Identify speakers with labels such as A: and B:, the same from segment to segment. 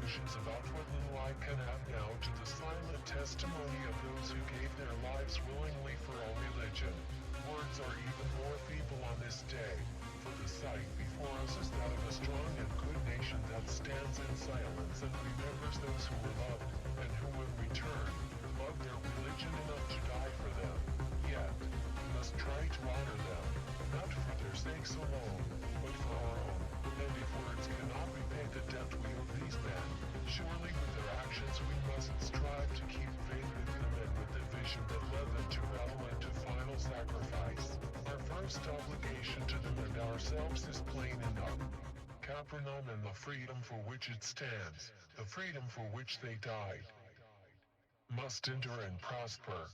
A: conclusions about what little I can have now to the silent testimony of those who gave their lives willingly for our religion. Words are even more feeble on this day, for the sight before us is that of a strong and good nation that stands in silence and remembers those who were loved, and who in return, loved their religion enough to die for them. Yet, we must try to honor them, not for their sakes alone, but for our own. And if words cannot repay the debt we owe these men, surely with their actions we must strive to keep faith with them and with the vision that led them to battle and to final sacrifice. Our first obligation to them and ourselves is plain enough. Capernaum and the freedom for which it stands, the freedom for which they died, must endure and prosper.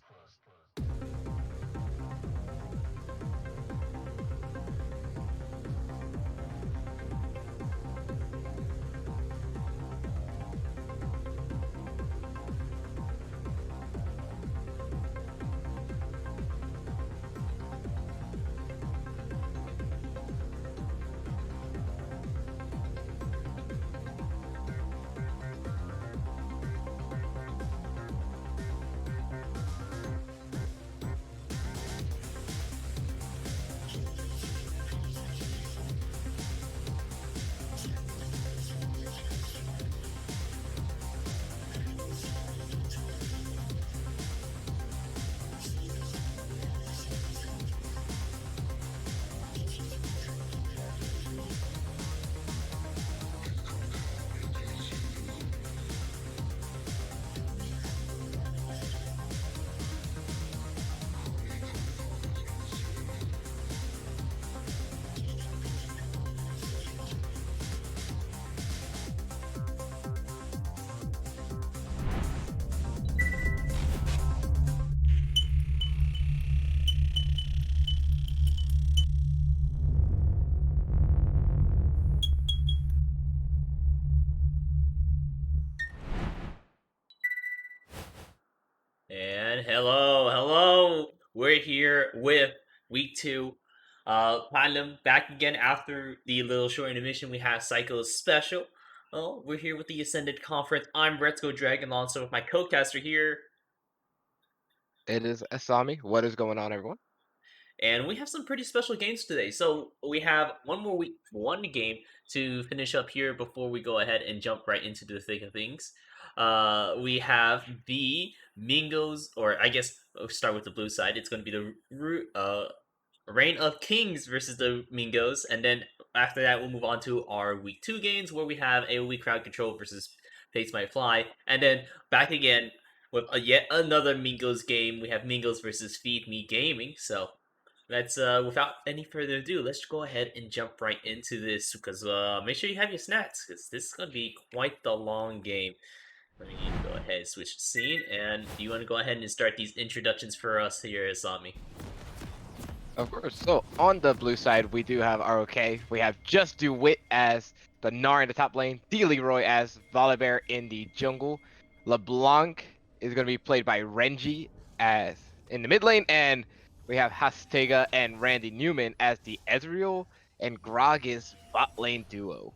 B: And hello. We're here with week two. Platinum back again after the little short intermission. We have Psycho's special. Oh, we're here with the Ascended Conference. I'm Retsko Dragon, also with my co-caster here,
C: It is Asami. What is going on, everyone?
B: and we have some pretty special games today. So we have one game to finish up here before we go ahead and jump right into the thick of things. We have the Mingos, or I guess we'll start with the blue side. It's going to be the Reign of Kings versus the Mingos, and then after that we'll move on to our week two games where we have AoE Crowd Control versus Fates Might Fly, and then back again with yet another Mingos game. We have Mingos versus Feed Me Gaming. So let's without any further ado, let's go ahead and jump right into this because make sure you have your snacks because this is gonna be quite the long game. Let me go ahead and switch the scene, and do you want to go ahead and start these introductions for us here, Asami?
C: Of course. So on the blue side, we do have ROK. We have Just Do Wit as the Gnar in the top lane, D. Leroy as Volibear in the jungle. LeBlanc is going to be played by Renji as in the mid lane, and we have Hastega and Randy Newman as the Ezreal and Gragas bot lane duo.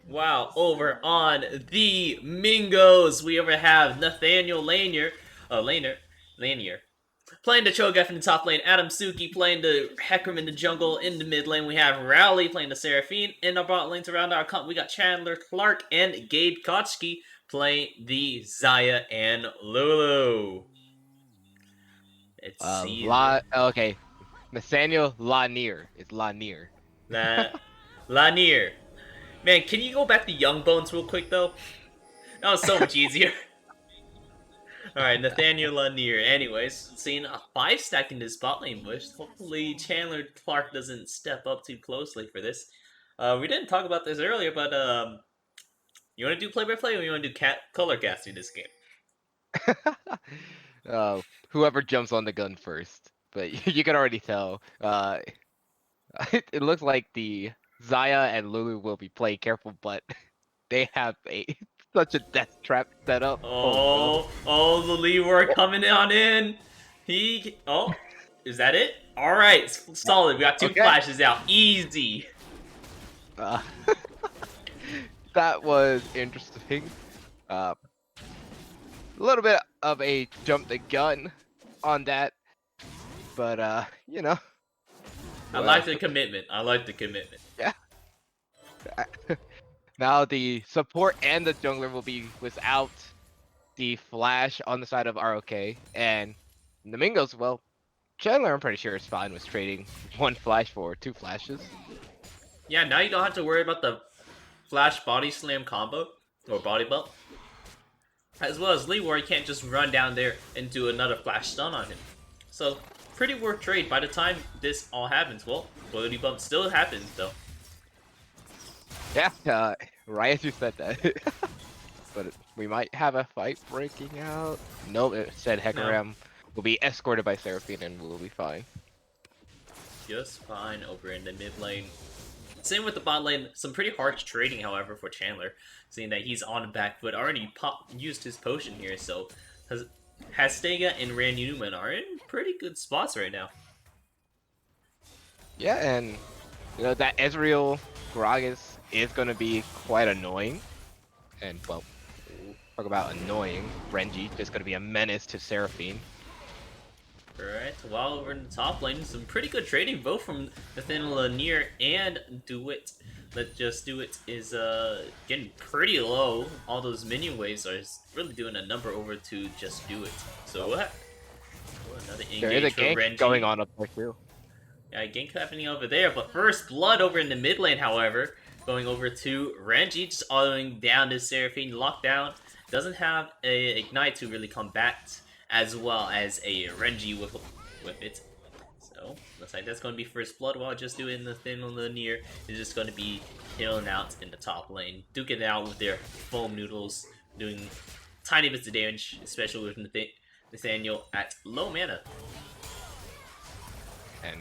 B: Wow, over on the Mingos, we over have Nathaniel Lanier, playing the Cho'Gath in the top lane, Adam Suki playing the Hecarim in the jungle. In the mid lane, we have Rowley playing the Seraphine. In the bot lane to round our comp, we got Chandler Clark and Gabe Kochki playing the Zaya and Lulu. Let's see.
C: Okay. Nathaniel Lanier is Lanier.
B: Lanier. Man, can you go back to Young Bones real quick, though? That was so much easier. Alright, Nathaniel Lanier. Anyways, seeing a 5-stack in this bot lane bush. Hopefully Chandler Clark doesn't step up too closely for this. We didn't talk about this earlier, but you want to do play-by-play or you want to do color casting this game?
C: Whoever jumps on the gun first. But you can already tell. It looks like the Zaya and Lulu will be playing careful, but they have such a death trap set up.
B: Oh, the Leeward coming on in. Is that it? All right, solid. We got two flashes out. Easy.
C: Uh, that was interesting. A little bit of a jump the gun on that, but you know,
B: I like
C: well,
B: the commitment. I like the commitment.
C: yeah. Now the support and the jungler will be without the flash on the side of ROK, and Domingos, well, Chandler, I'm pretty sure is fine with trading one flash for two flashes.
B: Yeah, now you don't have to worry about the flash body slam combo or body belt. As well as Leroy can't just run down there and do another flash stun on him. So, pretty worth trade by the time this all happens. Well, body bump still happens though.
C: Yeah, right as you said that. But we might have a fight breaking out. Nope, it said Hecarim will be escorted by Seraphine and we'll be fine.
B: Just fine over in the mid lane. Same with the bot lane. Some pretty harsh trading, however, for Chandler, seeing that he's on the back foot. Already used his potion here, so Hastega and Randy Newman are in pretty good spots right now.
C: Yeah, and you know that Ezreal Gragas is gonna be quite annoying. And well, talk about annoying. Renji just gonna be a menace to Seraphine.
B: Alright, while over in the top lane, some pretty good trading both from Nathaniel Lanier and Do It. Let's Just Do It is getting pretty low. All those minion waves are really doing a number over to Just Do It. So what? Another engage
C: There is a
B: for
C: gank
B: Renji.
C: going on up there too.
B: Yeah, gank happening over there, but first blood over in the mid lane, however, going over to Renji, just autoing down this Seraphine lockdown. Doesn't have a Ignite to really combat, as well as a Renji with it. So, looks like that's going to be first blood, while just doing the thin on the near is just going to be killing out in the top lane. Duking it out with their foam noodles, doing tiny bits of damage, especially with Nathaniel at low mana.
C: And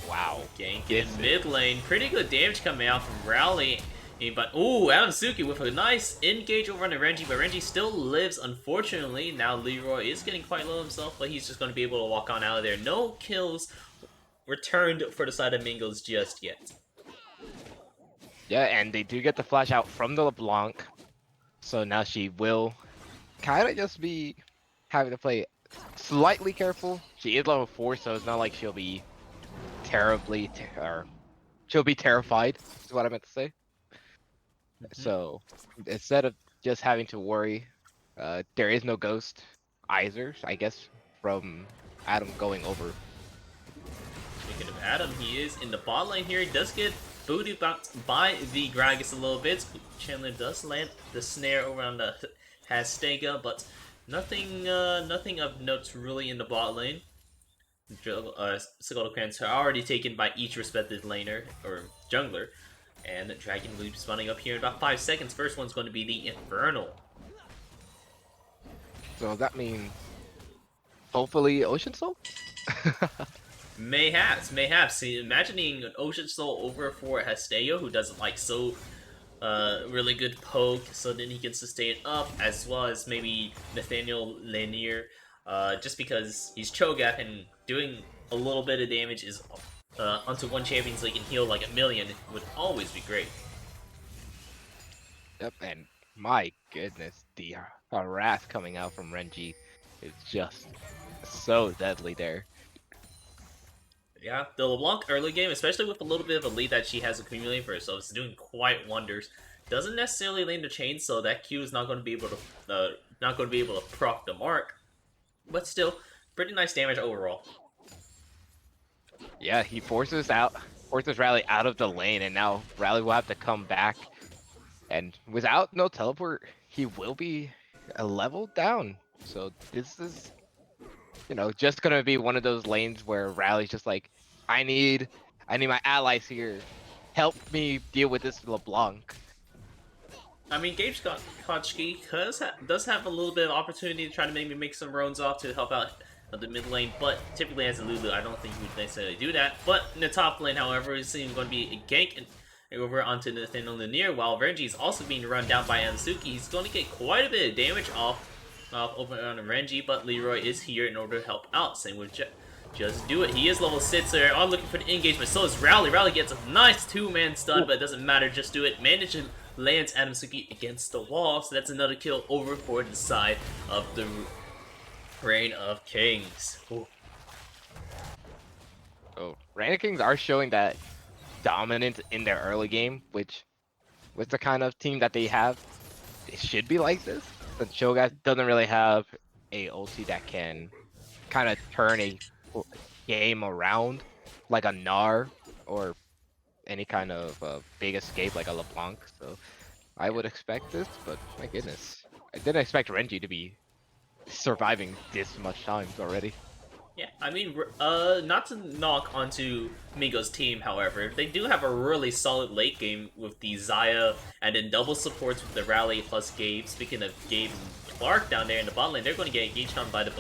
C: wow.
B: Gank in mid lane. Pretty good damage coming out from Rowley. But, ooh, Adamsuki with a nice engage over on the Renji, but Renji still lives, unfortunately. Now Leroy is getting quite low himself, but he's just going to be able to walk on out of there. No kills returned for the side of Mingles just yet.
C: Yeah, and they do get the flash out from the LeBlanc. So now she will kind of just be having to play slightly careful. She is level 4, so it's not like she'll be terribly, she'll be terrified, is what I meant to say. So instead of just having to worry, there is no ghost either, I guess, from Adam going over.
B: Speaking of Adam, he is in the bot lane here. He does get booted by the Gragas a little bit. Chandler does land the snare around the Hastega, but nothing of note really in the bot lane. Sigildcrans are already taken by each respective laner, or jungler. And Dragon Loop spawning up here in about 5 seconds. First one's going to be the Infernal.
C: So that means hopefully Ocean Soul?
B: Mayhaps. See, imagining an Ocean Soul over for Hasteo, who doesn't like so really good poke, so then he can sustain up, as well as maybe Nathaniel Lanier, just because he's Cho'Gath and doing a little bit of damage is onto one champion so he can heal like 1,000,000 would always be great.
C: Yep, and my goodness, the wrath coming out from Renji is just so deadly there.
B: Yeah, the LeBlanc early game, especially with a little bit of a lead that she has accumulated for herself, is doing quite wonders. Doesn't necessarily land the chain, so that Q is not going to be able to proc the mark, but still pretty nice damage overall.
C: Yeah, he forces Rally out of the lane, and now Rally will have to come back. And without no teleport, he will be a level down. So this is, you know, just gonna be one of those lanes where Rally's just like, I need my allies here. Help me deal with this LeBlanc.
B: I mean, Gabe Kochki does have a little bit of opportunity to try to maybe make some runs off to help out the mid lane, but typically as a Lulu, I don't think he would necessarily do that. But in the top lane, however, it's going to be a gank and over onto Nathaniel Lanier, while Renji is also being run down by Ansuki. He's going to get quite a bit of damage off over on Renji, but Leroy is here in order to help out. Same with Just Do It. He is level 6 there. I'm looking for the engagement. So is Rowley. Rowley gets a nice 2-man stun, but it doesn't matter. Just Do It. Managed to lands Adamsuki against the wall, so that's another kill over for the side of the Reign of Kings. Ooh.
C: So Reign of Kings are showing that dominance in their early game, which with the kind of team that they have, it should be like this. But Shogun doesn't really have a ulti that can kind of turn a game around like a Gnar or any kind of big escape like a LeBlanc. So I would expect this, but my goodness, I didn't expect Renji to be surviving this much times already.
B: Yeah, I mean, not to knock onto Migo's team, however, they do have a really solid late game with the Xayah and then double supports with the Rally plus Gabe. Speaking of Gabe and Clark down there in the bot lane, they're going to get engaged on by the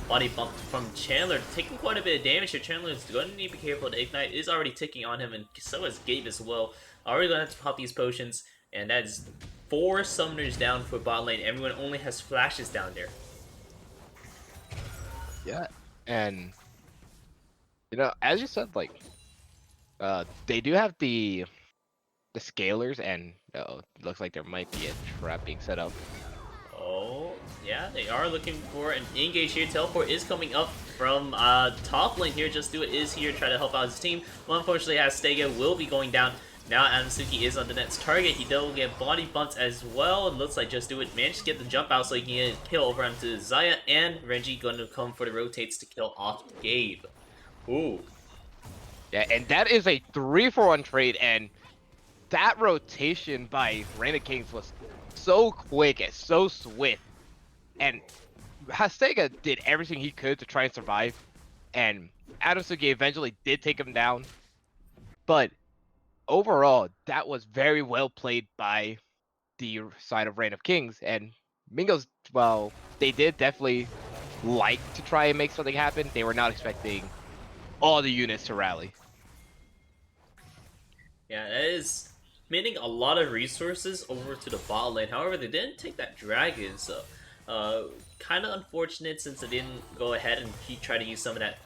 B: body bump from Chandler, taking quite a bit of damage here. Chandler is going to need to be careful. The Ignite is already ticking on him, and so is Gabe as well. Already going to have to pop these potions, and that is 4 summoners down for bot lane. Everyone only has flashes down there.
C: Yeah, and as you said, like they do have the scalers, and it looks like there might be a trap being set up.
B: Oh, yeah, they are looking for an engage here. Teleport is coming up from top lane here. Just Do It is here, try to help out his team. Well, unfortunately, Astega will be going down. Now Adamsuki is on the next target. He will get body bumped as well. It looks like Just Do It managed to get the jump out so he can get a kill over onto Xayah, and Renji going to come for the rotates to kill off Gabe. Ooh.
C: Yeah, and that is a 3-for-1 trade, and that rotation by Reign of Kings was so quick and so swift. And Hastega did everything he could to try and survive, and Adamsuki eventually did take him down. But overall, that was very well played by the side of Reign of Kings. And Mingo's, well, they did definitely like to try and make something happen. They were not expecting all the units to rally.
B: Yeah, that is meaning a lot of resources over to the bot lane. However, they didn't take that dragon, so kind of unfortunate since they didn't go ahead and try to use some of that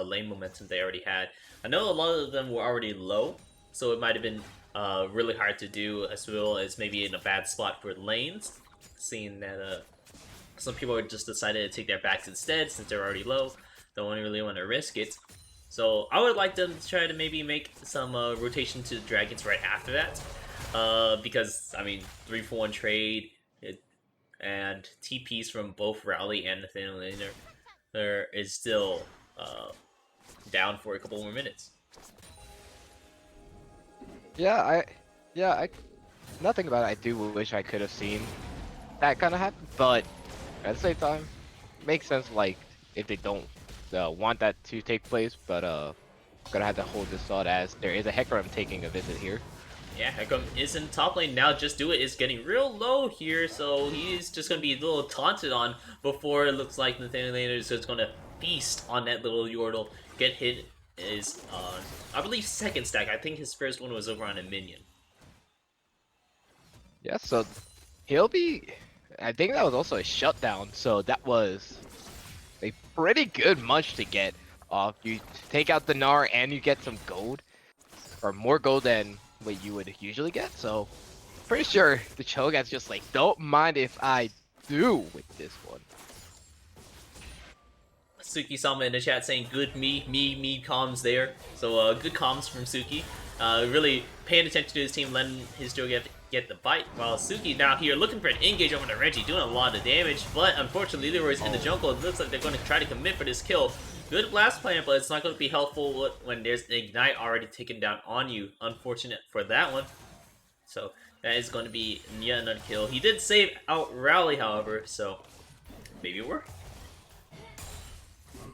B: lane momentum they already had. I know a lot of them were already low, so it might have been really hard to do, as well as maybe in a bad spot for lanes, seeing that some people just decided to take their backs instead since they're already low. Don't really want to risk it. So I would like them to try to maybe make some rotation to the dragons right after that, because I mean 3-for-1 trade and TPs from both Rowley and Nathaniel Laner there is still down for a couple more minutes.
C: Yeah, nothing about it. I do wish I could have seen that kind of happen, but at the same time, makes sense. Like if they don't want that to take place, but gonna have to hold this thought as there is a Hecarim taking a visit here.
B: Yeah, Hecarim is in top lane now. Just Do It is getting real low here, so he's just gonna be a little taunted on before it looks like Nathaniel Laner is just gonna feast on that little Yordle. Get hit is I believe second stack. I think his first one was over on a minion.
C: Yeah, so he'll be. I think that was also a shutdown, so that was a pretty good munch to get off. You take out the Gnar and you get some gold, or more gold than what you would usually get. So pretty sure the Cho'Gath's just like, don't mind if I do with this one.
B: Suki Sama in the chat saying good me comms there. So good comms from Suki. Really paying attention to his team, letting his Cho'Gath get the bite, while Suki now here looking for an engage over to Reggie, doing a lot of damage, but unfortunately Leroy's in the jungle. It looks like they're going to try to commit for this kill. Good blast plan, but it's not going to be helpful when there's an ignite already taken down on you. Unfortunate for that one. So that is going to be yet another kill. He did save out Rally, however, so maybe it worked.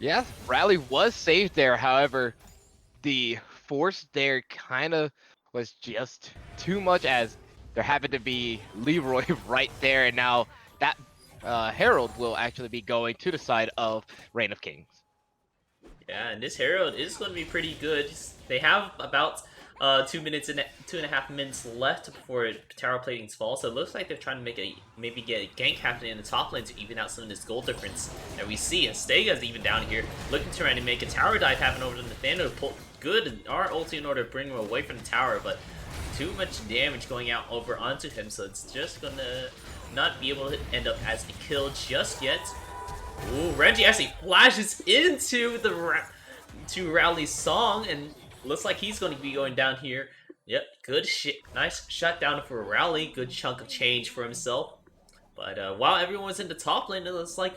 C: Yeah, Rally was saved there. However, the force there kind of was just too much, as there happened to be Leroy right there, and now that Herald will actually be going to the side of Reign of Kings.
B: Yeah, and this Herald is going to be pretty good. They have about 2 minutes and 2.5 minutes left before tower platings fall, so it looks like they're trying to maybe get a gank happening in the top lane to even out some of this gold difference that we see. And Stega's even down here, looking to try to make a tower dive happen over to Nathaniel to pull good R ulti in order to bring him away from the tower, but too much damage going out over onto him, so it's just gonna not be able to end up as a kill just yet. Ooh, Renji actually flashes into to Rowley's song, and looks like he's going to be going down here. Yep, good shit. Nice shutdown for Rowley. Good chunk of change for himself. But while everyone was in the top lane, it looks like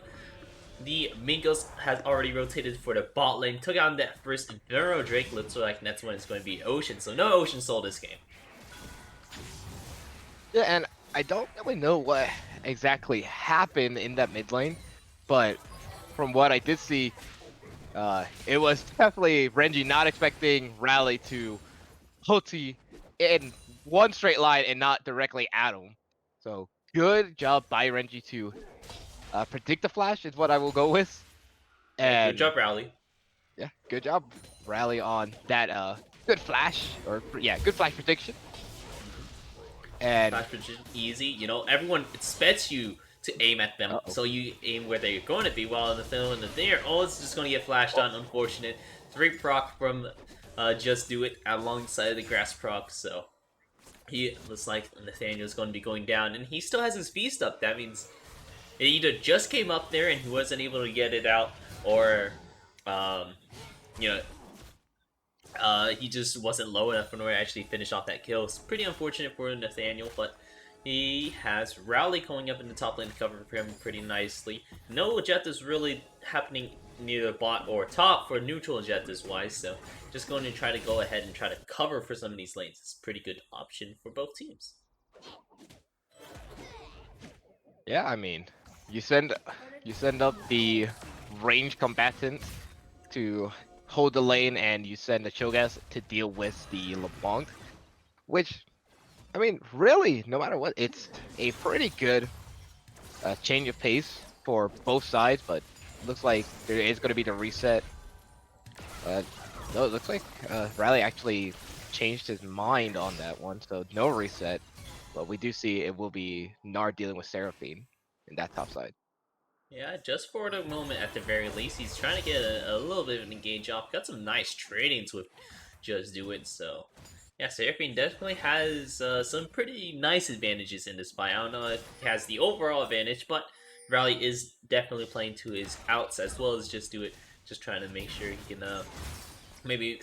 B: the Mingos has already rotated for the bot lane. Took out that first Inferno Drake. Looks like next one is going to be Ocean. So no Ocean Soul this game.
C: Yeah, and I don't really know what exactly happened in that mid lane, but from what I did see, it was definitely Renji not expecting Rally to ulti in one straight line and not directly at him. So good job by Renji to predict the flash is what I will go with.
B: Yeah,
C: And
B: good job, Rowley.
C: yeah, good job Rally on that good flash, or yeah, good flash prediction. And
B: Flash precision easy. You know, everyone expects you to aim at them,
C: Uh-oh.
B: so you aim where they're going to be. While in the film in the there, oh, it's just going to get flashed on. Unfortunate. 3 proc from Just Do It alongside the grass proc. So he looks like Nathaniel's going to be going down, and he still has his feast up. That means it either just came up there and he wasn't able to get it out, or you know, he just wasn't low enough in order to actually finish off that kill. It's pretty unfortunate for Nathaniel, but he has Rowley going up in the top lane to cover for him pretty nicely. No objectives really happening neither bot or top for neutral objectives wise, so just going to try to go ahead and try to cover for some of these lanes. It's a pretty good option for both teams.
C: yeah, I mean, you send up the range combatant to hold the lane, and you send the Cho'Gath to deal with the LeBlanc, which, I mean, really, no matter what, it's a pretty good change of pace for both sides, but looks like there is going to be the reset. No, it looks like Riley actually changed his mind on that one, so no reset, but we do see it will be Nard dealing with Seraphine in that top side.
B: Yeah, just for the moment, at the very least, he's trying to get a little bit of an engage off. Got some nice tradings with Just Do It, so... Yeah, Seraphine definitely has some pretty nice advantages in this fight. I don't know if he has the overall advantage, but Rally is definitely playing to his outs as well as Just Do It. Just trying to make sure he can maybe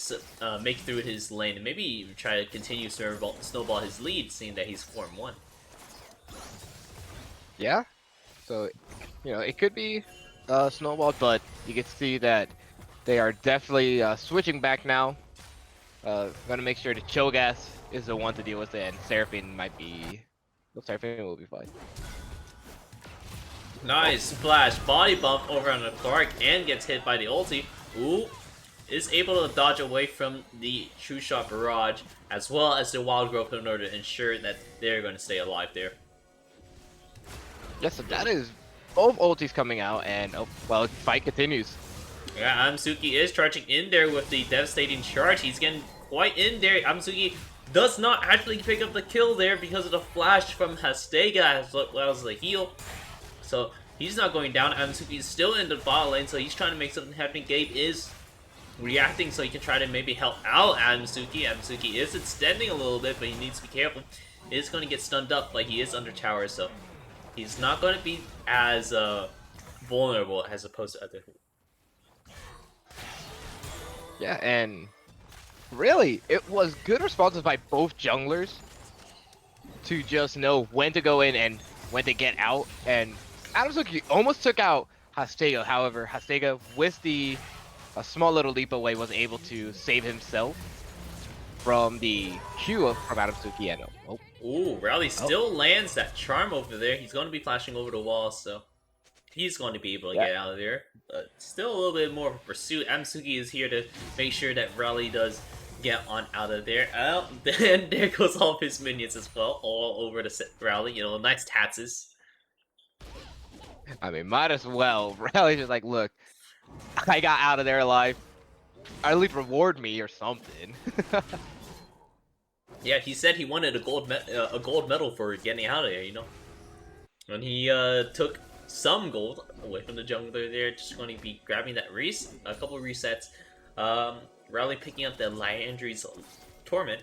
B: make through his lane and maybe even try to continue snowball his lead, seeing that he's Form 1.
C: Yeah, so, you know, it could be snowballed, but you can see that they are definitely switching back now. Gonna make sure the Cho'Gath is the one to deal with it, and Seraphine might be... Well, Seraphine will be fine.
B: Nice splash body bump over on the Clark and gets hit by the ulti. Ooh, is able to dodge away from the True Shot Barrage as well as the Wild Growth in order to ensure that they're going to stay alive there.
C: Yes, so that is both ultis coming out, and oh, well, fight continues.
B: Yeah, Amsuki is charging in there with the devastating charge. He's getting quite in there. Amsuki does not actually pick up the kill there because of the flash from Hastega as well as the heal. So he's not going down. Amsuki is still in the bot lane, so he's trying to make something happen. Gabe is reacting so he can try to maybe help out Amsuki. Amsuki is extending a little bit, but he needs to be careful. He is going to get stunned up, but he is under tower, so he's not going to be as vulnerable as opposed to other.
C: Yeah, and really, it was good responses by both junglers to just know when to go in and when to get out. And Adamsuki almost took out Hastega. However, Hastega, with the a small little leap away, was able to save himself from the Q from Adamsuki. And oh,
B: Ooh, Rowley still lands that charm over there. He's going to be flashing over the wall, so he's going to be able to get out of there. But still a little bit more of a pursuit. Amsuki is here to make sure that Rowley does get on out of there. Oh, then there goes all of his minions as well, all over the Rowley. You know, nice tatses.
C: I mean, might as well. Rally's just like, look, I got out of there alive. At least reward me or something.
B: Yeah, he said he wanted a gold medal for getting out of there, you know. And he took some gold away from the jungler there. Just going to be grabbing that a couple resets. Rowley picking up the Liandry's Torment.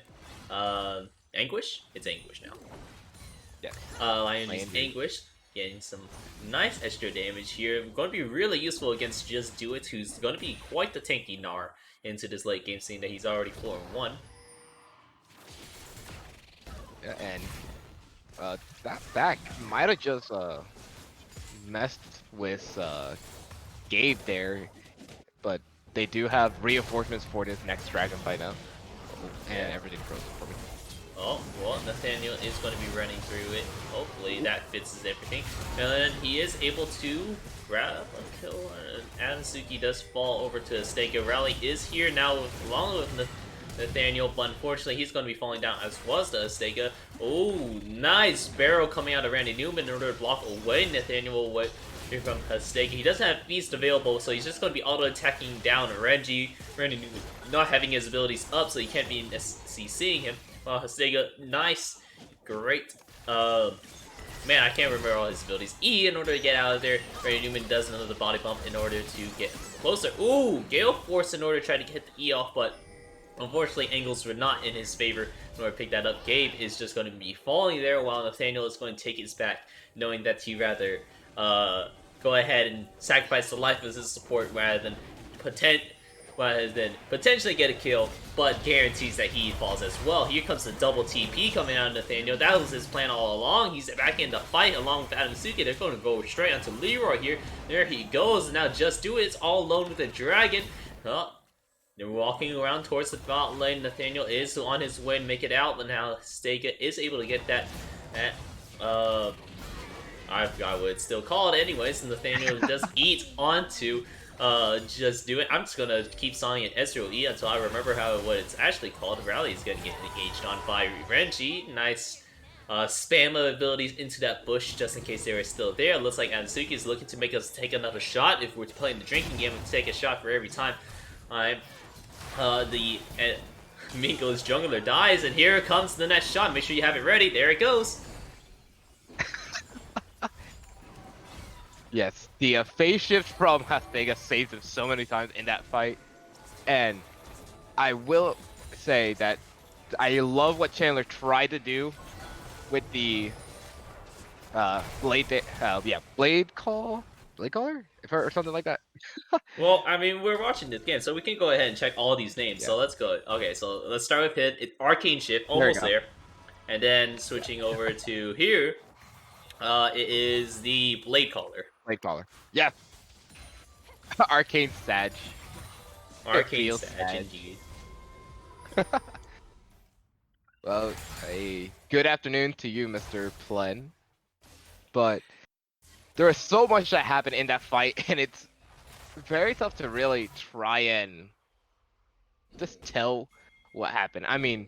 B: Anguish? It's Anguish now.
C: Yeah.
B: Lion uses
C: Landry.
B: Anguish, getting some nice extra damage here. Going to be really useful against Just Do It, who's going to be quite the tanky Gnar into this late game, seeing that he's already 4-1.
C: Yeah, and that back might have just messed with Gabe there, but they do have reinforcements for this next dragon fight now. And everything frozen for me.
B: Oh, well, Nathaniel is going to be running through it. Hopefully that fixes everything. And then he is able to grab a kill. And Adamsuki does fall over to Astega. Rally is here now along with Nathaniel, but unfortunately he's going to be falling down as was the Astega. Oh, nice barrel coming out of Randy Newman in order to block away Nathaniel away from Astega. He doesn't have Feast available, so he's just going to be auto-attacking down Randy Newman not having his abilities up, so you can't be seeing him. Wow, Astega, nice, great. Man, I can't remember all his abilities. E in order to get out of there. Randy Newman does another body bump in order to get closer. Ooh, Gale Force in order to try to get the E off, but unfortunately angles were not in his favor in order to pick that up. Gabe is just going to be falling there while Nathaniel is going to take his back, knowing that he'd rather go ahead and sacrifice the life of his support rather than potentially get a kill, but guarantees that he falls as well. Here comes the double TP coming out of Nathaniel. That was his plan all along. He's back in the fight along with Adamsuki. They're going to go straight onto Leroy here. There he goes. Now Just Do It. It's all alone with the dragon. They're walking around towards the bot lane. Nathaniel is on his way to make it out, but now Stega is able to get that. I forgot what it's still called anyways, and Nathaniel does eat onto Just Do It. I'm just gonna keep sawing it Ezreal E until I remember what it's actually called. Rally is gonna get engaged on by Renji. Nice spam of abilities into that bush just in case they were still there. It looks like Ansuki is looking to make us take another shot. If we're playing the drinking game, we can take a shot for every time Minko's jungler dies, and here comes the next shot. Make sure you have it ready. There it goes.
C: Yes, the phase shift from Astega saved him so many times in that fight, and I will say that I love what Chandler tried to do with the blade caller, or something like that.
B: Well, I mean, we're watching this game, so we can go ahead and check all these names.
C: Yeah.
B: So let's go. Okay, so let's start with Hit. Arcane Shift, almost there. And then switching over to here, it is the Blade Caller.
C: Blade caller. Yeah. Arcane Sag.
B: Arcane Sag, indeed.
C: Well, a good afternoon to you, Mr. Plen. But there was so much that happened in that fight, and it's very tough to really try and just tell what happened. I mean,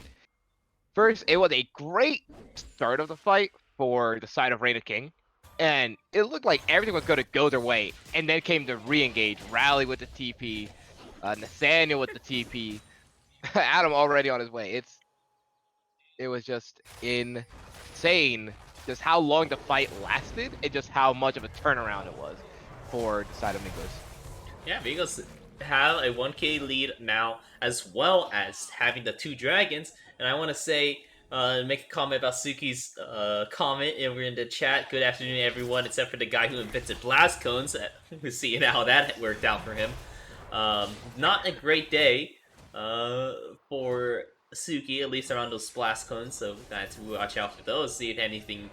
C: first, it was a great start of the fight for the side of Reign of King, and it looked like everything was going to go their way, and then came the re-engage, Rally with the TP, Nathaniel with the TP, Adam already on his way. It was just insane just how long the fight lasted and just how much of a turnaround it was for the side of Migos.
B: Yeah, Migos have a 1k lead now, as well as having the 2 dragons. And I want to say, make a comment about Suki's comment, and we're in the chat. Good afternoon, everyone, except for the guy who invented blast cones. We're seeing how that worked out for him. Not a great day for Suki, at least around those blast cones, so we have to watch out for those, see if anything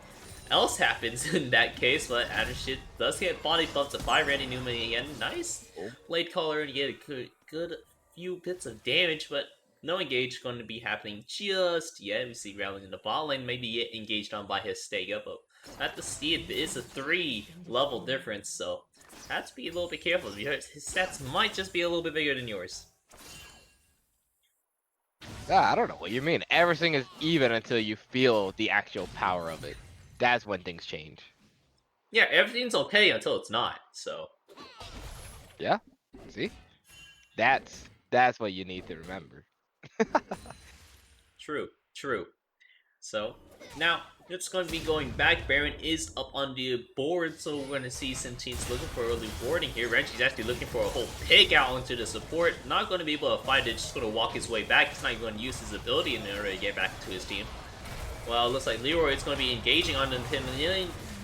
B: else happens in that case. But Addershit does get body bumped by Randy Newman again. Nice blade caller to get a good few bits of damage, but no engage going to be happening just yet. We see Rally in the bot lane, maybe get engaged on by his Stega, but at the steed, it is a 3 level difference, so have to be a little bit careful because his stats might just be a little bit bigger than yours.
C: I don't know what you mean. Everything is even until you feel the actual power of it. That's when things change.
B: Yeah, everything's okay until it's not, so.
C: Yeah, see? That's what you need to remember.
B: True. So, now, it's going to be going back. Baron is up on the board, so we're going to see some teams looking for early boarding here. Renchi's actually looking for a whole pig out onto the support. Not going to be able to fight it, just going to walk his way back. He's not going to use his ability in order to get back to his team. Well, it looks like Leroy is going to be engaging on him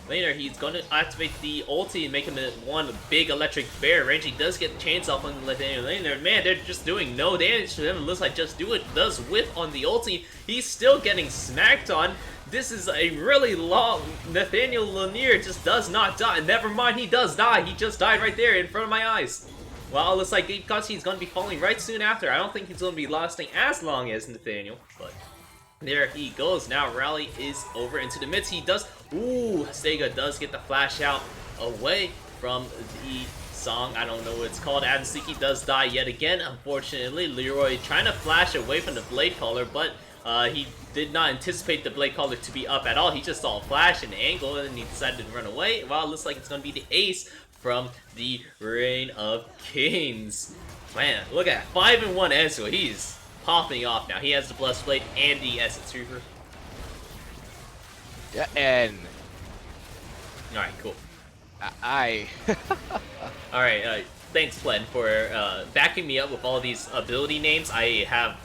B: later. He's going to activate the ulti and make him one big electric bear. Renji does get the chains off on Nathaniel later. Man, they're just doing no damage to him. It looks like Just Do It does whiff on the ulti. He's still getting smacked on. This is a really long... Nathaniel Lanier just does not die. Never mind, he does die. He just died right there in front of my eyes. Well, it looks like Gabe Kutsi is going to be falling right soon after. I don't think he's going to be lasting as long as Nathaniel, but... There he goes. Now Rally is over into the midst. He does... Ooh, Sega does get the flash out away from the song. I don't know what it's called. Adasuki does die yet again. Unfortunately, Leroy trying to flash away from the Blade Caller, but he did not anticipate the Blade Caller to be up at all. He just saw a flash and angle, and he decided to run away. Well, it looks like it's going to be the ace from the Reign of Kings. Man, look at that. 5-1 Ezreal. He's popping off now. He has the Blessed Blade and the Essence Reaver.
C: Yeah, and...
B: Alright, cool. Alright, thanks, Plen, for backing me up with all these ability names. I have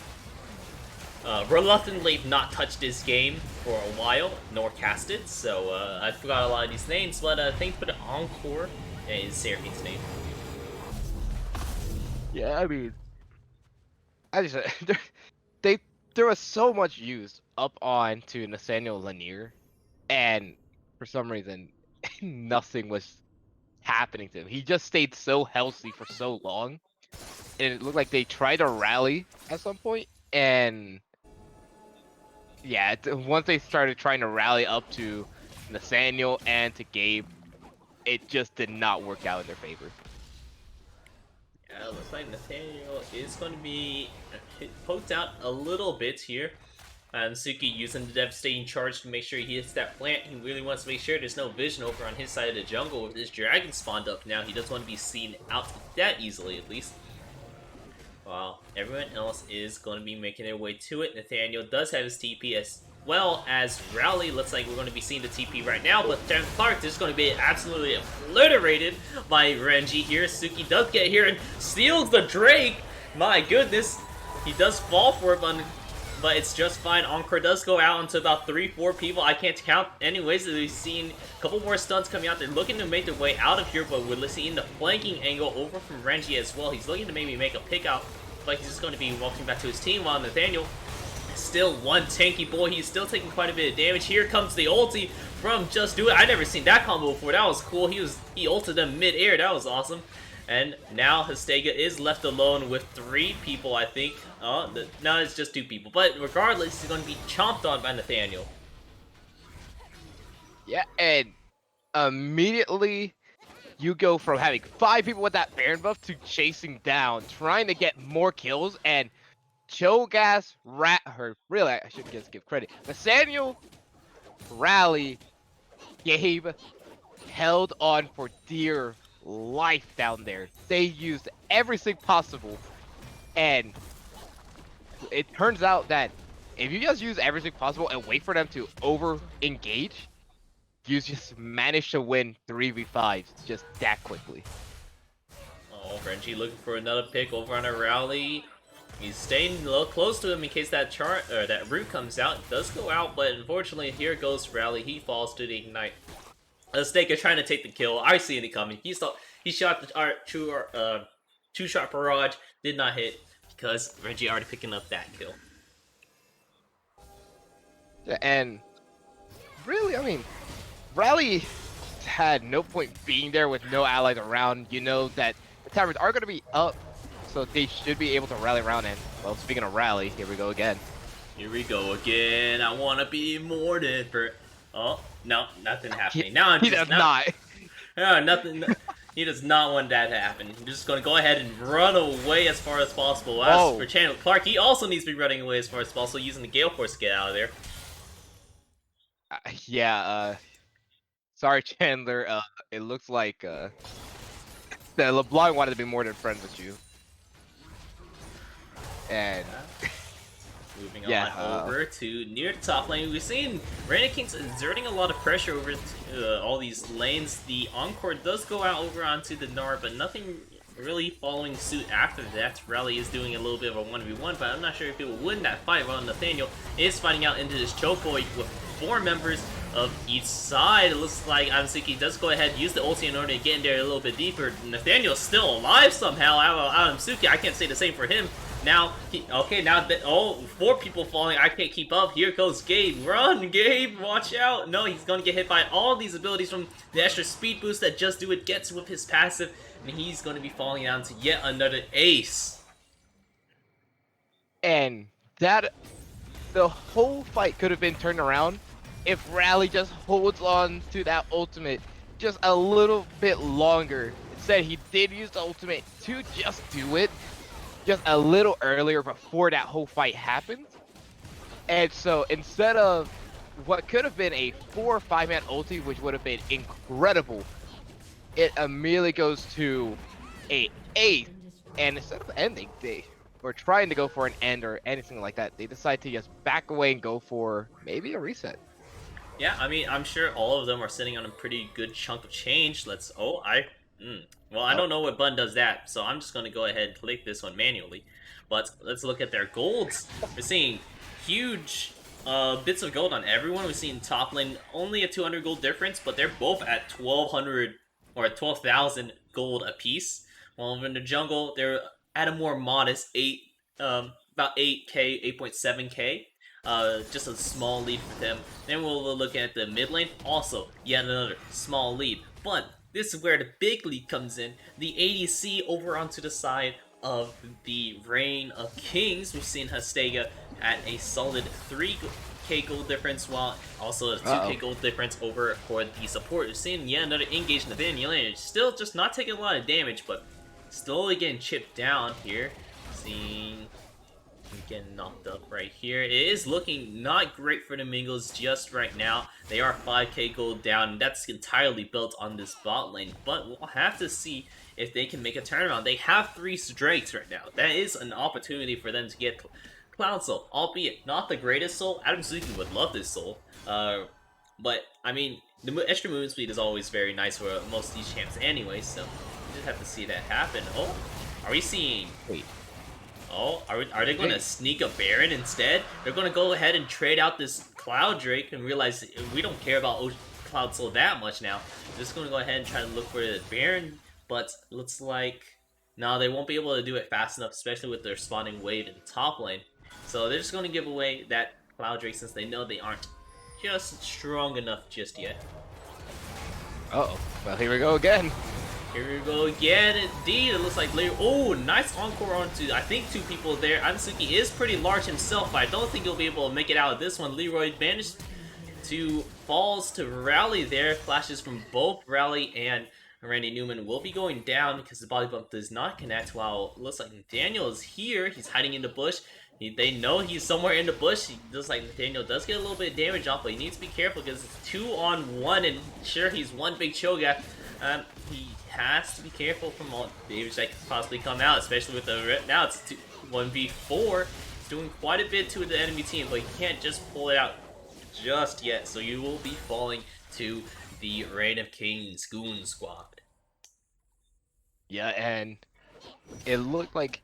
B: reluctantly not touched this game for a while, nor cast it, so I forgot a lot of these names, but thanks for the Encore is Seraphine's name.
C: Yeah, I mean... there was so much used up on to Nathaniel Lanier, and for some reason, nothing was happening to him. He just stayed so healthy for so long, and it looked like they tried to rally at some point, and yeah, once they started trying to rally up to Nathaniel and to Gabe, it just did not work out in their favor.
B: Yeah, it looks like Nathaniel is going to be poked out a little bit here. Suki using the Devastating Charge to make sure he hits that plant. He really wants to make sure there's no vision over on his side of the jungle with this dragon spawned up now. He doesn't want to be seen out that easily, at least. While everyone else is going to be making their way to it. Nathaniel does have his TP as well as Rally. Looks like we're going to be seeing the TP right now, but Clark is going to be absolutely obliterated by Renji here. Suki does get here and steals the Drake. My goodness. He does fall for it, but it's just fine. Encore does go out onto about 3-4 people. I can't count. Anyways, we've seen a couple more stuns coming out. They're looking to make their way out of here, but we're seeing the flanking angle over from Renji as well. He's looking to maybe make a pick out, but he's just going to be walking back to his team while Nathaniel still one tanky boy. He's still taking quite a bit of damage. Here comes the ulti from Just Do It. I never seen that combo before. That was cool. He ulted them mid-air. That was awesome. And now Hastega is left alone with 3 people, I think. No, it's just 2 people. But regardless, he's going to be chomped on by Nathaniel.
C: Yeah, and immediately you go from having 5 people with that Baron buff to chasing down, trying to get more kills, and Cho'Gath, really, I should just give credit. Nathaniel, Rally, Gabe, held on for dear life down there. They used everything possible, and it turns out that if you just use everything possible and wait for them to over-engage, you just manage to win 3v5s just that quickly.
B: Oh, Renji looking for another pick over on a Rally. He's staying a little close to him in case that that root comes out. It does go out, but unfortunately, here goes Rally. He falls to the Ignite. Azteca trying to take the kill. I see it coming. He shot the two-shot barrage. Did not hit because Renji already picking up that kill.
C: Yeah, and really, I mean, Rally had no point being there with no allies around. You know that the towers are going to be up, so they should be able to rally around. And, well, speaking of Rally, here we go again.
B: Here we go again. I want to be more than for... Oh, no, nothing happening. Now
C: he does not.
B: No, nothing. He does not want that to happen. He's just going to go ahead and run away as far as possible. As for Chandler Clark, he also needs to be running away as far as possible, using the Gale Force to get out of there.
C: Sorry, Chandler. It looks like that LeBlanc wanted to be more than friends with you. And
B: moving on over to near the top lane, we've seen Reign of Kings exerting a lot of pressure over all these lanes. The Encore does go out over onto the Gnar, but nothing really following suit after that. Rally is doing a little bit of a 1v1, but I'm not sure if he will win that fight while Nathaniel is fighting out into this choke point with 4 members of each side. It looks like Adamsuki does go ahead, use the ulti in order to get in there a little bit deeper. Nathaniel's still alive somehow. Adamsuki, I can't say the same for him. Now, now that, 4 people falling, I can't keep up. Here goes Gabe. Run, Gabe, watch out. No, he's gonna get hit by all these abilities from the extra speed boost that Just Do It gets with his passive, and he's gonna be falling down to yet another ace.
C: And that, the whole fight could have been turned around if Rally just holds on to that ultimate just a little bit longer. Instead, he did use the ultimate to just do it just a little earlier before that whole fight happened. And so instead of what could have been a 4 or 5 man ulti, which would have been incredible, it immediately goes to a 8. And instead of ending, they were trying to go for an end or anything like that. They decide to just back away and go for maybe a reset.
B: Yeah, I mean, I'm sure all of them are sitting on a pretty good chunk of change. Well, I don't know what button does that, so I'm just going to go ahead and click this one manually. But let's look at their golds. We're seeing huge bits of gold on everyone. We're seeing top lane only a 200 gold difference, but they're both at 1,200 or 12,000 gold apiece. While in the jungle, they're at a more modest about 8k, 8.7k. Just a small lead for them. Then we'll look at the mid lane. Also, yet another small lead. But this is where the big lead comes in. The ADC over onto the side of the Reign of Kings. We've seen Hastega at a solid 3k gold difference, while also a 2k gold difference over for the support. We've seen yet another engaged Nathaniel. Still just not taking a lot of damage, but slowly getting chipped down here. Seeing getting knocked up right here. It is looking not great for the Mingles just right now. They are 5k gold down, and that's entirely built on this bot lane. But we'll have to see if they can make a turnaround. They have 3 Drakes right now. That is an opportunity for them to get Cloud Soul, albeit not the greatest soul. Adamsuki would love this soul. But, I mean, the extra movement speed is always very nice for most of these champs anyway, so we just have to see that happen. Oh, are we seeing...
C: Wait.
B: Oh, are they going to sneak a Baron instead? They're going to go ahead and trade out this Cloud Drake and realize we don't care about Cloud Soul that much now. They're just going to go ahead and try to look for the Baron, but looks like... No, they won't be able to do it fast enough, especially with their spawning wave in top lane. So they're just going to give away that Cloud Drake since they know they aren't just strong enough just yet.
C: Uh-oh. Well, here we go again.
B: Here we go again, indeed. It looks like Leroy. Oh, nice encore onto, I think, 2 people there. Adamsuki is pretty large himself, but I don't think he'll be able to make it out of this one. Leroy managed to falls to Rally there. Flashes from both Rally and Randy Newman will be going down because the body bump does not connect, while it looks like Nathaniel is here. He's hiding in the bush. They know he's somewhere in the bush. He looks like Nathaniel does get a little bit of damage off, but he needs to be careful because it's 2-on-1, and sure, he's one big Cho'Gath. He has to be careful from all damage that could possibly come out, especially with the... Now it's 1v4. He's doing quite a bit to the enemy team, but he can't just pull it out just yet, so you will be falling to the Reign of Kings Goon Squad.
C: Yeah, and it looked like,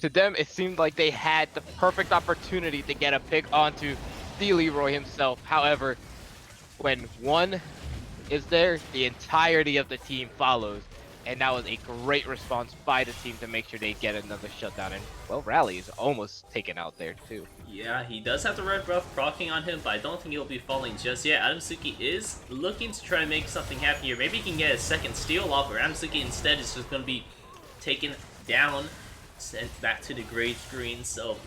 C: to them, it seemed like they had the perfect opportunity to get a pick onto the Leroy himself. However, when one is there, the entirety of the team follows, and that was a great response by the team to make sure they get another shutdown. And well, Rally is almost taken out there too.
B: Yeah, he does have the red buff proccing on him, but I don't think he'll be falling just yet. Adamsuki is looking to try to make something happen here. Maybe he can get a second steal off, or Adamsuki instead is just going to be taken down, sent back to the gray screen. So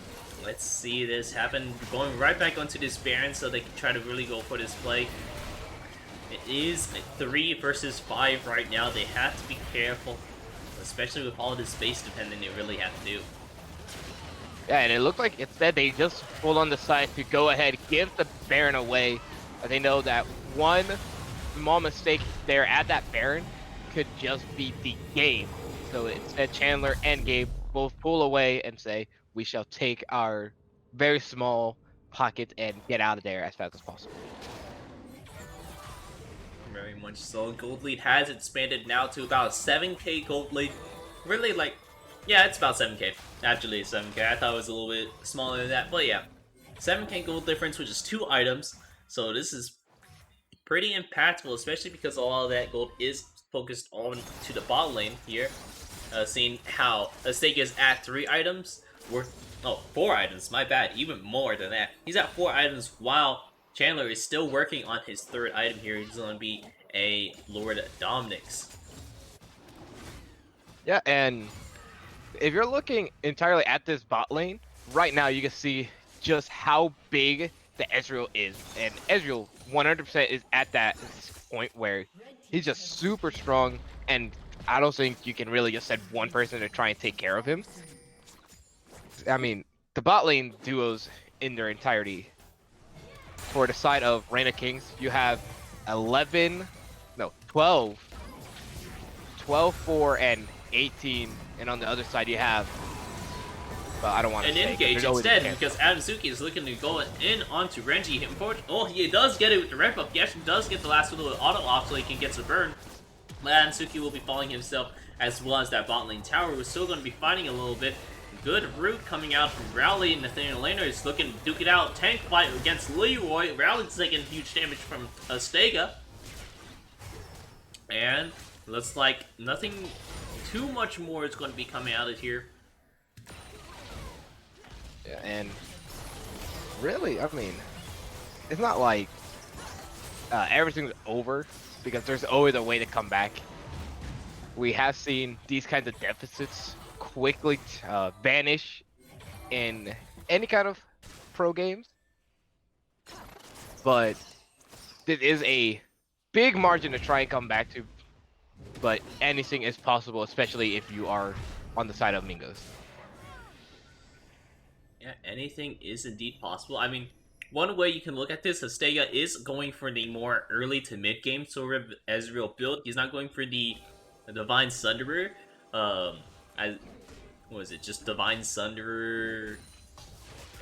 B: let's see this happen. Going right back onto this Baron so they can try to really go for this play. It is 3 versus 5 right now. They have to be careful, especially with all this base dependent they really have to do.
C: Yeah, and it looked like instead they just pulled on the side to go ahead, give the Baron away. They know that one small mistake there at that Baron could just be the game. So instead Chandler and Gabe both pull away and say, we shall take our very small pocket and get out of there as fast as possible.
B: Very much so. Gold lead has expanded now to about 7k gold lead really like, yeah, it's about 7k. Actually, 7k. I thought it was a little bit smaller than that, but yeah, 7k gold difference, which is 2 items. So this is pretty impactful, especially because a lot of that gold is focused on to the bot lane here. Seeing how Astega is at 3 items, worth 4 items. My bad, even more than that. He's at 4 items while Chandler is still working on his 3rd item here. He's going to be a Lord Dominix.
C: Yeah, and if you're looking entirely at this bot lane, right now you can see just how big the Ezreal is. And Ezreal 100% is at that point where he's just super strong, and I don't think you can really just send one person to try and take care of him. I mean, the bot lane duos in their entirety, for the side of Reign of Kings, you have 12, 4, and 18, and on the other side you have, well, I don't want to say.
B: Engage instead, because Adamsuki is looking to go in onto Renji. Oh, he does get it with the ramp up. He actually does get the last little auto off so he can get some burn. But Adamsuki will be falling himself, as well as that bot lane tower. We're still going to be fighting a little bit. Good root coming out from Rowley. Nathaniel Laner is looking to duke it out. Tank fight against Leroy. Rowley's taking huge damage from Astega. And looks like nothing too much more is going to be coming out of here.
C: Yeah, and really, I mean, it's not like everything's over, because there's always a way to come back. We have seen these kinds of deficits quickly vanish in any kind of pro games, but this is a big margin to try and come back to, but anything is possible, especially if you are on the side of Mingos.
B: Yeah, anything is indeed possible. I mean, one way you can look at this, Astega is going for the more early to mid game sort of Ezreal build. He's not going for the Divine Sunderer. What was it? Just Divine Sunderer.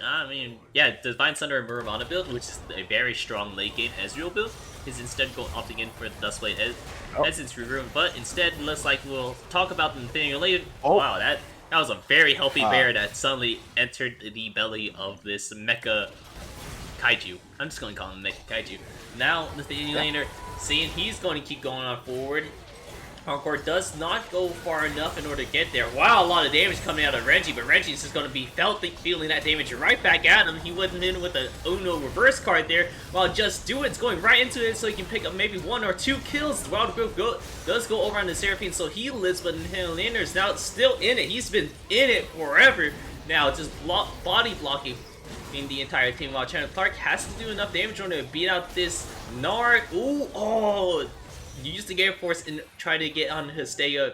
B: I mean, yeah, Divine Sunderer Muramana build, which is a very strong late game Ezreal build. He's instead opting in for the Dustblade Essence Reroom, but instead, looks like we'll talk about the Nathaniel later. Oh. Wow, that was a very healthy bear that suddenly entered the belly of this mecha kaiju. I'm just going to call him mecha kaiju. Now, Nathaniel Laner, seeing he's going to keep going on forward. Hardcore does not go far enough in order to get there. Wow, a lot of damage coming out of Renji, but Renji's just going to be feeling that damage right back at him. He went in with a Uno reverse card there, while Just Do It's going right into it so he can pick up maybe 1 or 2 kills. Wild Growth does go over on the Seraphine, so he lives, but Laner is now still in it. He's been in it forever now, just body blocking in the entire team, while Chandler Clark has to do enough damage in order to beat out this Narc. Ooh, oh! Used the Game Force and tried to get on Histega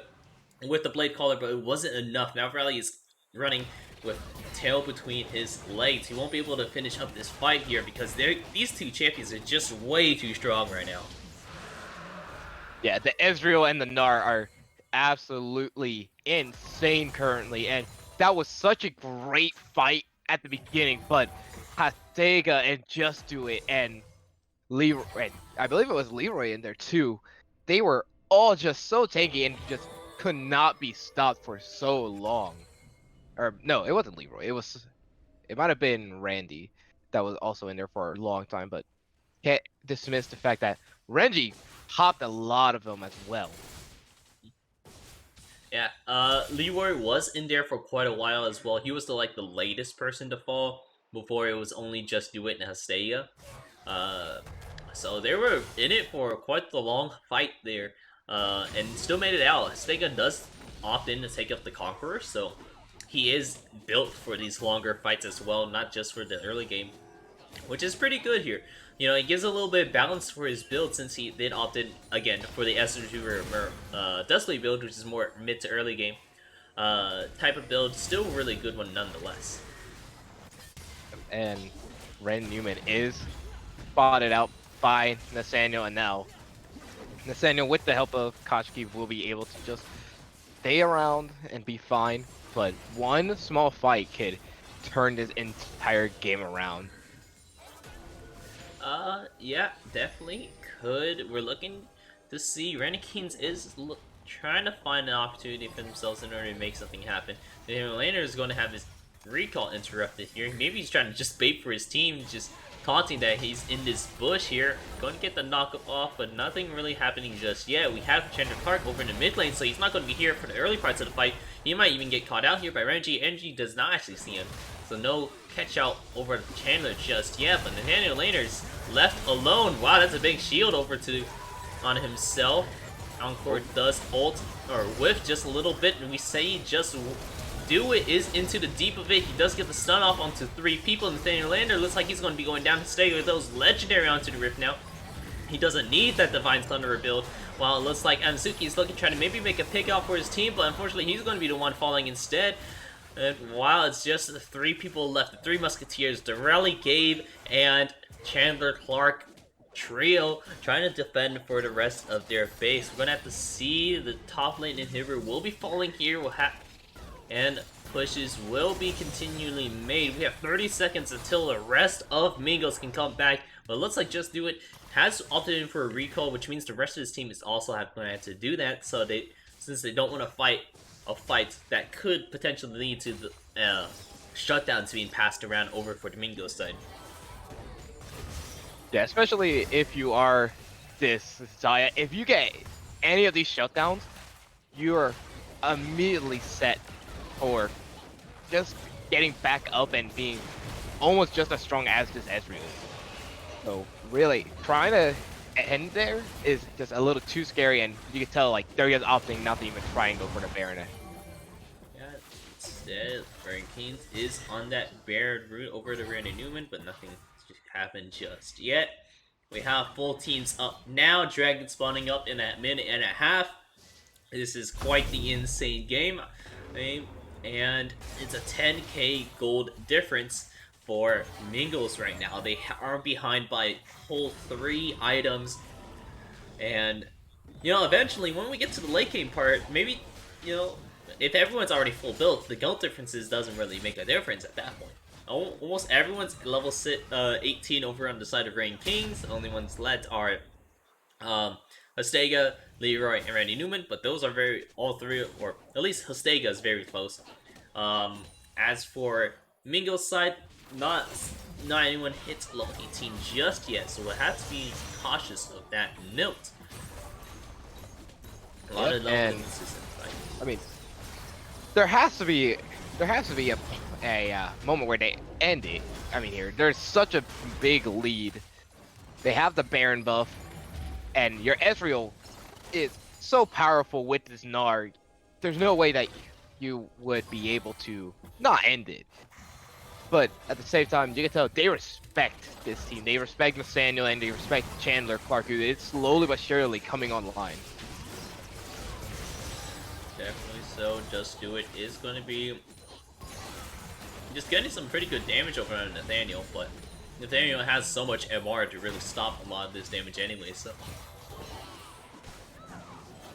B: with the Blade Caller, but it wasn't enough. Now Rally is running with tail between his legs. He won't be able to finish up this fight here because these two champions are just way too strong right now.
C: Yeah, the Ezreal and the Gnar are absolutely insane currently, and that was such a great fight at the beginning, but Histega and Just Do It and Leroy, and I believe it was Leroy in there too, they were all just so tanky and just could not be stopped for so long. Or no, it wasn't Leroy. It might have been Randy that was also in there for a long time, but can't dismiss the fact that Renji popped a lot of them as well.
B: Yeah, Leroy was in there for quite a while as well. He was the latest person to fall before it was only Just Do It and Hastaya. So they were in it for quite the long fight there, and still made it out. Hastega does opt in to take up the Conqueror, so he is built for these longer fights as well, not just for the early game, which is pretty good here. You know, it gives a little bit of balance for his build since he did opt in, again, for the Essence Dustblade build, which is more mid to early game type of build. Still a really good one nonetheless.
C: And Ren Newman is spotted out by Nathaniel, and now Nathaniel, with the help of Kochki, will be able to just stay around and be fine, but one small fight could turn this entire game around.
B: Yeah, definitely could. We're looking to see Renekins is trying to find an opportunity for themselves in order to make something happen. The laner is going to have his recall interrupted here. Maybe he's trying to just bait for his team, just taunting that he's in this bush here. Going to get the knock off, but nothing really happening just yet. We have Chandler Clark over in the mid lane, so he's not going to be here for the early parts of the fight. He might even get caught out here by Renji. Renji does not actually see him, so no catch out over Chandler just yet. But Nathaniel Laner's left alone. Wow, that's a big shield over on himself. Encore does ult or whiff just a little bit, and we say just do it is into the deep of it. He does get the stun off onto 3 people. Nathaniel Lander looks like he's going to be going down to stay with those legendary onto the rift now. He doesn't need that Divine Thunderer build, while it looks like Anzuki is looking trying to maybe make a pick out for his team, but unfortunately he's going to be the one falling instead. And while it's just the 3 people left, the 3 Musketeers, Dorelli, Gabe, and Chandler Clark trio trying to defend for the rest of their base. We're going to have to see the top lane inhibitor will be falling here. And pushes will be continually made. We have 30 seconds until the rest of Mingos can come back, but it looks like Just Do It has opted in for a recall, which means the rest of his team is also going to do that. So since they don't want to fight a fight that could potentially lead to the shutdowns being passed around over for the Mingos side.
C: Yeah, especially if you are this Zaya. If you get any of these shutdowns, you're immediately set for just getting back up and being almost just as strong as this Ezreal. So really, trying to end there is just a little too scary, and you can tell like they're just opting not to even try and go for the Baronet.
B: Yeah, instead, Baron Keynes is on that Baron route over to Randy Newman, but nothing happened just yet. We have full teams up now. Dragon spawning up in a minute and a half. This is quite the insane game. And it's a 10k gold difference for Mingos right now. They are behind by a whole 3 items. And, you know, eventually when we get to the late game part, maybe, you know, if everyone's already full built, the gold differences doesn't really make a difference at that point. Almost everyone's level 18 over on the side of Rain Kings. The only ones left are Hostega, Leroy, and Randy Newman, but those are all 3, or at least Hostega is very close. As for Mingo's side, not anyone hits level 18 just yet, so we'll have to be cautious of that note. A lot of level differences in the fight.
C: I mean, there has to be a moment where they end it. I mean, there's such a big lead. They have the Baron buff, and your Ezreal is so powerful with this Gnar. There's no way that you would be able to not end it. But at the same time, you can tell they respect this team. They respect Nathaniel and they respect Chandler Clark, who is slowly but surely coming online.
B: Definitely so. Just Do It is going to be just getting some pretty good damage over on Nathaniel, but Nathaniel has so much MR to really stop a lot of this damage anyway, so.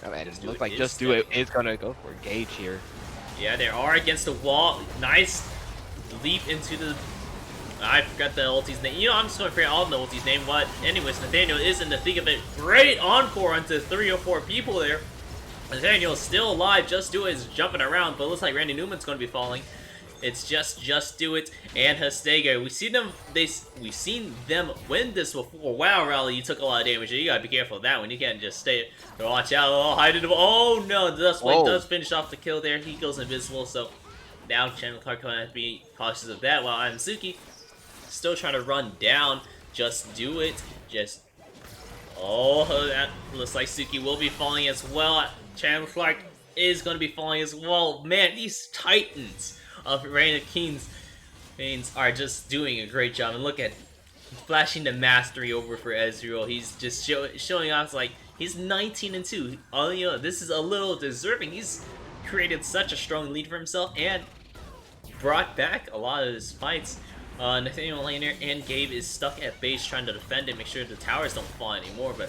C: Oh, man, it looks like Just Do It is going to go for a Gage here.
B: Yeah, they are against the wall. Nice leap into the... I forgot the ulti's name. You know, I'm just going to forget all the ulti's name. But anyways, Nathaniel is in the thick of it. Great encore onto 3 or 4 people there. Nathaniel is still alive. Just Do It is jumping around, but it looks like Randy Newman's going to be falling. It's Just Do It and Hostega. We've seen them win this before. Wow, Rally, you took a lot of damage. You gotta be careful of that one. You can't just stay. Watch out! Oh, hide it. Oh no, the Dustblade does finish off the kill there. He goes invisible. So now Chandler Clark gonna have to be cautious of that. While Anzuki still trying to run down. Just Do It. Oh, that looks like Suki will be falling as well. Chandler Clark is gonna be falling as well. Man, these Titans of Rain Keynes are just doing a great job. And look at flashing the mastery over for Ezreal. He's just showing off like he's 19-2. Oh, you know, this is a little deserving. He's created such a strong lead for himself and brought back a lot of his fights. Nathaniel Laner and Gabe is stuck at base trying to defend and make sure the towers don't fall anymore. But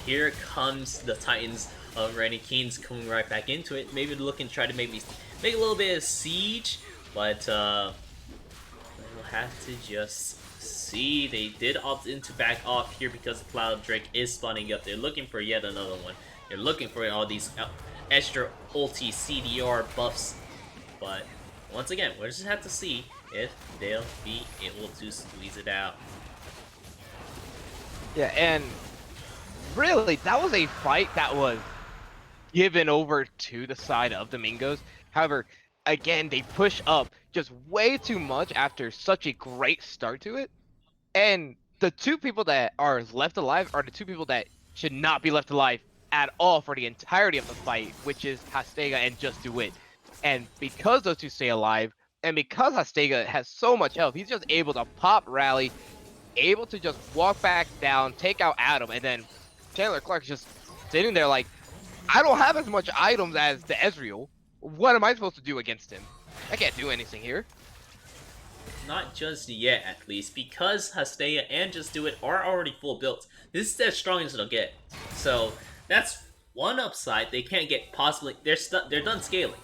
B: here comes the Titans of Randy Keynes coming right back into it. Maybe looking to try to make a little bit of siege, but we'll have to just see. They did opt in to back off here because the Cloud Drake is spawning up. They're looking for yet another one. You're looking for all these extra ulti CDR buffs, but once again, we'll just have to see if they'll be able to squeeze it out.
C: Yeah, and really, that was a fight that was given over to the side of the Mingos. However, again, they push up just way too much after such a great start to it. And the two people that are left alive are the two people that should not be left alive at all for the entirety of the fight, which is Hastega and Just Do It. And because those two stay alive, and because Hastega has so much health, he's just able to pop rally, able to just walk back down, take out Adam, and then Chandler Clark's just sitting there like, I don't have as much items as the Ezreal. What am I supposed to do against him? I can't do anything here.
B: Not just yet, at least, because Hastea and Just Do It are already full built. This is as strong as it'll get. So that's one upside. They can't get possibly. They're done scaling.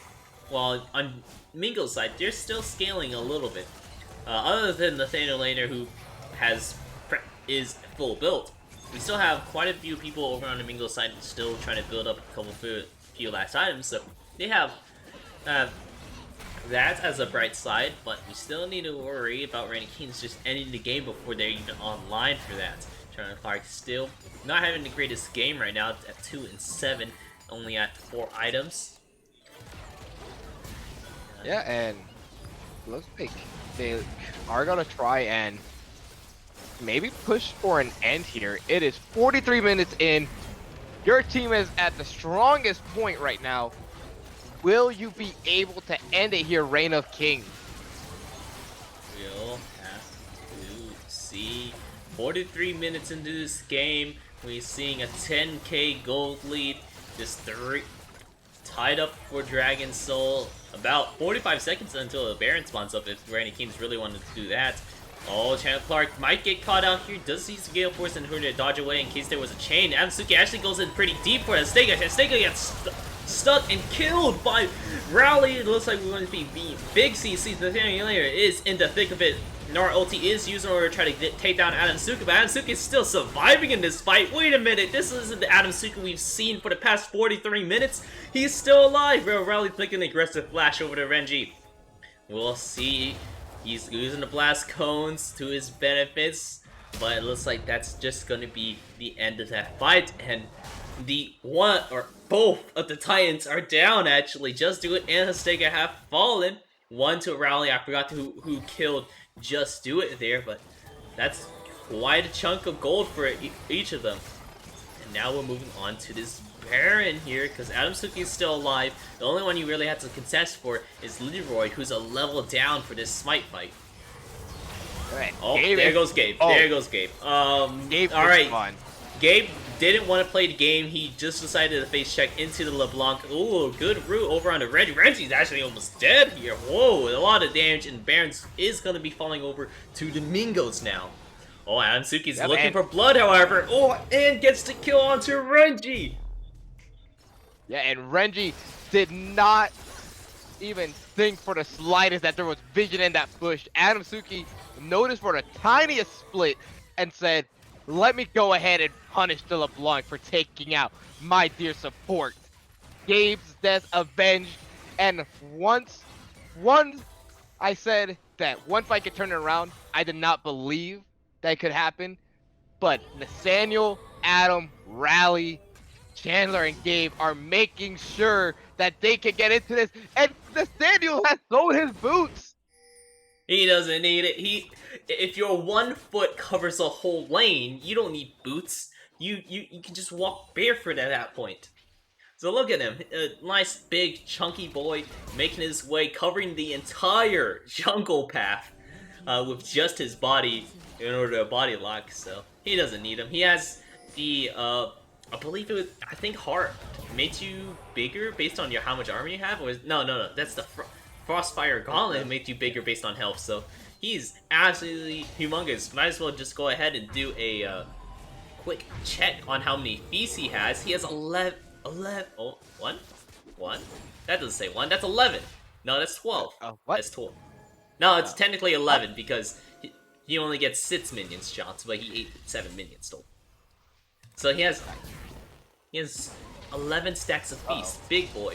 B: While on Mingo's side, they're still scaling a little bit. Other than Nathaniel Laner, who is full built, we still have quite a few people over on the Mingo side still trying to build up a couple few last items. So they have that as a bright side, but we still need to worry about Randy Kings just ending the game before they're even online for that. Chandler Clark still not having the greatest game right now at 2-7, only at 4 items.
C: Yeah, and looks like they are gonna try and maybe push for an end here. It is 43 minutes in. Your team is at the strongest point right now. Will you be able to end it here, Reign of Kings?
B: We'll have to see. 43 minutes into this game, we're seeing a 10k gold lead. Just 3 tied up for Dragon Soul. About 45 seconds until the Baron spawns up if Randy Kings really wanted to do that. Oh, Chandler Clark might get caught out here. Does use Gale Force in order to dodge away in case there was a chain. Adamsuki actually goes in pretty deep for Hastega. Hastega gets stuck and killed by Rowley. It looks like we're going to be big CC. Nathaniel Laner is in the thick of it. Nara ulti is used in order to try to take down Adamsuki, but Adamsuki is still surviving in this fight. Wait a minute, this isn't the Adamsuki we've seen for the past 43 minutes. He's still alive. Rowley taking an aggressive flash over to Renji. We'll see. He's using the blast cones to his benefits, but it looks like that's just going to be the end of that fight, and the one or both of the Titans are down actually. Just Do It and Hastega have fallen. One to Rowley. I forgot who killed Just Do It there, but that's quite a chunk of gold for each of them. And now we're moving on to this Baron here, because Adamsuki is still alive. The only one you really have to contest for is Leroy, who's a level down for this Smite fight.
C: Right.
B: Oh, there goes Gabe.
C: Oh.
B: There goes Gabe.
C: Gabe
B: all right.
C: Fun.
B: Gabe didn't want to play the game. He just decided to face check into the LeBlanc. Ooh, good route over on the Renji. Renji's actually almost dead here. Whoa, a lot of damage, and Baron is going to be falling over to the Mingos now. Oh, Adamsuki's looking for blood, however. Oh, and gets the kill onto Renji.
C: Yeah, and Renji did not even think for the slightest that there was vision in that bush. Adamsuki noticed for the tiniest split and said, let me go ahead and punish the LeBlanc for taking out my dear support. Gabe's death avenged, and once I said that one fight could turn it around, I did not believe that could happen, but Nathaniel, Adam, Rally, Chandler, and Gabe are making sure that they can get into this, and Nathaniel has sold his boots.
B: He doesn't need it. If your 1 foot covers a whole lane, you don't need boots. You can just walk barefoot at that point. So look at him, a nice big chunky boy making his way, covering the entire jungle path with just his body in order to body lock. So he doesn't need him. He has the I believe it was, I think heart makes you bigger based on how much armor you have, or no, that's the Frostfire Gauntlet makes you bigger based on health. So he's absolutely humongous. Might as well just go ahead and do a quick check on how many feasts he has. He has 11. Oh, one? That doesn't say 1. That's 11. No, that's 12.
C: What?
B: That's 12. No, it's technically 11 because he only gets 6 minions shots, but he ate 7 minions total. So he has 11 stacks of feast. Big boy.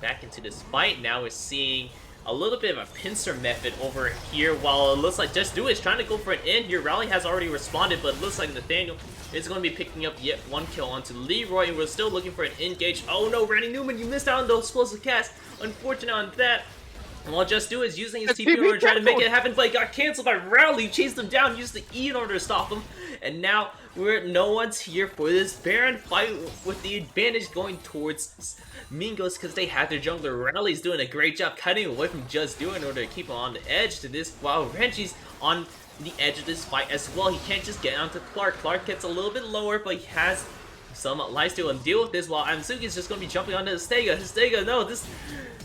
B: Back into this fight. Now we're seeing a little bit of a pincer method over here, while it looks like Just Do It is trying to go for an in here. Rally has already responded, but it looks like Nathaniel is going to be picking up yet one kill onto Leroy, and we're still looking for an engage. Oh no, Randy Newman, you missed out on those explosive cast. Unfortunate on that. And while Just Do It is using his TP in order to try to make it happen, but it got canceled by Rowley. Chased him down, used the E in order to stop him. And now no one's here for this Baron fight, with the advantage going towards Mingos because they have their jungler. Rowley's doing a great job cutting away from Just Do It in order to keep him on the edge to this, while Renji's on the edge of this fight as well. He can't just get onto Clark. Clark gets a little bit lower, but he has some lifesteal and deal with this, while Anzuki's just going to be jumping onto Histega. Histega, no, this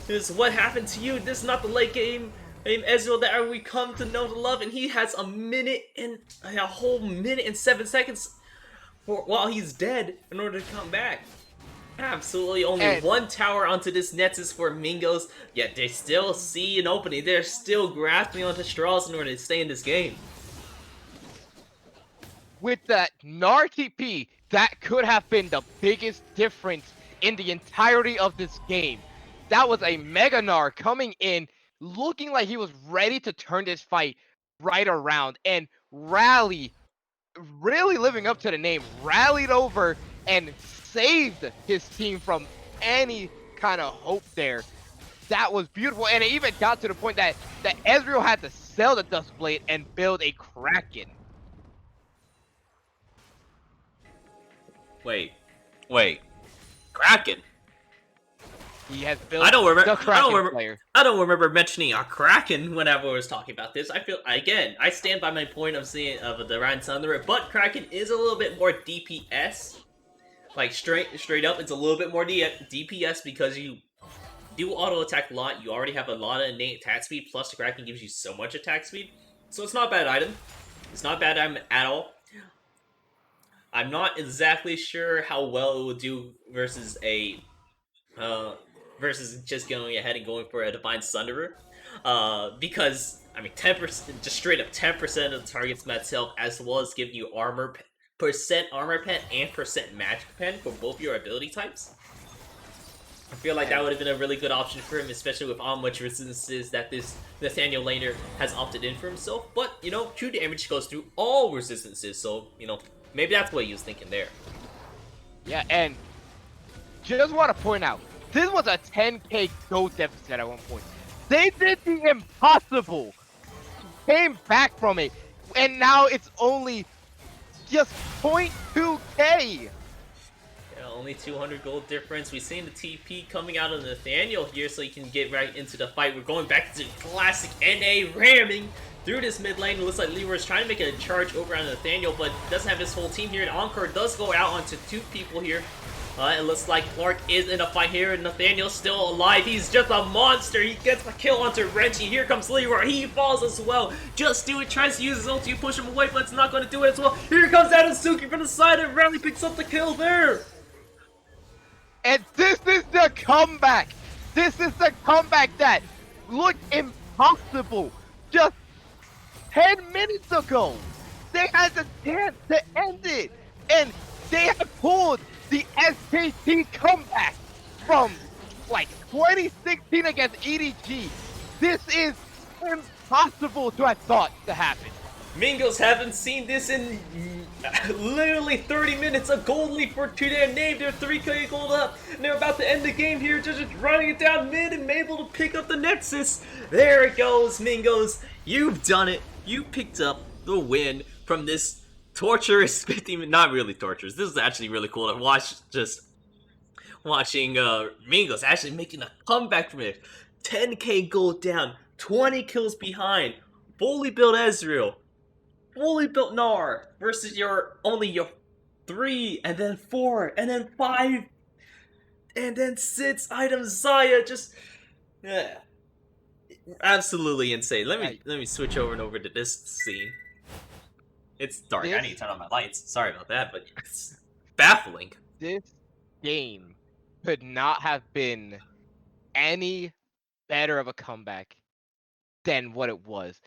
B: is what happened to you. This is not the late game Ezreal that we come to know to love, and he has a whole minute and 7 seconds while he's dead in order to come back. Absolutely only one tower onto this Nexus for Mingos, yet they still see an opening. They're still grasping onto straws in order to stay in this game.
C: With that Gnar TP, that could have been the biggest difference in the entirety of this game. That was a Mega Gnar coming in, looking like he was ready to turn this fight right around. And Rally, really living up to the name, rallied over and saved his team from any kind of hope there. That was beautiful, and it even got to the point that Ezreal had to sell the Duskblade and build a Kraken.
B: Wait, Kraken?
C: He has built
B: I don't remember.
C: the Kraken player.
B: I don't remember mentioning a Kraken whenever I was talking about this. I feel, again, I stand by my point of seeing of the Ryan Thunder, but Kraken is a little bit more DPS. Like straight up, it's a little bit more DPS because you do auto attack a lot. You already have a lot of innate attack speed. Plus, the Kraken gives you so much attack speed, so it's not a bad item. It's not a bad item at all. I'm not exactly sure how well it would do versus a versus just going ahead and going for a Divine Sunderer, because I mean 10%, just straight up 10% of the target's match health, as well as giving you percent armor pen and percent magic pen for both your ability types. I feel like that would have been a really good option for him, especially with how much resistances that this Nathaniel laner has opted in for himself. But, you know, true damage goes through all resistances, so, you know, maybe that's what he was thinking there.
C: Yeah, and just want to point out, this was a 10k gold deficit at one point. They did the impossible, came back from it, and now it's only just 0.2k.
B: Only 200 gold difference. We've seen the TP coming out of Nathaniel here, so he can get right into the fight. We're going back to classic NA ramming through this mid lane. It looks like Leroy is trying to make a charge over on Nathaniel, but doesn't have his whole team here. And Encore does go out onto 2 people here. It looks like Clark is in a fight here, and Nathaniel's still alive. He's just a monster. He gets a kill onto Reggie. Here comes Leroy. He falls as well. Just Do It tries to use his ult to push him away, but it's not going to do it as well. Here comes Suki from the side, and Rally picks up the kill there.
C: And this is the comeback! This is the comeback that looked impossible just 10 minutes ago! They had the chance to end it! And they have pulled the SKT comeback from like 2016 against EDG. This is impossible to have thought to happen.
B: Mingos haven't seen this in literally 30 minutes. A gold lead for to their name. They're 3k gold up, and they're about to end the game here. Just running it down mid and able to pick up the Nexus. There it goes, Mingos. You've done it. You picked up the win from this torturous 15 not really torturous. This is actually really cool to watch. Just watching Mingos actually making a comeback from it. 10k gold down, 20 kills behind. Fully built Ezreal. Fully built Gnar versus your 3 and then 4 and then 5 and then 6 items Zaya. Just absolutely insane. Let me switch over to this scene. It's dark. I need to turn on my lights. Sorry about that, but it's baffling.
C: This game could not have been any better of a comeback than what it was.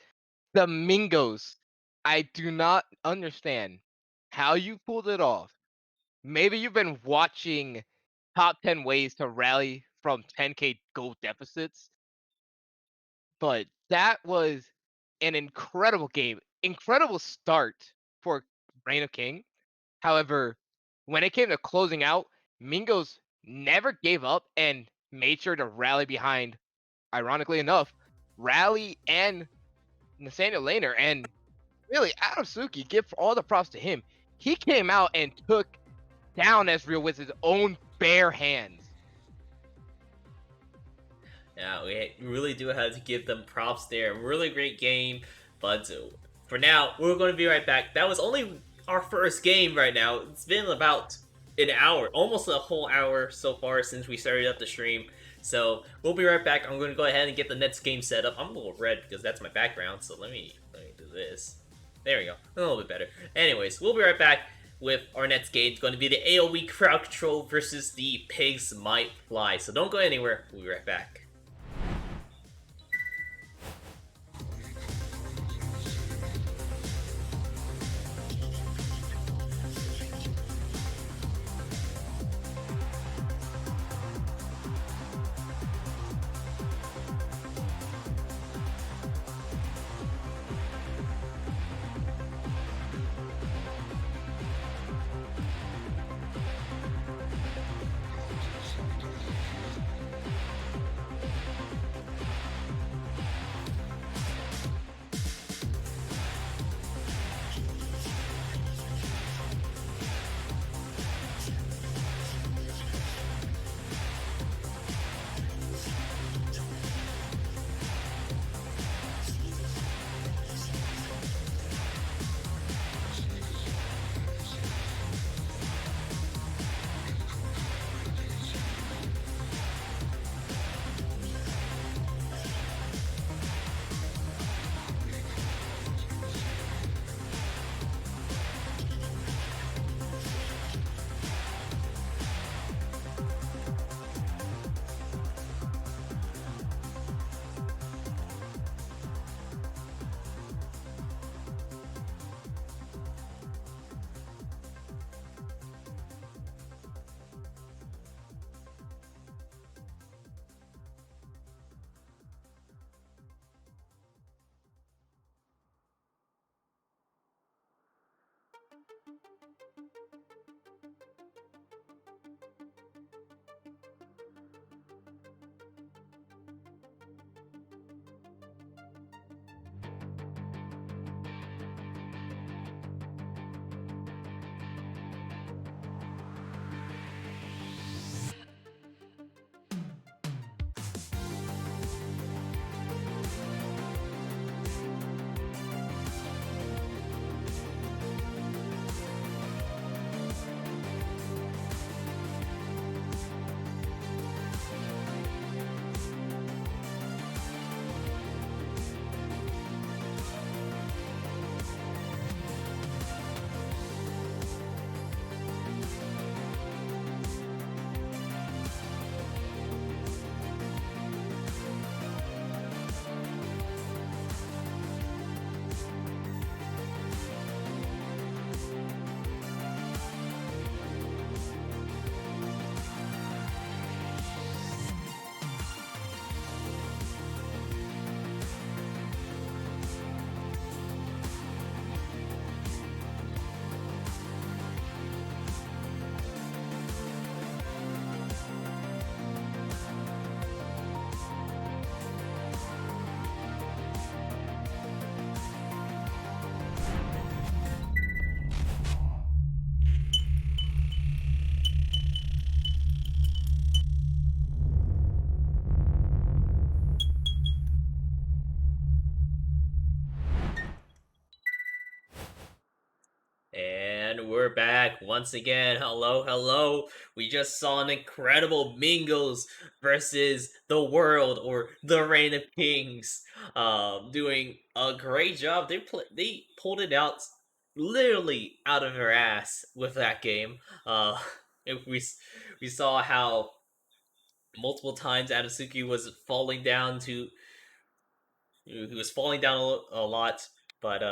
C: The Mingos, I do not understand how you pulled it off. Maybe you've been watching top 10 ways to rally from 10K gold deficits. But that was an incredible game, incredible start for Reign of King. However, when it came to closing out, Mingos never gave up and made sure to rally behind, ironically enough, Rally and Nathaniel Laner. And really, Adamsuki, give all the props to him. He came out and took down Ezreal with his own bare hands.
B: Yeah, we really do have to give them props there. Really great game, but for now, we're going to be right back. That was only our first game right now. It's been about an hour, almost a whole hour so far since we started up the stream. So we'll be right back. I'm going to go ahead and get the next game set up. I'm a little red because that's my background, so let me do this. There we go, a little bit better. Anyways, we'll be right back with our next game. It's going to be the AoE crowd control versus the pigs might fly. So don't go anywhere. We'll be right back. And we're back once again. Hello, hello. We just saw an incredible Mingos versus the world or the Reign of Kings. Doing a great job. They pulled it out literally out of their ass with that game. Uh, if we saw how multiple times Adasuki was falling down to he was falling down a lot, but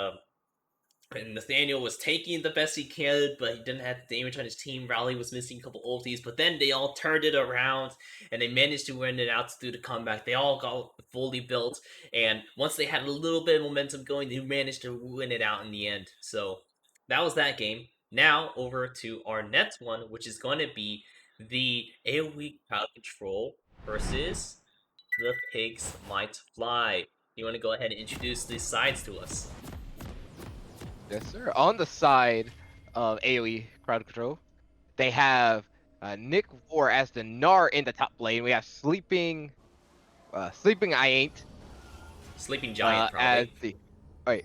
B: And Nathaniel was taking the best he could, but he didn't have the damage on his team. Raleigh was missing a couple ultis, but then they all turned it around and they managed to win it out to do the comeback. They all got fully built, and once they had a little bit of momentum going, they managed to win it out in the end. So that was that game. Now over to our next one, which is going to be the AoE crowd control versus the pigs might fly. You want to go ahead and introduce these sides to us?
C: Yes, sir. On the side of AoE crowd control, they have Nick War as the Gnar in the top lane. We have Sleeping I Ain't
B: Sleeping Giant,
C: as
B: probably.
C: the wait,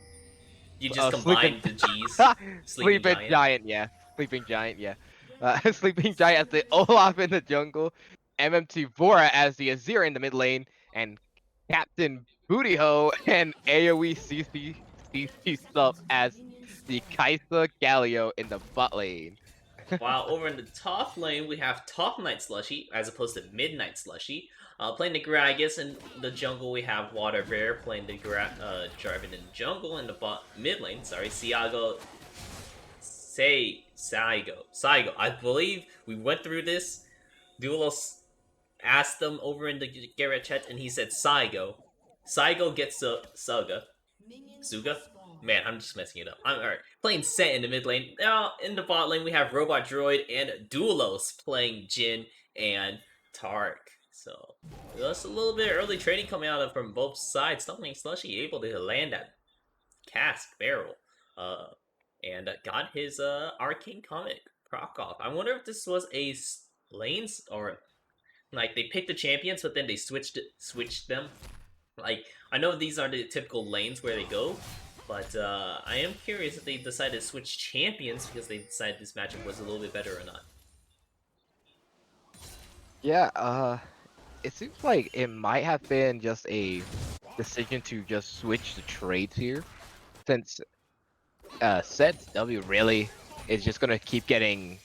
B: You just
C: Sleeping
B: combined the G's. Sleeping
C: Sleeping
B: Giant.
C: Giant, yeah. Sleeping Giant, yeah. Sleeping Giant as the Olaf in the jungle, MMT Vora as the Azir in the mid lane, and Captain Booty Hole and AoE CC Sub as the Kaisa Galio in the bot lane.
B: While over in the top lane, we have Top Night Slushy as opposed to Midnight Slushy. Playing the Gragas in the jungle, we have Water Bear playing the Jarvan in the jungle. In the mid lane, sorry, Saigo. I believe we went through this. Duelos asked them over in the Garrett chat, and he said Saigo. Saigo gets Suga? Man, I'm just messing it up. I'm alright. Playing Set in the mid lane. Now, in the bot lane, we have Robot Droid and Duelos playing Jin and Tark. So, that's a little bit early trading coming out of from both sides. Something Slushy able to land that cask barrel. And got his Arcane Comic proc off. I wonder if this was a lanes or like they picked the champions, but then they switched them. Like I know these are the typical lanes where they go, but I am curious if they decided to switch champions because they decided this matchup was a little bit better or not.
C: Yeah, it seems like it might have been just a decision to just switch the trades here, since Sets W really is just gonna keep getting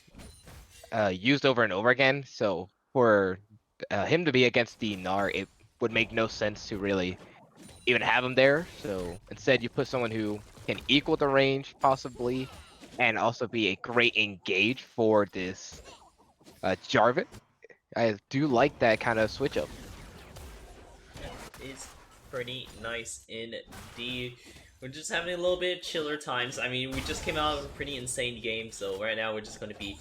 C: used over and over again. So for him to be against the Gnar, it would make no sense to really even have him there. So instead, you put someone who can equal the range possibly, and also be a great engage for this Jarvan. I do like that kind of switch up.
B: It's pretty nice indeed. We're just having a little bit chiller times. I mean, we just came out of a pretty insane game, so right now we're just going to be,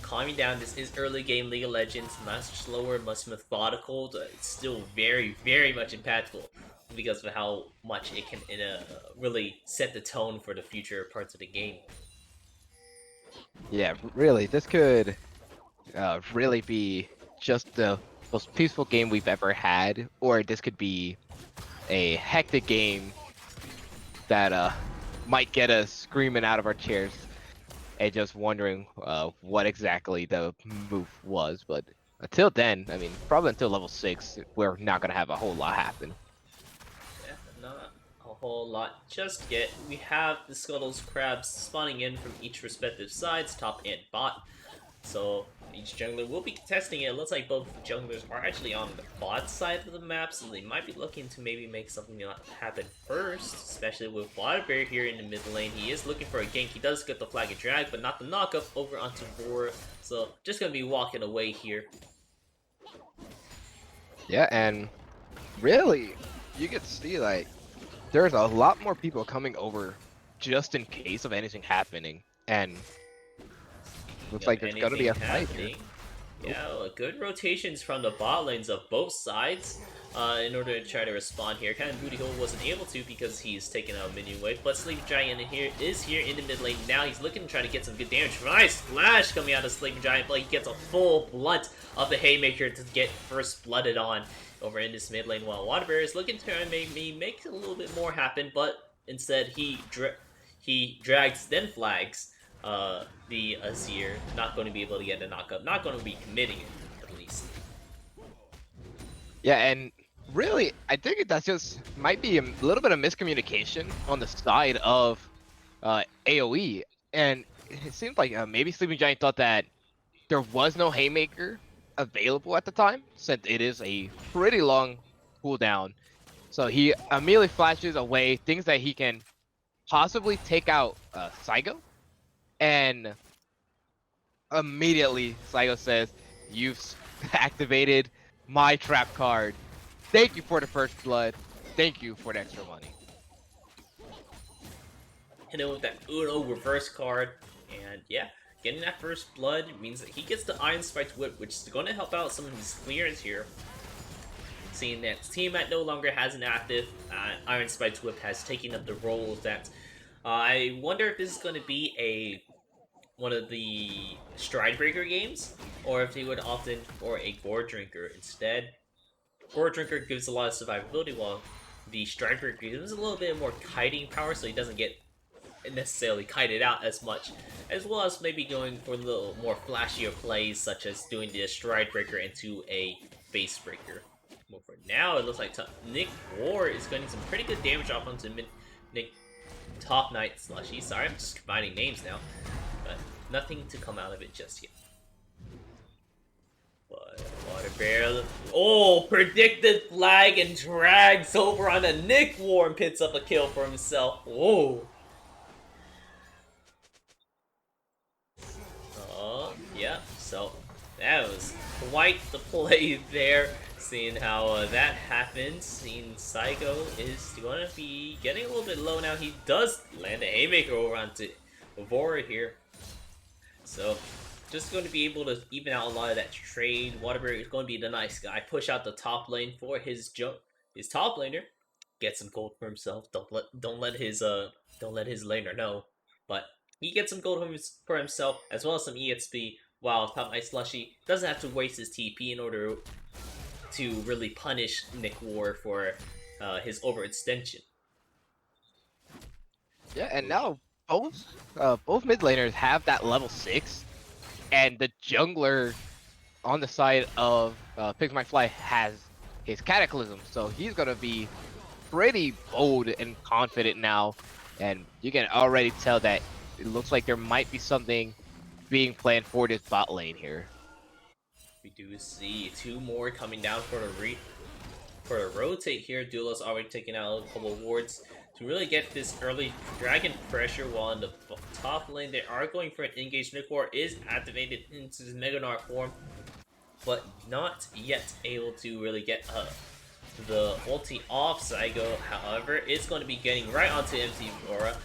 B: calming down. This is early game League of Legends, much slower, much methodical, but it's still very, very much impactful because of how much it can really set the tone for the future parts of the game.
C: Yeah, really, this could really be just the most peaceful game we've ever had, or this could be a hectic game that might get us screaming out of our chairs and just wondering what exactly the move was. But until then, I mean, probably until level 6, we're not gonna have a whole lot happen.
B: Yeah, not a whole lot just yet. We have the Scuttles Crabs spawning in from each respective sides, top and bot. So each jungler will be contesting it. It looks like both junglers are actually on the bot side of the map, so they might be looking to maybe make something happen first, especially with Waterbear here in the mid lane. He is looking for a gank. He does get the flag and drag, but not the knockup over onto Vor. So just gonna be walking away here.
C: Yeah, and really, you can see like there's a lot more people coming over just in case of anything happening, and looks like there's gonna be a fight here.
B: Yeah, good rotations from the bot lanes of both sides in order to try to respond here. Kind of Booty Hole wasn't able to because he's taken out a minion wave, but Sleeping Giant is here in the mid lane now. He's looking to try to get some good damage. Nice flash coming out of Sleeping Giant, but he gets a full blunt of the Haymaker to get first blooded on over in this mid lane, while Waterbear is looking to maybe make a little bit more happen, but instead he drags then flags the Azir, not going to be able to get a knockup, not going to be committing it, at least.
C: Yeah, and really, I think that's just might be a little bit of miscommunication on the side of AoE, and it seems like maybe Sleeping Giant thought that there was no Haymaker available at the time, since it is a pretty long cooldown. So he immediately flashes away, thinks that he can possibly take out Saigo, and immediately Saigo says, "You've activated my trap card. Thank you for the first blood. Thank you for the extra money."
B: Hit him with that Uno reverse card, and yeah, getting that first blood means that he gets the Iron Spiked Whip, which is going to help out some of his clearance here. Seeing that Tiamat no longer has an active, Iron Spiked Whip has taken up the role of that. I wonder if this is going to be one of the Stride Breaker games, or if they would opt in for a Gore Drinker instead. Gore Drinker gives a lot of survivability, while the Stride Breaker gives a little bit more kiting power, so he doesn't get necessarily kited out as much, as well as maybe going for a little more flashier plays, such as doing the Stride Breaker into a Base Breaker. Well, for now, it looks like Nick Ward is getting some pretty good damage off onto Nick Top Knight Slushy. Sorry, I'm just combining names now, but nothing to come out of it just yet. But Water Bear, oh, predicted flag and drags over on a Nick Ward and picks up a kill for himself. Whoa. Yeah, so that was quite the play there, seeing how that happened. Seeing Saigo is going to be getting a little bit low now. He does land a haymaker over onto Vora here. So just going to be able to even out a lot of that trade. Waterbury is going to be the nice guy. Push out the top lane for his top laner. Get some gold for himself. Don't let his laner know. But he gets some gold for himself, as well as some EXP, while Top Knight Slushy doesn't have to waste his TP in order to really punish Nick Ward for his overextension.
C: Yeah, and now both mid laners have that level 6, and the jungler on the side of Pigs Might Fly has his Cataclysm, so he's gonna be pretty bold and confident now, and you can already tell that it looks like there might be something being planned for this bot lane here.
B: We do see two more coming down for the rotate here. Duelo's already taking out a couple of wards to really get this early dragon pressure, while in the top lane they are going for an engaged. Nick Ward is activated into his Mega Narc form, but not yet able to really get the ulti off Saigo. However, it's going to be getting right onto MC Aura,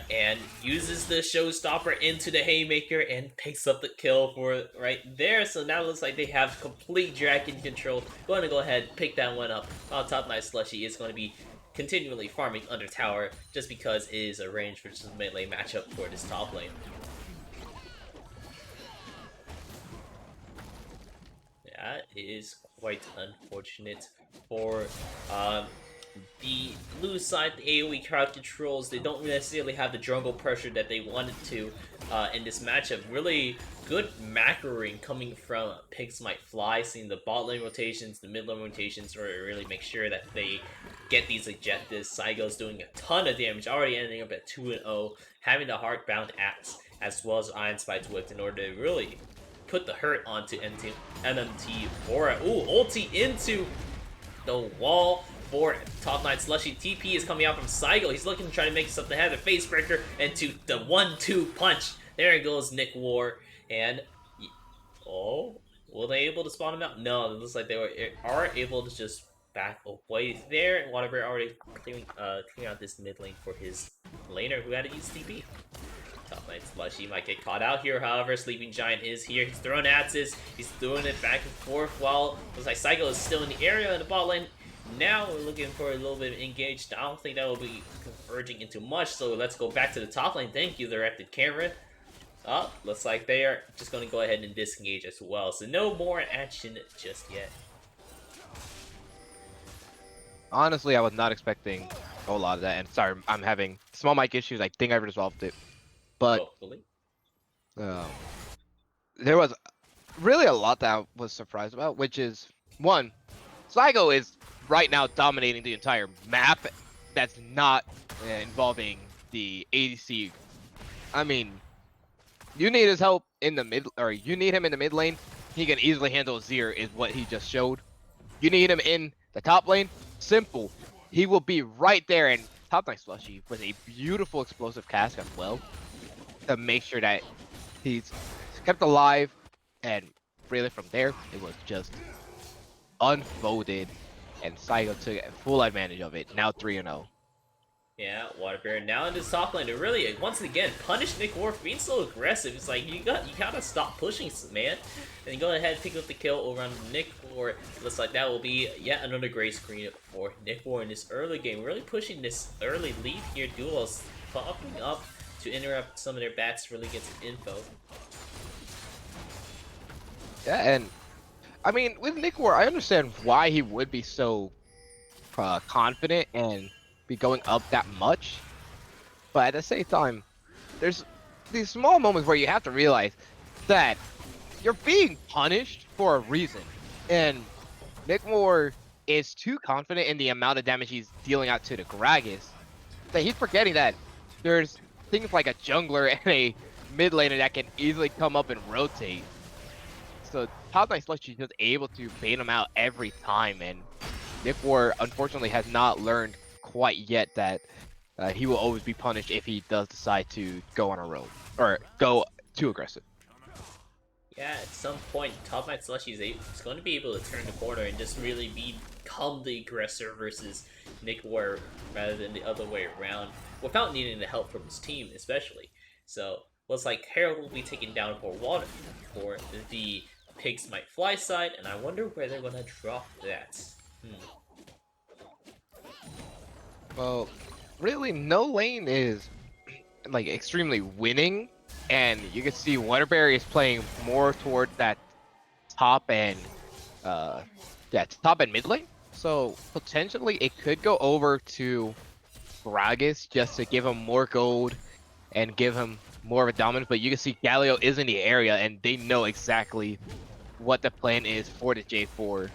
B: and uses the showstopper into the haymaker and picks up the kill for it right there. So now it looks like they have complete dragon control. Going to go ahead and pick that one up. While Top Knight Slushy is going to be continually farming under tower, just because it is a range versus melee matchup for this top lane. That is quite unfortunate for the blue side. The AoE crowd controls, they don't necessarily have the jungle pressure that they wanted to in this matchup. Really good macroing coming from Pigs Might Fly, seeing the bot lane rotations, the mid lane rotations, or really make sure that they get these objectives. Saigo's doing a ton of damage, already ending up at 2-0, having the Heartbound Axe as well as Iron Spiked Whip in order to really put the hurt onto MMT Aura. Ooh, ulti into the wall for Top Knight Slushy. TP is coming out from Saigo. He's looking to try to make something happen. Face breaker into the 1-2 punch. There goes Nick Ward. And oh, were they able to spawn him out? No, it looks like they are able to just back away there. Waterbury already clearing out this mid lane for his laner who had to use TP. Top Knight Slushy might get caught out here, however. Sleeping Giant is here. He's throwing axes. He's throwing it back and forth while looks like Saigo is still in the area in the bot lane. Now we're looking for a little bit of engaged. I don't think that will be converging into much, so let's go back to the top lane. Thank you, directed camera. Oh, looks like they are just going to go ahead and disengage as well. So no more action just yet.
C: Honestly, I was not expecting a whole lot of that, and sorry, I'm having small mic issues. I think I've resolved it. But
B: hopefully.
C: There was really a lot that I was surprised about, which is, one, Saigo is right now dominating the entire map. That's not involving the ADC. I mean, you need his help in the mid, or you need him in the mid lane. He can easily handle Zir, is what he just showed. You need him in the top lane. Simple. He will be right there, and Top Knight Slushy with a beautiful explosive cast as well to make sure that he's kept alive, and really from there it was just unfolded, and Saigo took full advantage of it. Now 3-0.
B: Yeah, Waterbear now in this top lane to really once again punish Nick War for being so aggressive. It's like you gotta stop pushing, man. And go ahead and pick up the kill over on Nick War. Looks like that will be yet another great screen for Nick War in this early game. Really pushing this early lead here. Duels popping up to interrupt some of their bats to really get some info.
C: Yeah, and I mean with Nick War, I understand why he would be so confident and be going up that much, but at the same time, there's these small moments where you have to realize that you're being punished for a reason, and Nick Moore is too confident in the amount of damage he's dealing out to the Gragas that he's forgetting that there's things like a jungler and a mid laner that can easily come up and rotate. So Top Knight Slushy is just able to bait him out every time, and Nick War unfortunately has not learned quite yet that he will always be punished if he does decide to go on a roam or go too aggressive.
B: Yeah, at some point, Top Knight Slushy is going to be able to turn the corner and just really become the aggressor versus Nick War rather than the other way around, without needing the help from his team, especially. So, looks like Harold will be taken down for water for the Pigs Might Fly side, and I wonder where they're going to drop that.
C: Well, really, no lane is like extremely winning, and you can see Waterberry is playing more toward that top and top and mid lane. So potentially it could go over to Gragas just to give him more gold and give him more of a dominance. But you can see Galio is in the area, and they know exactly what the plan is for the J4.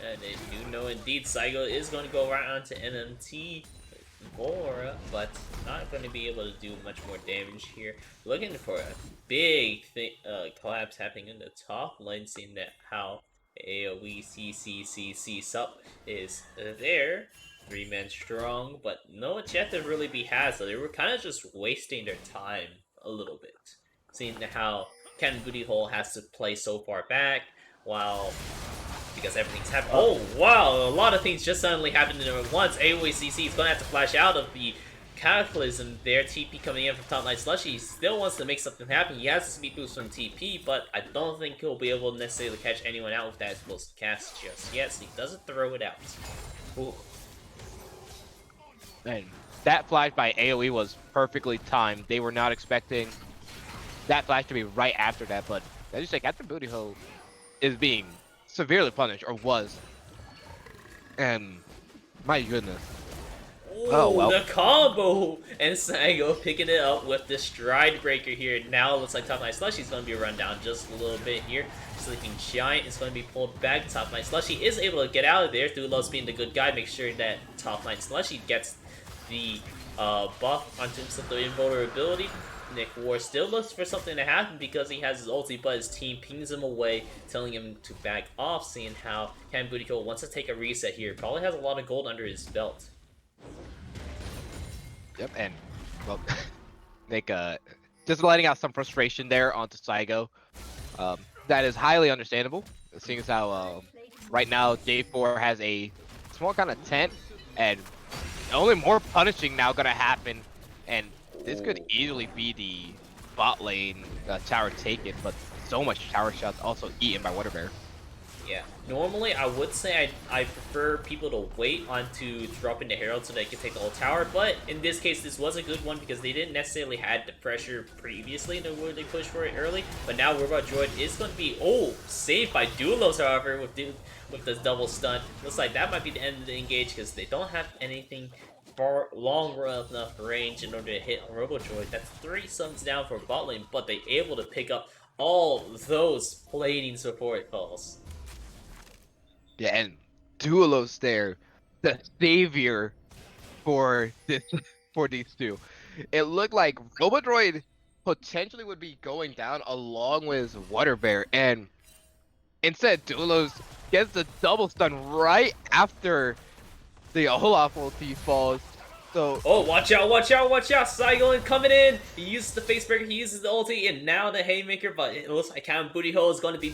B: And they do know indeed Saigo is going to go right on to NMT more, but not going to be able to do much more damage here. Looking for a big collapse happening in the top lane, seeing that how AoE CCCC sup is there. 3-man strong, but no objective really be had, so they were kind of just wasting their time a little bit. Seeing how Ken Booty Hole has to play so far back, while because everything's happening. Oh, wow, a lot of things just suddenly happened at once. AoE CC is going to have to flash out of the Cataclysm there. TP coming in from Top Knight Slushy. He still wants to make something happen. He has a speed boost from TP, but I don't think he'll be able to necessarily catch anyone out with that explosive cast just yet, so he doesn't throw it out. Ooh.
C: And that flash by AoE was perfectly timed. They were not expecting that flash to be right after that, but as you say, Captain Booty Hole is being severely punished, or was. And my goodness.
B: Ooh,
C: Oh, well.
B: the combo! And Saigo picking it up with the Stride Breaker here. Now it looks like Top Knight Slushy is going to be run down just a little bit here. Sleeping Giant is going to be pulled back. Top Knight Slushy is able to get out of there. Dulos being the good guy, make sure that Top Knight Slushy gets the buff on terms of the invulnerability. Nick War still looks for something to happen because he has his ulti, but his team pings him away, telling him to back off, seeing how Ken Booty Hole wants to take a reset here. Probably has a lot of gold under his belt.
C: Yep, and, well, Nick, just letting out some frustration there onto Saigo. That is highly understandable, seeing as how, right now, J4 has a small kind of tent, and only more punishing now gonna happen, and this could easily be the bot lane tower taken, but so much tower shots also eaten by Waterbear.
B: Yeah, normally I would say I prefer people to wait onto dropping the Herald so they can take the whole tower, but in this case this was a good one because they didn't necessarily had the pressure previously to where they pushed for it early, but now Robot Droid is going to be, saved by Dulos, however, with this double stun. Looks like that might be the end of the engage because they don't have anything far long enough range in order to hit Robo Droid. That's 3 suns down for bot lane, but they able to pick up all those platings before it falls.
C: Yeah, and Duelos there, the savior for this for these two. It looked like Robodroid potentially would be going down along with Waterbear, and instead Duelos gets the double stun right after The Olaf ulti falls. So
B: Oh, watch out, watch out, watch out! Saigo coming in! He uses the facebreaker, he uses the ulti, and now the haymaker, but it looks like Count Booty Hole is going to be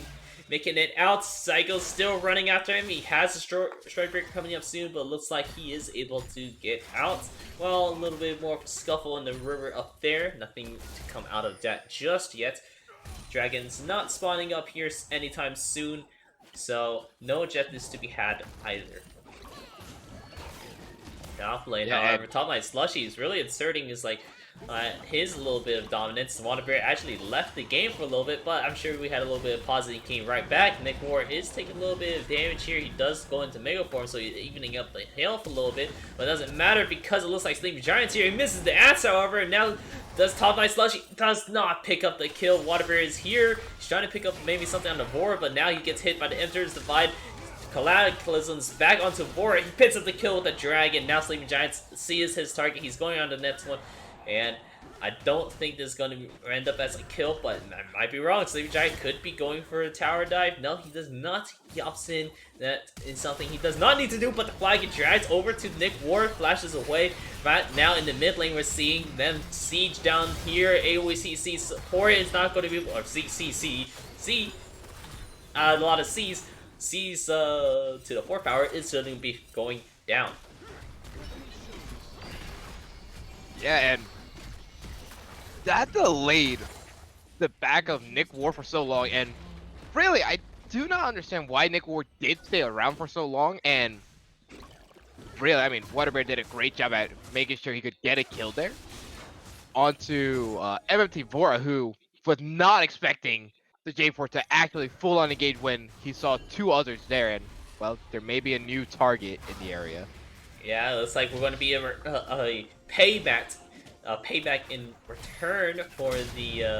B: making it out. Saigo's still running after him. He has a strike breaker coming up soon, but it looks like he is able to get out. Well, a little bit more of a scuffle in the river up there. Nothing to come out of that just yet. Dragon's not spawning up here anytime soon, so no objectives to be had either. Top lane, however, top lane Slushy is really inserting his his little bit of dominance. Waterbear actually left the game for a little bit, but I'm sure we had a little bit of pause and he came right back. Nick Ward is taking a little bit of damage here. He does go into Mega Form, so he's evening up the health a little bit, but it doesn't matter because it looks like Sleeping Giant's here. He misses the axe, however, and now does top lane Slushy does not pick up the kill. Waterbear is here. He's trying to pick up maybe something on the board, but now he gets hit by the Emperor's Divide. Cataclysm's back onto Bora. He picks up the kill with the dragon. Now Sleeping Giant sees his target. He's going on to the next one. And I don't think this is going to end up as a kill, but I might be wrong. Sleeping Giant could be going for a tower dive. No, he does not. He opts in. That is something he does not need to do, but the flag gets dragged over to Nick Ward. Flashes away. Right now in the mid lane, we're seeing them siege down here. AOECC support is not going to be able, or C. A lot of C's. C's to the 4th power is going to be going down.
C: yeah, and that delayed the back of Nick Ward for so long, and really, I do not understand why Nick Ward did stay around for so long, and really, I mean, Waterbear did a great job at making sure he could get a kill there. Onto MMT Vora, who was not expecting the J4 to actually full-on engage when he saw 2 others there, and, well, there may be a new target in the area.
B: Yeah, it looks like we're going to be a payback in return for the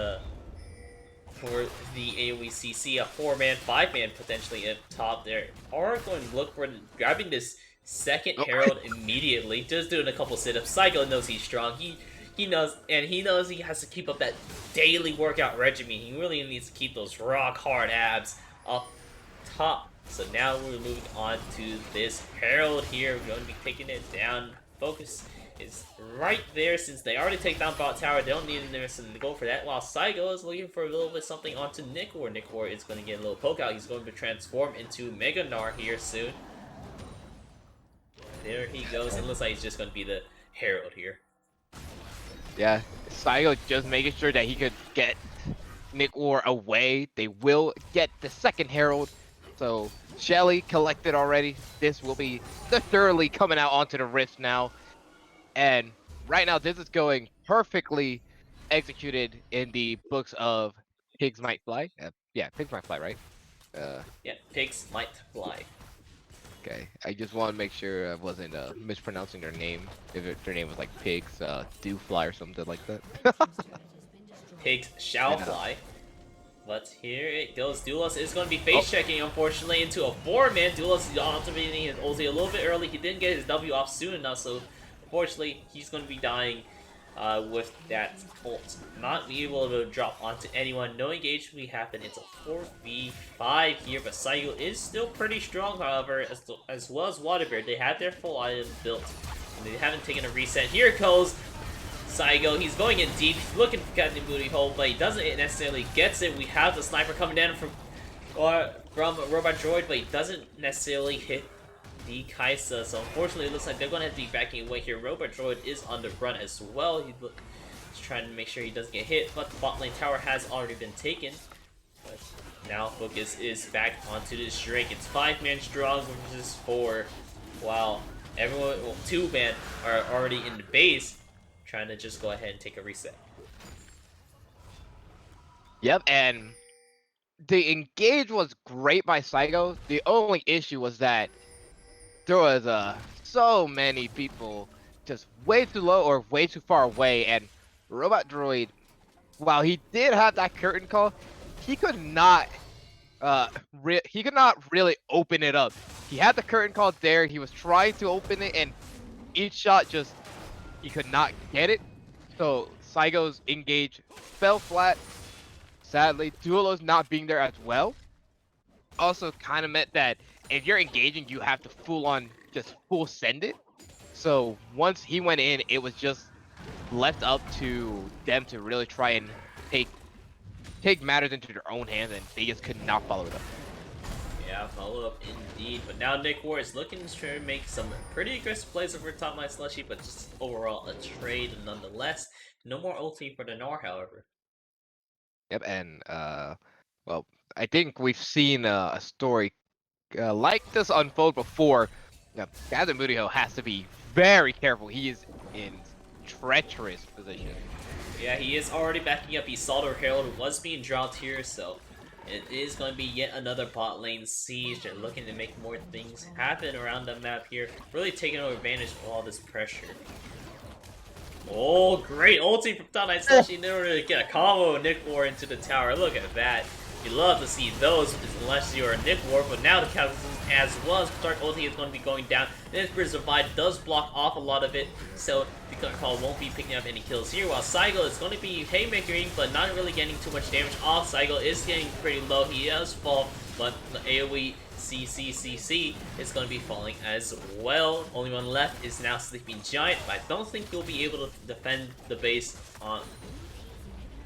B: AOECC, a 4-man, 5-man potentially up top. They are going to look for grabbing this second Herald immediately, just doing a couple sit-ups. Psycho knows he's strong. He knows, and he knows he has to keep up that daily workout regimen. He really needs to keep those rock hard abs up top. So now we're moving on to this Herald here. We're going to be taking it down. Focus is right there since they already take down bot tower. They don't need to go for that. While Saigo is looking for a little bit something onto Nick Ward. Nick Ward is going to get a little poke out. He's going to transform into Mega Gnar here soon. There he goes. It looks like he's just going to be the Herald here.
C: Yeah, Saigo just making sure that he could get Nick Ward away. They will get the second Herald. So Shelly collected already. This will be the thoroughly coming out onto the Rift now. And right now this is going perfectly executed in the books of Pigs Might Fly. Yeah, Pigs Might Fly, right?
B: Yeah, Pigs Might Fly.
C: Okay, I just want to make sure I wasn't mispronouncing their name. If their name was like Pigs Do Fly or something like that.
B: Pigs shall fly. But here it goes. Duelos is going to be face checking, unfortunately, into a 4-man. Duelos is activating his ulti a little bit early. He didn't get his W off soon enough, so unfortunately he's going to be dying with that ult. Not be able to drop onto anyone. No engagement will happen. It's a 4v5 here, but Saigo is still pretty strong, however, as well as Waterbear. They have their full item built, and they haven't taken a reset. Here it goes. Saigo, he's going in deep, he's looking for Captain Booty Hole, but he doesn't necessarily gets it. We have the sniper coming down from Robot Droid, but he doesn't necessarily hit the Kaisa. So unfortunately, it looks like they're going to have to be backing away here. Robot Droid is on the run as well. He's trying to make sure he doesn't get hit, but the bot lane tower has already been taken. But now focus is back onto this Drake. It's 5-man strong versus 4, while everyone, well, 2-man are already in the base, trying to just go ahead and take a reset.
C: Yep, and the engage was great by Saigo. The only issue was that there was so many people just way too low or way too far away, and Robot Droid, while he did have that curtain call, he could not really open it up. He had the curtain call there, he was trying to open it, and each shot just he could not get it. So Saigo's engage fell flat. Sadly, Duelos not being there as well also kind of meant that if you're engaging, you have to full on just full send it. So once he went in, it was just left up to them to really try and take matters into their own hands, and they just could not follow it up.
B: Yeah, follow up indeed. But now Nick Ward is looking to try to make some pretty aggressive plays over top line Slushy, but just overall a trade nonetheless. No more ulti for the Gnar, however.
C: Yep, and well, I think we've seen a story like this unfold before. Gavin Mudiho has to be very careful. He is in treacherous position.
B: Yeah, he is already backing up. He saw the Herald who was being dropped here, so it is going to be yet another bot lane siege. They're looking to make more things happen around the map here, really taking advantage of all this pressure. Oh, great ulti from Top 9 Slushy in order to get a combo of Nick Ward into the tower. Look at that. You love to see those unless you're a Nick Ward, but now the Captain as well as Dark ulti is going to be going down. And Spirit's Divide does block off a lot of it, so the call won't be picking up any kills here, while Saigo is going to be haymakering, but not really getting too much damage off. Saigo is getting pretty low. He does fall, but the AoE CCCC is going to be falling as well. Only one left is now Sleeping Giant, but I don't think he'll be able to defend the base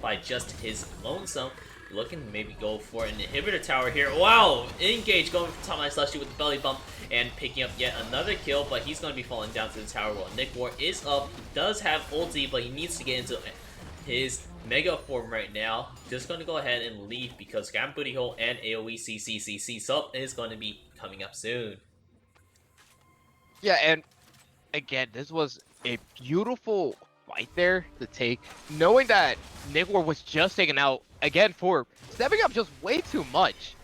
B: by just his lonesome. Looking to maybe go for an inhibitor tower here. Wow! Engage going for Top 9 Slushy with the belly bump and picking up yet another kill, but he's going to be falling down to the tower while Nick Ward is up. He does have ulti, but he needs to get into his mega form right now. Just going to go ahead and leave because Gam Booty Hole and AoE CCCC sub is going to be coming up soon.
C: Yeah, and again, this was a beautiful fight there to take, knowing that Nick Ward was just taken out again for stepping up just way too much.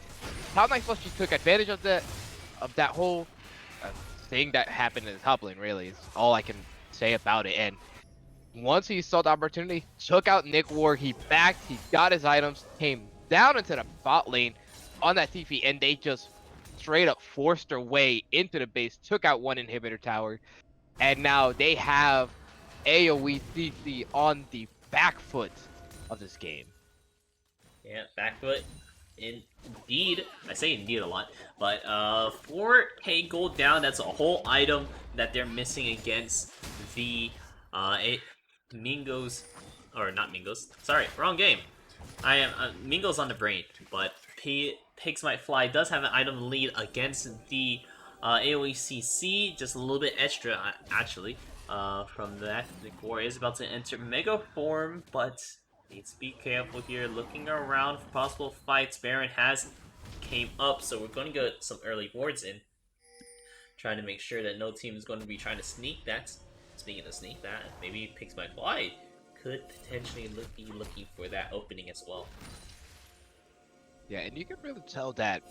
C: Top 9 Slushy took advantage of that whole thing that happened in the top lane. Really, is all I can say about it. And once he saw the opportunity, took out Nick Ward. He backed, he got his items, came down into the bot lane on that TP, and they just straight up forced their way into the base, took out one inhibitor tower, and now they have AoE CC on the back foot of this game.
B: Yeah, back foot. Indeed. I say indeed a lot. But 4k gold down, that's a whole item that they're missing against the Mingos. Or not Mingos. Sorry, wrong game. I am Mingos on the brain, but Pigs Might Fly does have an item lead against the AoE CC, just a little bit extra actually. From that, Nick Ward is about to enter Mega Form, but needs to be careful here, looking around for possible fights. Baron has came up, so we're going to get some early wards in, trying to make sure that no team is going to be trying to sneak that. Speaking of sneak that, maybe Pigs Might Fly could potentially be looking for that opening as well.
C: Yeah, and you can really tell that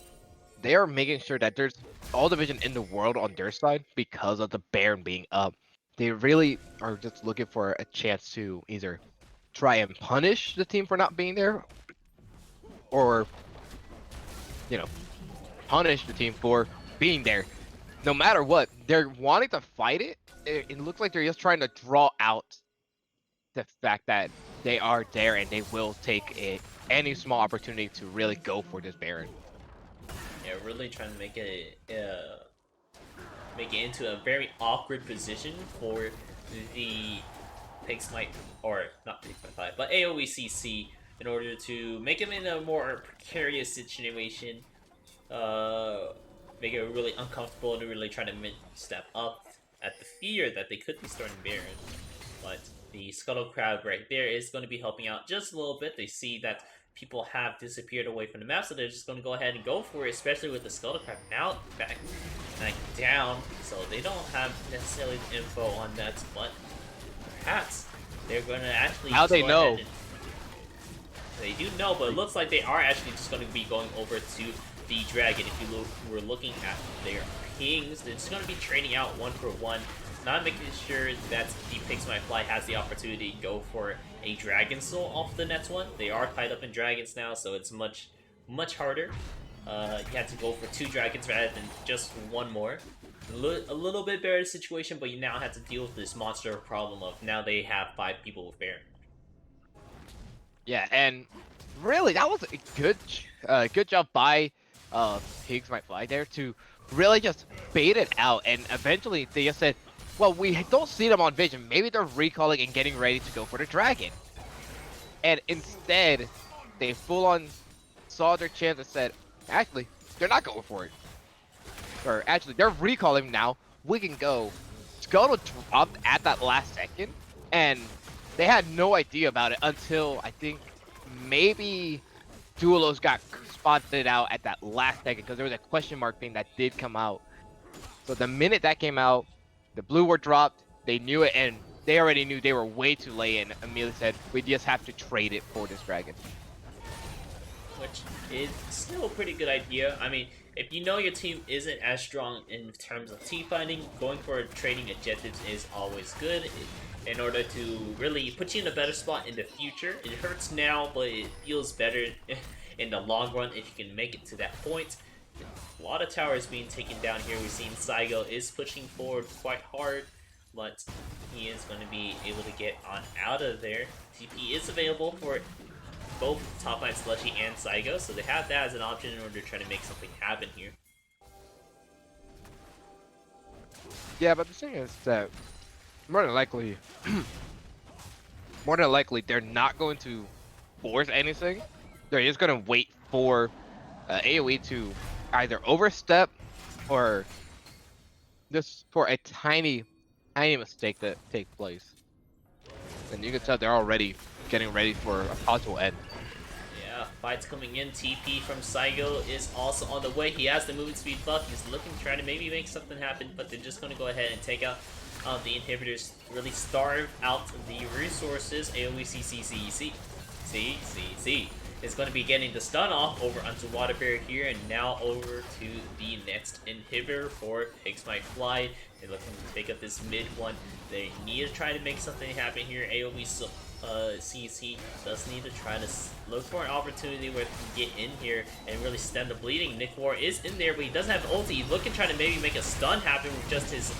C: they are making sure that there's all the vision in the world on their side because of the Baron being up. They really are just looking for a chance to either try and punish the team for not being there, or, you know, punish the team for being there. No matter what, they're wanting to fight it. It looks like they're just trying to draw out the fact that they are there and they will take any small opportunity to really go for this Baron.
B: Yeah, really trying to make it into a very awkward position for the Pigs Might, or not Pigs Might Fly, but AoE CC in order to make him in a more precarious situation, make it really uncomfortable and really trying to step up at the fear that they could be starting Baron. But the Scuttle Crab right there is going to be helping out just a little bit. They see that people have disappeared away from the map, so they're just going to go ahead and go for it, especially with the Scuttle Crab now back down, so they don't have necessarily the info on that, but perhaps they're going to actually...
C: How they know?
B: They do know, but it looks like they are actually just going to be going over to the Dragon. If you were looking at their pings, they're just going to be trading out 1-for-1, not making sure that the Pigs Might Fly has the opportunity to go for a Dragon Soul off the next one. They are tied up in dragons now, so it's much harder. You have to go for 2 dragons rather than just one more. A little bit better situation, but you now have to deal with this monster problem of now they have 5 people with Baron.
C: Yeah, and really, that was a good job by of Pigs Might Fly there to really just bait it out. And eventually they just said, well, we don't see them on vision. Maybe they're recalling and getting ready to go for the dragon. And instead, they full on saw their chance and said, actually, they're not going for it. Or actually, they're recalling now. We can go. Scuttle dropped at that last second, and they had no idea about it until I think maybe Duelos got spotted out at that last second because there was a question mark thing that did come out. So the minute that came out, the blue were dropped. They knew it, and they already knew they were way too late. And immediately said, "We just have to trade it for this dragon."
B: Which is still a pretty good idea. I mean, if you know your team isn't as strong in terms of team fighting, going for trading objectives is always good in order to really put you in a better spot in the future. It hurts now, but it feels better in the long run if you can make it to that point. A lot of towers being taken down here. We've seen Saigo is pushing forward quite hard, but he is going to be able to get on out of there. TP is available for both Top 9 Slushy and Saigo, so they have that as an option in order to try to make something happen here.
C: Yeah, but the thing is that more than likely, they're not going to force anything. They're just going to wait for AoE to either overstep or just for a tiny mistake to take place. And you can tell they're already getting ready for a possible end.
B: Yeah, fights coming in. TP from Saigo is also on the way. He has the movement speed buff. He's looking to try to maybe make something happen, but they're just going to go ahead and take out the inhibitors, really starve out the resources. AoE C is going to be getting the stun off over onto Water Bear here, and now over to the next inhibitor for Pigs Might Fly. They're looking to take up this mid one. They need to try to make something happen here. AoE CC does need to try to look for an opportunity where he can get in here and really stem the bleeding. Nick War is in there, but he doesn't have ulti. He's looking to try to maybe make a stun happen with just his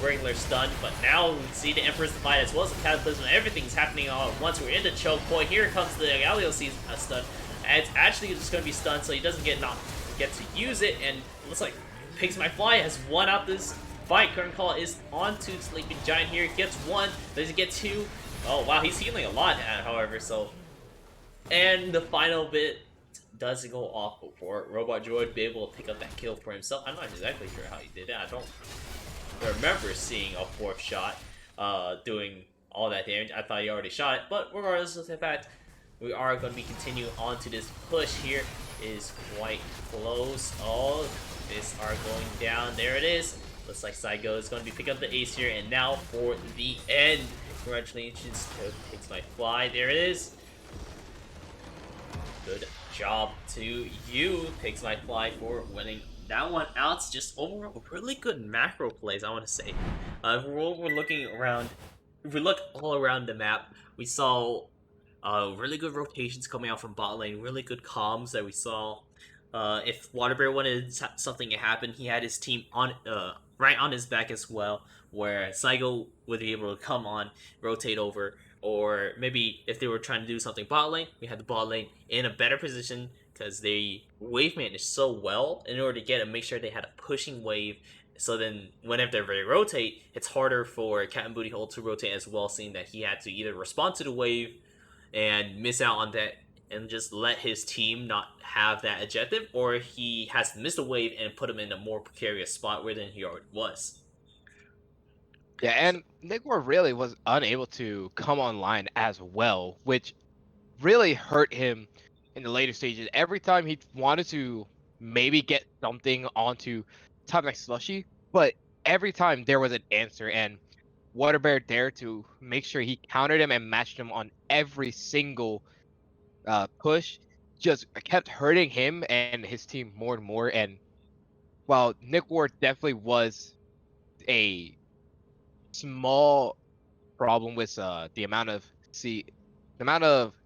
B: regular stun, but now we see the Emperor's Divide as well as the Cataclysm. Everything's happening all at once. We're in the choke point. Here comes the GRLCS stun. And it's actually just going to be stunned, so he doesn't get to use it, and it looks like Pigs Might Fly has won out this fight. Current Call is onto Sleeping Giant here. Gets one. Does he get two? Oh, wow, he's healing a lot, however, so... And the final bit does go off before Robot Droid be able to pick up that kill for himself. I'm not exactly sure how he did that. I don't remember seeing a fourth shot doing all that damage. I thought he already shot it, but regardless of the fact, we are going to be continuing on to this push here. It is quite close. Oh, this are going down. There it is. Looks like Saigo is going to be picking up the ace here, and now for the end. Congratulations to Pigs Might Fly. There it is. Good job to you, Pigs Might Fly, for winning that one out. Just overall, really good macro plays, I want to say. If we're looking around, if we look all around the map, we saw really good rotations coming out from bot lane, really good comms that we saw. If Waterbear wanted something to happen, he had his team on right on his back as well, where Saigo would be able to come on, rotate over, or maybe if they were trying to do something bot lane, we had the bot lane in a better position because they wave managed so well in order to get and make sure they had a pushing wave. So then whenever they rotate, it's harder for Captain Booty Hole to rotate as well, seeing that he had to either respond to the wave and miss out on that and just let his team not have that objective, or he has to miss a wave and put him in a more precarious spot where than he already was.
C: Yeah, and Nigor really was unable to come online as well, which really hurt him in the later stages. Every time he wanted to maybe get something onto Top Next Slushy, but every time there was an answer, and Waterbear dared to make sure he countered him and matched him on every single push, just kept hurting him and his team more and more. And while Nick Ward definitely was a small problem with the amount of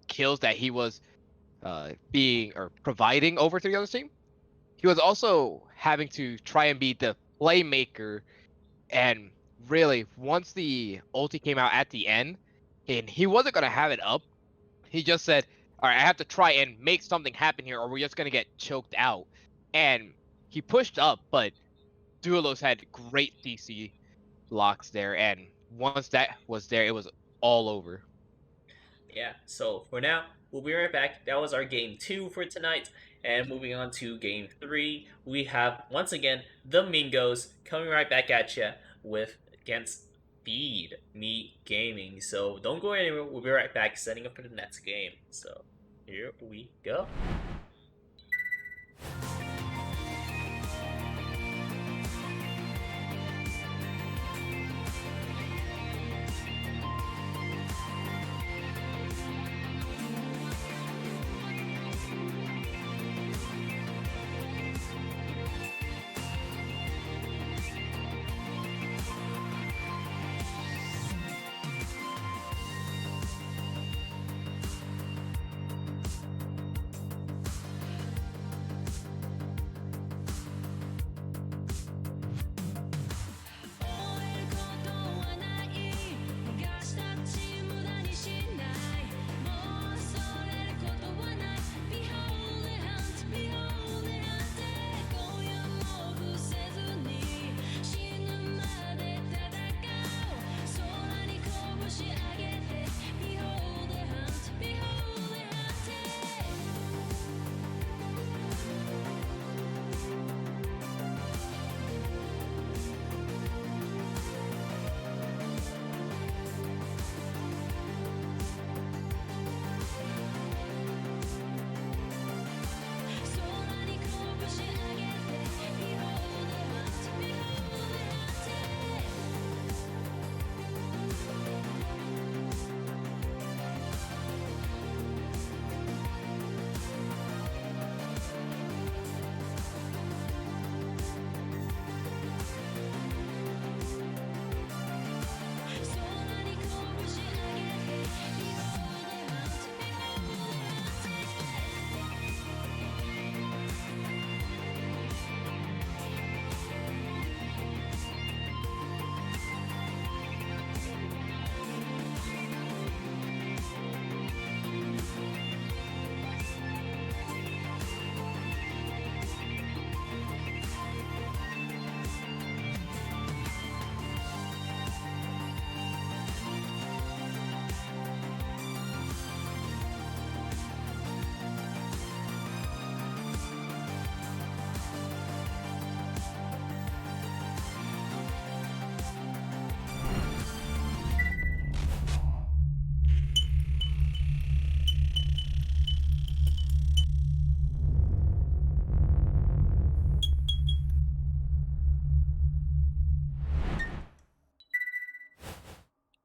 C: kills that he was being or providing over to the other team, he was also having to try and be the playmaker. And really, once the ulti came out at the end, and he wasn't gonna have it up, he just said, "All right, I have to try and make something happen here, or we're just gonna get choked out." and he pushed up, but Duelos had great DC blocks there, and once that was there, it was all over.
B: Yeah, so for now, we'll be right back. That was our game 2 for tonight. And moving on to game 3, we have once again the Mingos coming right back at you with against Feed Me Gaming. So don't go anywhere. We'll be right back setting up for the next game. So here we go.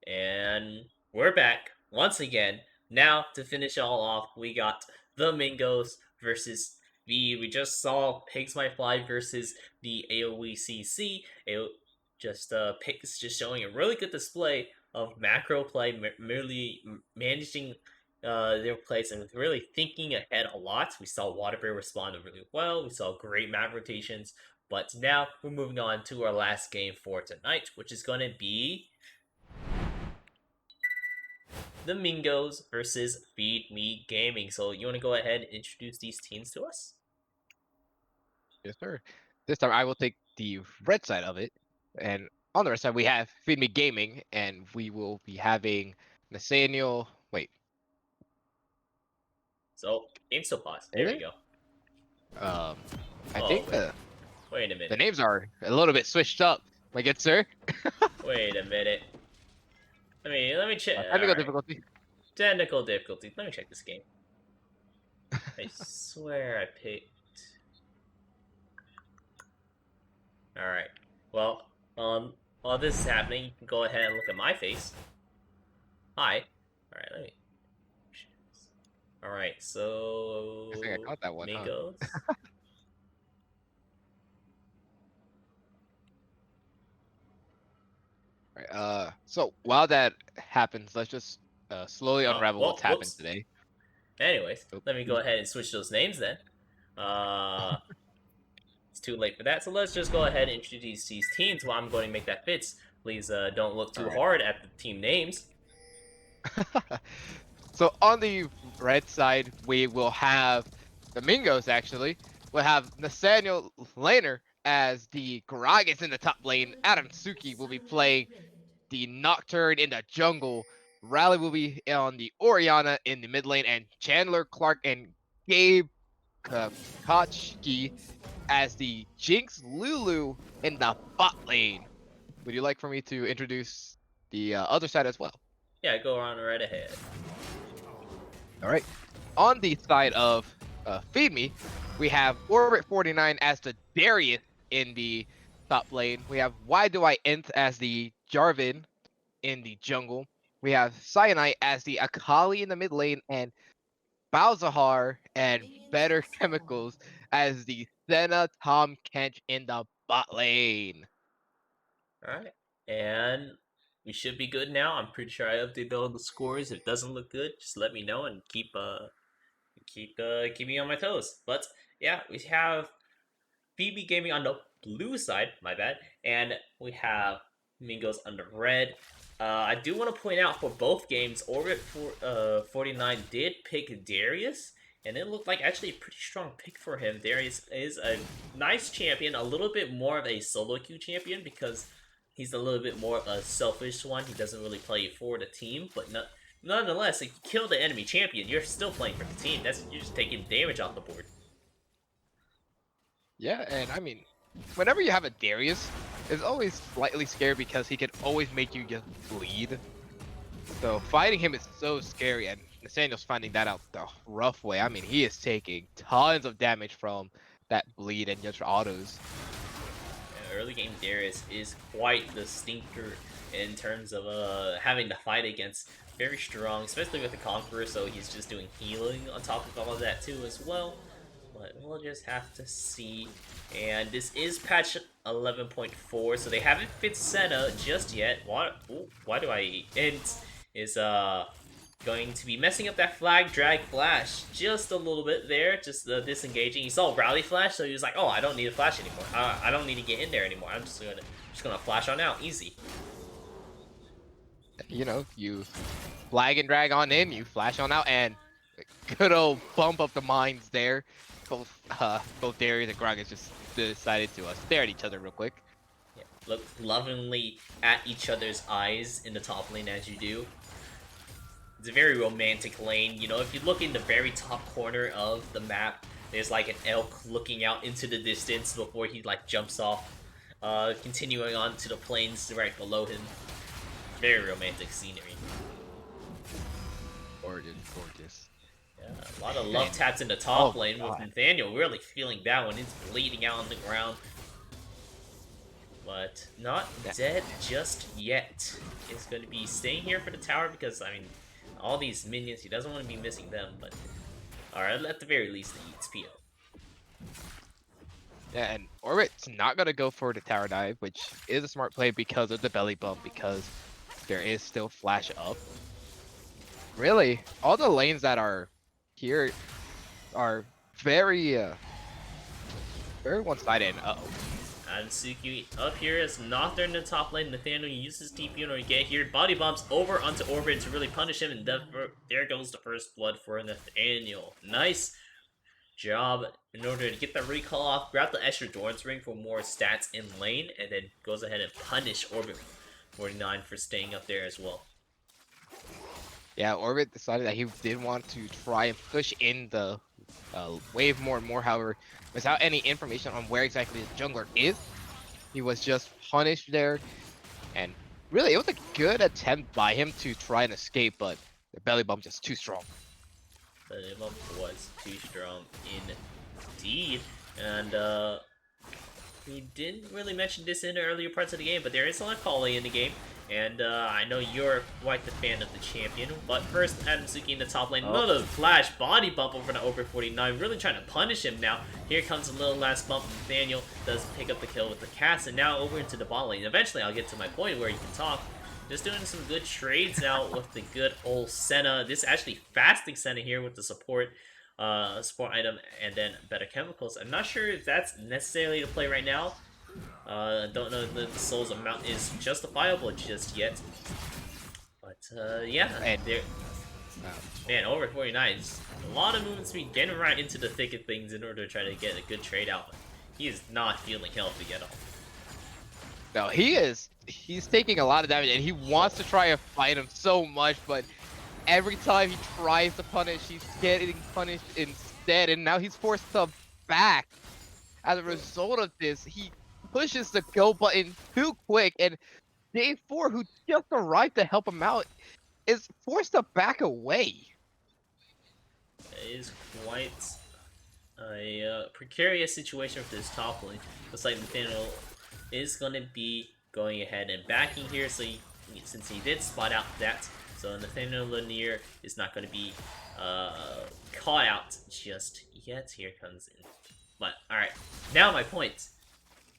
B: And we're back once again. Now, to finish all off, we got the Mingos versus we just saw Pigs Might Fly versus the AoECC. Just Pigs just showing a really good display of macro play, merely managing their plays and really thinking ahead a lot. We saw Waterbear respond really well. We saw great map rotations. But now we're moving on to our last game for tonight, which is going to be the Mingos versus Feed Me Gaming. So you want to go ahead and introduce these teams to us?
C: Yes, sir. This time I will take the red side of it, and on the red side we have Feed Me Gaming, and we will be having Nathaniel. Wait,
B: So game still pause.
C: are you
B: There we go.
C: there? I
B: Oh
C: think
B: wait,
C: the
B: wait a
C: the
B: minute.
C: names are a little bit switched up. My good sir.
B: Wait a minute. Let me check. All
C: Technical
B: right,
C: difficulty.
B: technical difficulties. Let me check this game. I swear I picked. All right. Well, while this is happening, you can go ahead and look at my face. Hi. All right. Let me. All right. So
C: I think I caught that one, huh?
B: Mingos.
C: Right, so while that happens, let's just slowly
B: Oh,
C: unravel
B: well,
C: what's happened
B: whoops.
C: today.
B: Anyways,
C: Oh,
B: let me go ahead and switch those names then. Uh, it's too late for that, so let's just go ahead and introduce these teams while I'm going to make that fits. Please don't look
C: all
B: too
C: right.
B: hard at the team names.
C: So on the red side, we will have the Mingos actually. we'll have Nathaniel Laner as the Gragas in the top lane. Adam Suki will be playing the Nocturne in the jungle. Rally will be on the Oriana in the mid lane, and Chandler Clark and Gabe Kochki as the Jinx Lulu in the bot lane. Would you like for me to introduce the other side as well?
B: Yeah, go on right ahead.
C: All right. On the side of Feed Me, we have Orbit 49 as the Darius in the top lane. We have Why Do I Ent as the Jarvan in the jungle. We have Cyanite as the Akali in the mid lane, and Balzahar and Better Chemicals as the Senna Tom Kench in the bot lane.
B: All right, and we should be good now. I'm pretty sure I updated all the scores. If it doesn't look good, just let me know and keep me on my toes. But yeah, we have BB Gaming on the blue side, my bad, and we have Mingos on the red. I do want to point out for both games, Orbit 49 did pick Darius, and it looked like actually a pretty strong pick for him. Darius is a nice champion, a little bit more of a solo queue champion because he's a little bit more of a selfish one. He doesn't really play for the team, but nonetheless, if you kill the enemy champion, you're still playing for the team. You're just taking damage off the board.
C: Yeah, and I mean, whenever you have a Darius, it's always slightly scary because he can always make you just bleed. So fighting him is so scary, and Nathaniel's finding that out the rough way. I mean, he is taking tons of damage from that bleed and just autos.
B: Early game Darius is quite the stinker in terms of having to fight against. Very strong, especially with the Conqueror, so he's just doing healing on top of all of that too as well. But we'll just have to see. And this is patch 11.4, so they haven't fixed Senna just yet. Why do I... Int is going to be messing up that flag drag flash just a little bit there, just disengaging. He saw rally flash, so he was like, "Oh, I don't need a flash anymore. I don't need to get in there anymore. I'm just gonna flash on out, easy."
C: You know, you flag and drag on in, you flash on out, and good old bump of the minds there. Both Darius and Gragas just decided to stare at each other real quick.
B: Yeah, look lovingly at each other's eyes in the top lane as you do. It's a very romantic lane. You know, if you look in the very top corner of the map, there's like an elk looking out into the distance before he like jumps off, continuing on to the plains right below him. Very romantic scenery.
C: Gorgeous, gorgeous.
B: Yeah, a lot of love taps in the top lane with Nathaniel really feeling bad when he's bleeding out on the ground. But not dead just yet. He's going to be staying here for the tower because, I mean, all these minions, he doesn't want to be missing them, but alright, at the very least, he eats PO.
C: Yeah, and Orbit's not going to go for the tower dive, which is a smart play because of the belly bump, because there is still flash up. Really, all the lanes that are here are very one-sided. Uh-oh.
B: And Suki up here is Nocturne in the top lane. Nathaniel uses TP in order to get here. Body bumps over onto Orbit to really punish him, and there goes the first blood for Nathaniel. Nice job in order to get the recall off, grab the extra Doran's Ring for more stats in lane, and then goes ahead and punish Orbit 49 for staying up there as well.
C: Yeah, Orbit decided that he did want to try and push in the wave more and more, however, without any information on where exactly the jungler is. He was just punished there, and really, it was a good attempt by him to try and escape, but the belly bump just too strong.
B: The belly bump was too strong indeed, and we didn't really mention this in the earlier parts of the game, but there is a Akali in the game, and I know you're quite the fan of the champion. But first, Adam Suki in the top lane, another flash body bump over to Over 49, really trying to punish him now. Here comes a little last bump, Nathaniel does pick up the kill with the cast, and now over into the bot lane. Eventually, I'll get to my point where you can talk. Just doing some good trades now with the good old Senna. This is actually fasting Senna here with the support item and then better chemicals. I'm not sure if that's necessarily the play right now. I don't know if the soul's amount is justifiable just yet. But yeah,
C: and
B: there. Man, over 49 is a lot of movement speed, getting right into the thick of things in order to try to get a good trade out. He is not feeling healthy at all.
C: No, he's taking a lot of damage, and he wants to try to fight him so much, but every time he tries to punish, he's getting punished instead, and now he's forced to back. As a result of this, he pushes the go button too quick, and Day 4, who just arrived to help him out, is forced to back away.
B: It is quite a precarious situation for this top lane. Looks like Nathaniel is going to be going ahead and backing here, so since he did spot out that, so Nathaniel Lanier is not going to be caught out just yet. Here comes in. But, alright, now my point.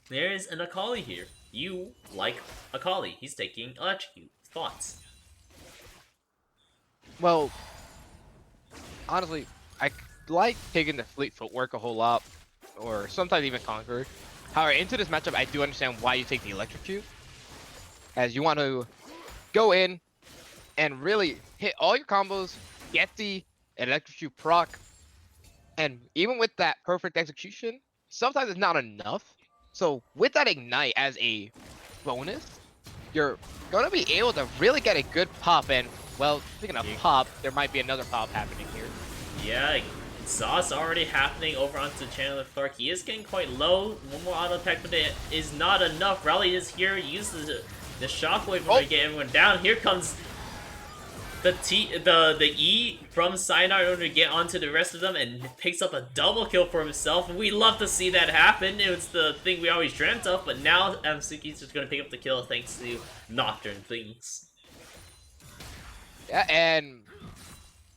B: There is an Akali here. You like Akali. He's taking Electrocute. Thoughts?
C: Well, honestly, I like taking the fleet footwork a whole lot, or sometimes even Conqueror. However, into this matchup, I do understand why you take the Electrocute, as you want to go in and really hit all your combos, get the Electrocute proc, and even with that perfect execution, sometimes it's not enough. So with that Ignite as a bonus, you're going to be able to really get a good pop, and, well, speaking of pop, there might be another pop happening here.
B: Yeah, Sauce already happening over onto Chandler Clark. He is getting quite low. One more auto attack, but it is not enough. Rally is here. Uses the shockwave to get everyone down. Here comes the E from Cyanide in order to get onto the rest of them, and picks up a double kill for himself. We love to see that happen. It was the thing we always dreamt of, but now Suki's just going to pick up the kill thanks to Nocturne things.
C: Yeah, and,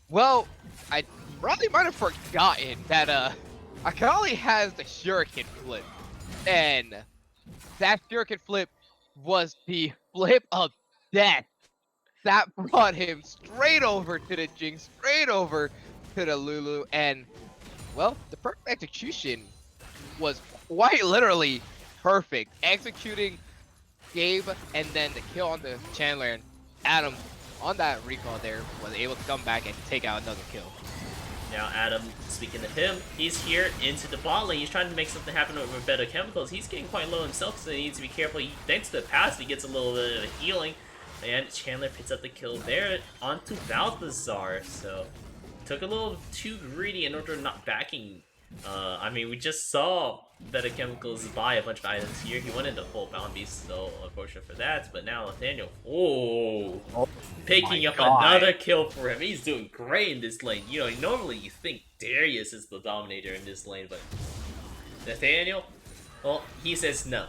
C: well, I probably might have forgotten that Akali has the Shuriken flip, and that Shuriken flip was the flip of death. That brought him straight over to the Jinx, straight over to the Lulu, and, well, the perfect execution was quite literally perfect. Executing Gabe and then the kill on the Chandler, and Adam, on that recall there, was able to come back and take out another kill.
B: Now Adam, speaking to him, he's here into the bot lane. He's trying to make something happen with better chemicals. He's getting quite low himself, so he needs to be careful. Thanks to the pass, he gets a little bit of healing. And Chandler picks up the kill there onto Balthazar. So, took a little too greedy in order to not backing. I mean, we just saw Better Chemicals buy a bunch of items here. He went into full Bound Beast, so unfortunate for that. But now Nathaniel, picking up another kill for him. He's doing great in this lane. You know, normally you think Darius is the dominator in this lane, but Nathaniel, well, he says no.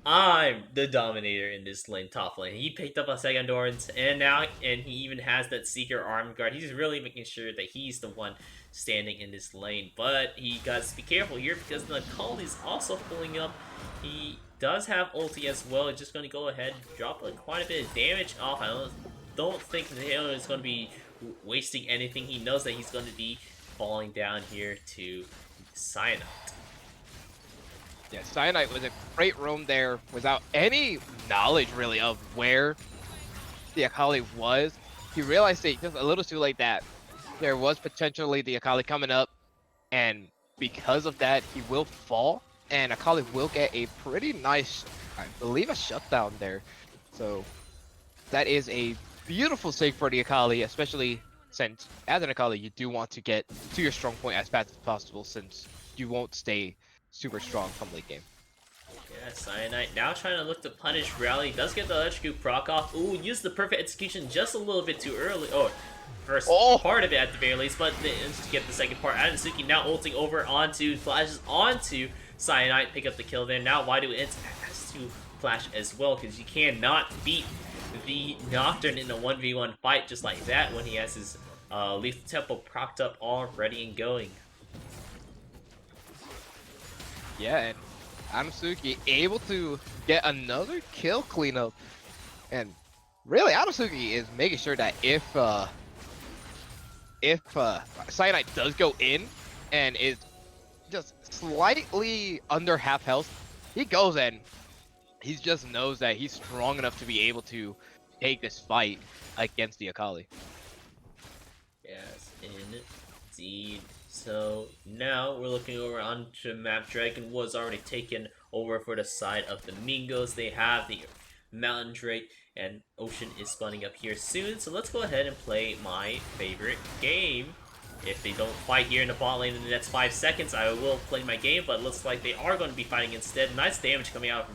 B: I'm the dominator in this lane, top lane. He picked up a second Dorans, and he even has that Seeker Arm Guard. He's really making sure that he's the one standing in this lane. But he got to be careful here because the Akali's also pulling up. He does have ulti as well. It's just going to go ahead and drop quite a bit of damage off. I don't think Nathaniel is going to be wasting anything. He knows that he's going to be falling down here to Cyanide.
C: Yeah, Cyanide was a great roam there without any knowledge, really, of where the Akali was. He realized it just a little too late that there was potentially the Akali coming up, and because of that, he will fall, and Akali will get a pretty nice, I believe, a shutdown there. So that is a beautiful save for the Akali, especially since, as an Akali, you do want to get to your strong point as fast as possible, since you won't stay super strong from late game.
B: Yeah, Cyanide now trying to look to punish Rally. Does get the electrocute proc off. Ooh, used the perfect execution just a little bit too early. First part of it at the very least, but to get the second part. Adamsuki now ulting over onto, flashes onto Cyanide, pick up the kill there. Now why do it has to flash as well, because you cannot beat the Nocturne in a 1v1 fight just like that when he has his Lethal Tempo procced up already and going.
C: Yeah, and Adamsuki able to get another kill cleanup, and really Adamsuki is making sure that if Cyanide does go in and is just slightly under half health, he goes in. He just knows that he's strong enough to be able to take this fight against the Akali.
B: Indeed. So now we're looking over onto map. Dragon was already taken over for the side of the Mingos. They have the Mountain Drake, and Ocean is spawning up here soon. So let's go ahead and play my favorite game. If they don't fight here in the bot lane in the next 5 seconds, I will play my game, but it looks like they are going to be fighting instead. Nice damage coming out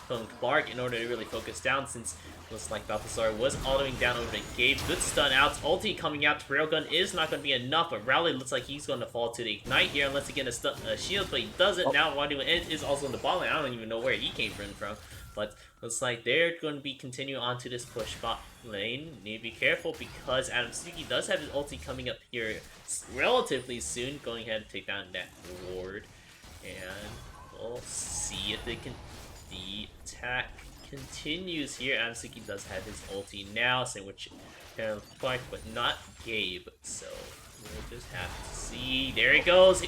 B: from Clark in order to really focus down, since looks like Balthazar was autoing down over to Gabe. Good stun outs. Ulti coming out to Railgun is not going to be enough, but Rally looks like he's going to fall to the Ignite here unless he gets a shield, but he doesn't. Now Wadu is also in the bot lane. I don't even know where he came from. But looks like they're going to be continuing on to this push bot lane. Need to be careful because Adam Suki does have his ulti coming up here relatively soon. Going ahead and take down that ward. And we'll see if they can... The attack continues here. Adam Suki does have his ulti now, same with Clark, but not Gabe. So we'll just have to see. There he goes.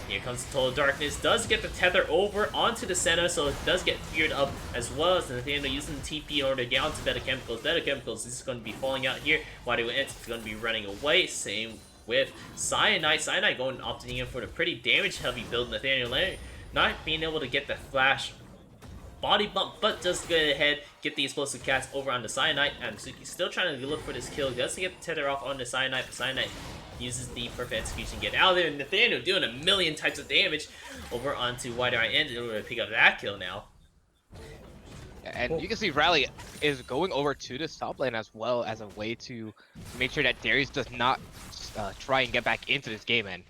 B: Here comes the Total Darkness. Does get the tether over onto the center, so it does get feared up as well as Nathaniel using the TP in order to get onto Better Chemicals. Better Chemicals is going to be falling out here. Wadu is going to be running away. Same with Cyanide. Cyanide opting in for the pretty damage-heavy build. Nathaniel not being able to get the flash body bump, but does go ahead, get the explosive cast over on the Cyanide. And Suki still trying to look for this kill. Does get the tether off on the Cyanide, but Cyanide uses the perfect execution, get out of there. And Nathaniel doing a million types of damage over onto Wider End in order to pick up that kill now.
C: And you can see Rally is going over to the top lane as well as a way to make sure that Darius does not try and get back into this game. And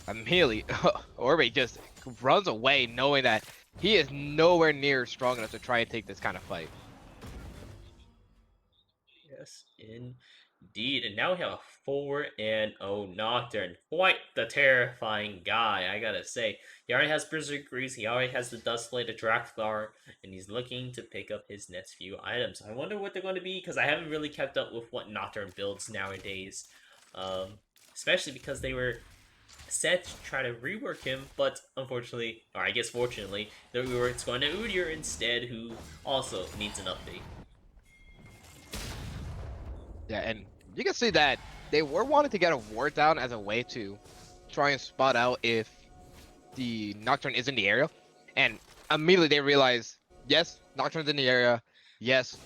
C: immediately, Orbe just runs away knowing that he is nowhere near strong enough to try and take this kind of fight.
B: Yes, indeed. And now we have a 4-0 Nocturne. Quite the terrifying guy, I gotta say. He already has Berserk Grease, he already has the Dustblade, the Drakthar, and he's looking to pick up his next few items. I wonder what they're going to be, because I haven't really kept up with what Nocturne builds nowadays. Especially because they were set to try to rework him, but unfortunately, or I guess fortunately, the rework's going to Udyr instead, who also needs an update.
C: Yeah, and you can see that they were wanting to get a ward down as a way to try and spot out if the Nocturne is in the area, and immediately they realize, yes, Nocturne's in the area, yes,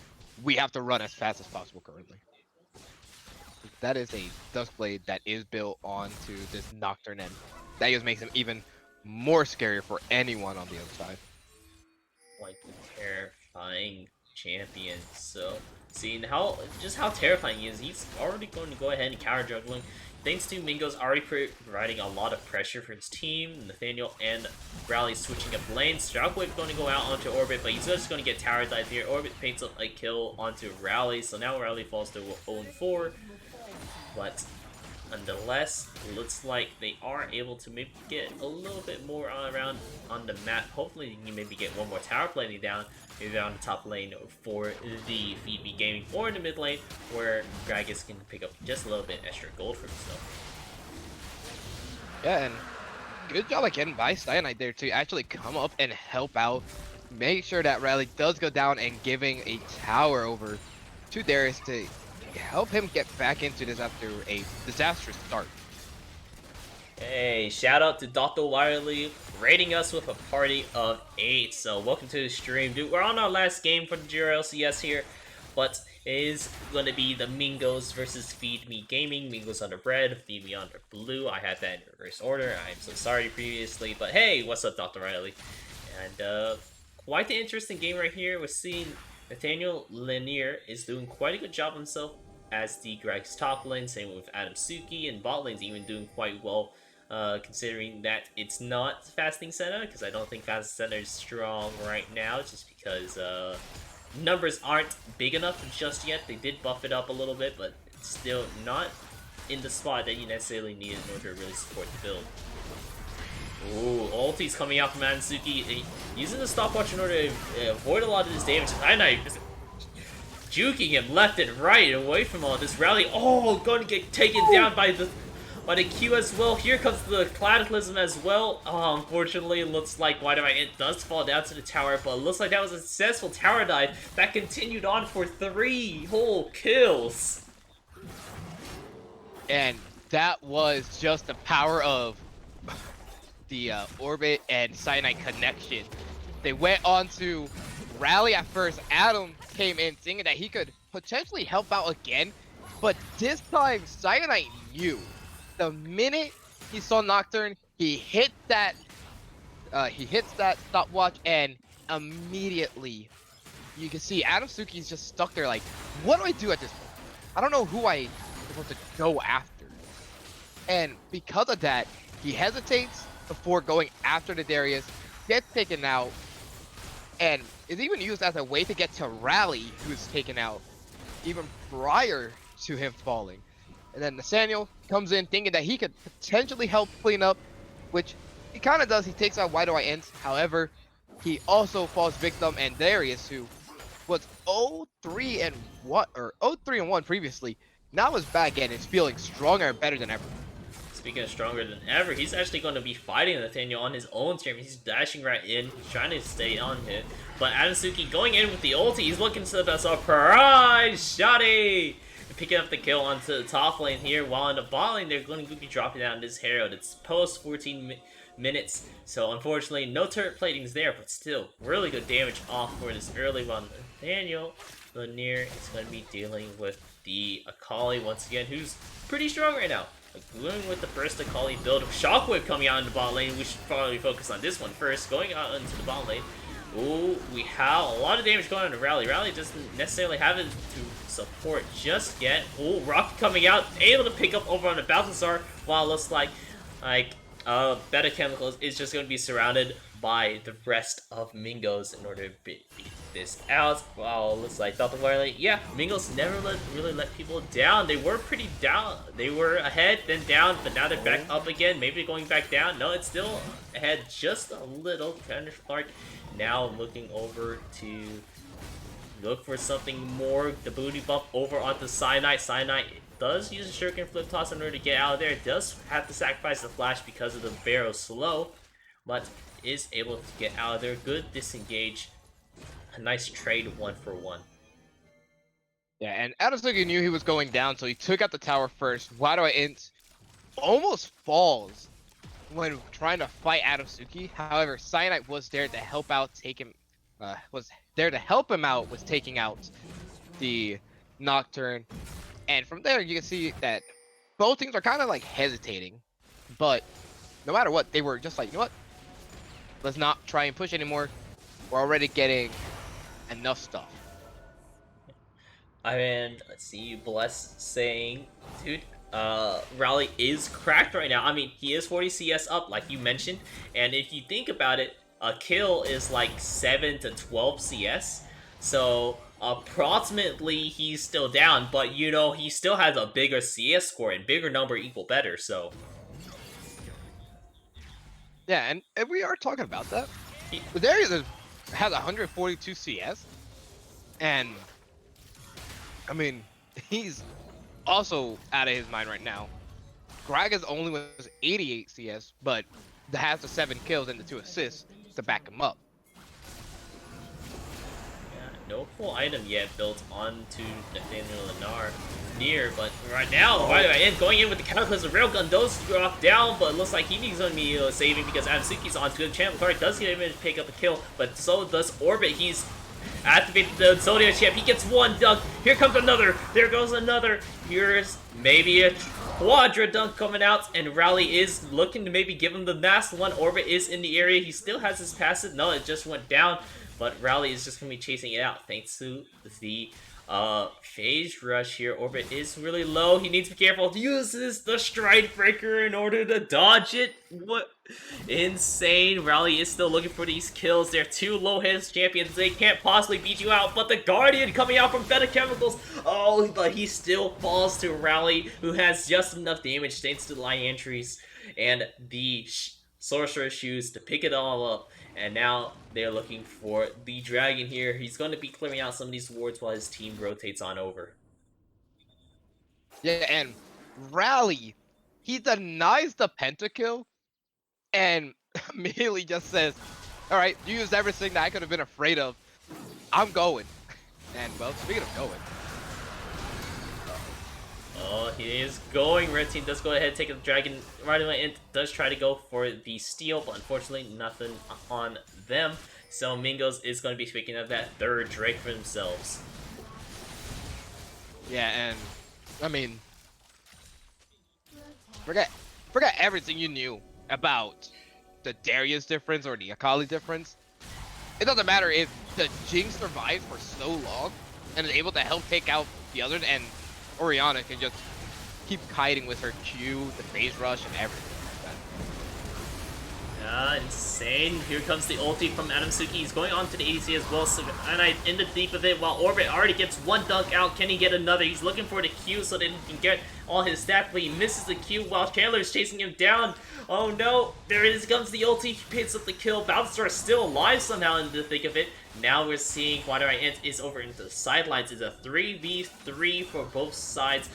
C: we have to run as fast as possible currently. That is a Duskblade that is built onto this Nocturne, and that just makes him even more scary for anyone on the other side.
B: Like the terrifying champion. So seeing how terrifying he is, he's already going to go ahead and counter juggling. Thanks to Mingo's already providing a lot of pressure for his team. Nathaniel and Rally switching up lanes. Shockwave going to go out onto Orbit, but he's just going to get tower dive here. Orbit paints up a kill onto Rally, so now Rally falls to 0-4. But nonetheless, looks like they are able to maybe get a little bit more around on the map. Hopefully, you can maybe get one more tower plating down, maybe on the top lane for the Feed Me Gaming, or in the mid lane where Gragas can pick up just a little bit extra gold for himself.
C: Yeah, and good job again by Cyanide there to actually come up and help out, make sure that Rally does go down, and giving a tower over to Darius to help him get back into this after a disastrous start.
B: Hey, shout out to Dr. Wiley rating us with a party of 8. So welcome to the stream, dude. We're on our last game for the GRLCS here, but it is going to be the Mingos versus Feed Me Gaming. Mingos under red, Feed Me under blue. I had that in reverse order. I'm so sorry previously, but hey, what's up, Dr. Riley? And quite the interesting game right here. We're seeing Nathaniel Lanier is doing quite a good job himself as the Greg's top lane, same with Adam Suki, and bot lane's even doing quite well, considering that it's not Fasting Senna, because I don't think Fasting Senna is strong right now, just because numbers aren't big enough just yet. They did buff it up a little bit, but it's still not in the spot that you necessarily need in order to really support the build. Ooh, ulti's coming out from Ansuki, using the stopwatch in order to avoid a lot of this damage. I just juking him left and right away from all this Rally. Oh, going to get taken down by the Q as well. Here comes the Cataclysm as well. Unfortunately, it looks like it does fall down to the tower, but it looks like that was a successful tower dive that continued on for 3 whole kills.
C: And that was just the power of the Orbit and Cyanide connection. They went on to rally at first. Adam came in thinking that he could potentially help out again, but this time Cyanide knew. The minute he saw Nocturne, he hits that stopwatch, and immediately you can see Adam Suki's just stuck there like, what do I do at this point? I don't know who I'm supposed to go after. And because of that, he hesitates before going after the Darius, gets taken out, and is even used as a way to get to Rally, who's taken out even prior to him falling. And then Nathaniel comes in thinking that he could potentially help clean up, which he kind of does. He takes out Why Do I End? However, he also falls victim, and Darius, who was 0-3 and 1 or 0-3 and 1 previously, now is back and is feeling stronger and better than ever.
B: Speaking of stronger than ever, he's actually going to be fighting Nathaniel on his own team. He's dashing right in. He's trying to stay on him. But Adasuki going in with the ulti. He's looking to the surprise shotty. Picking up the kill onto the top lane here. While in the bot lane, they're going to be dropping down this Herald. It's post 14 minutes. So unfortunately, no turret platings there. But still, really good damage off for this early run. Nathaniel Lanier is going to be dealing with the Akali once again, who's pretty strong right now. Going with the first Akali build. Shockwave coming out in the bot lane. We should probably focus on this one first. Going out into the bot lane. Ooh, we have a lot of damage going on to Rally. Rally doesn't necessarily have it to support just yet. Ooh, Rocky coming out. Able to pick up over on the Balthazar. While it looks like Beta Chemicals is just going to be surrounded by the rest of Mingos in order to beat this out. Wow, looks like Delta Violet. Yeah, Mingos never really let people down. They were pretty down. They were ahead, then down, but now they're back up again. Maybe going back down. No, it's still ahead just a little. Thunder Clark now looking over to look for something more. The booty bump over onto Cyanide. Cyanide does use a shuriken flip toss in order to get out of there. Does have to sacrifice the flash because of the barrel slow, but is able to get out of there. Good disengage. A nice trade 1-for-1.
C: Yeah, and Adasuki knew he was going down, so he took out the tower first. Why Do I Int almost falls when trying to fight Adasuki. However, Cyanide was there to help out, taking out, was taking out the Nocturne. And from there, you can see that both teams are kind of like hesitating. But no matter what, they were just like, you know what? Let's not try and push anymore. We're already getting enough stuff.
B: And let's see, Bless saying, dude, Rally is cracked right now. I mean, he is 40 CS up, like you mentioned. And if you think about it, a kill is like 7 to 12 CS. So approximately he's still down, but you know, he still has a bigger CS score, and bigger number equal better, so.
C: Yeah, and if we are talking about that, the Darius has 142 CS, and I mean, he's also out of his mind right now. Gragas only was 88 CS, but has the 7 kills and the 2 assists to back him up.
B: Yeah, no full item yet built onto Nathaniel Lanier, but right now, Why Do I End going in with the Cataclysm Railgun does drop down, but it looks like he needs to be saving because Adasuki's on to the champ. Clark does get him to pick up a kill, but so does Orbit. He's activated the Zodiac champ. He gets one dunk. Here comes another. There goes another. Here's maybe a Quadra dunk coming out, and Rally is looking to maybe give him the last one. Orbit is in the area. He still has his passive. No, it just went down, but Rally is just going to be chasing it out thanks to the phase rush here. Orbit is really low. He needs to be careful. Uses the Stride Breaker in order to dodge it. What? Insane. Rally is still looking for these kills. They're 2 low-hit champions. They can't possibly beat you out. But the Guardian coming out from Beta Chemicals. Oh, but he still falls to Rally, who has just enough damage thanks to the line entries and the Sorcerer's Shoes to pick it all up. And now they're looking for the Dragon here. He's going to be clearing out some of these wards while his team rotates on over.
C: Yeah, and Rally, he denies the pentakill and immediately just says, alright, you used everything that I could have been afraid of. I'm going. And, well, speaking of going.
B: Oh, he is going. Red team does go ahead, take the dragon right away, and does try to go for the steal, but unfortunately, nothing on them. So Mingos is going to be picking up that third Drake for themselves.
C: Yeah, and I mean, forget everything you knew about the Darius difference or the Akali difference. It doesn't matter if the Jinx survives for so long and is able to help take out the others, and Orianna can just keep kiting with her Q, the phase rush, and everything.
B: Insane. Here comes the ulti from Adamsuki. He's going on to the ADC as well, so and I in the deep of it while Orbit already gets one dunk out. Can he get another? He's looking for the Q so that he can get all his stats, but he misses the Q while Chandler's chasing him down. Oh no, there it is, comes the ulti. He picks up the kill. Balthazar is still alive somehow in the thick of it. Now we're seeing Quadri Ant is over into the sidelines. It's a 3v3 for both sides.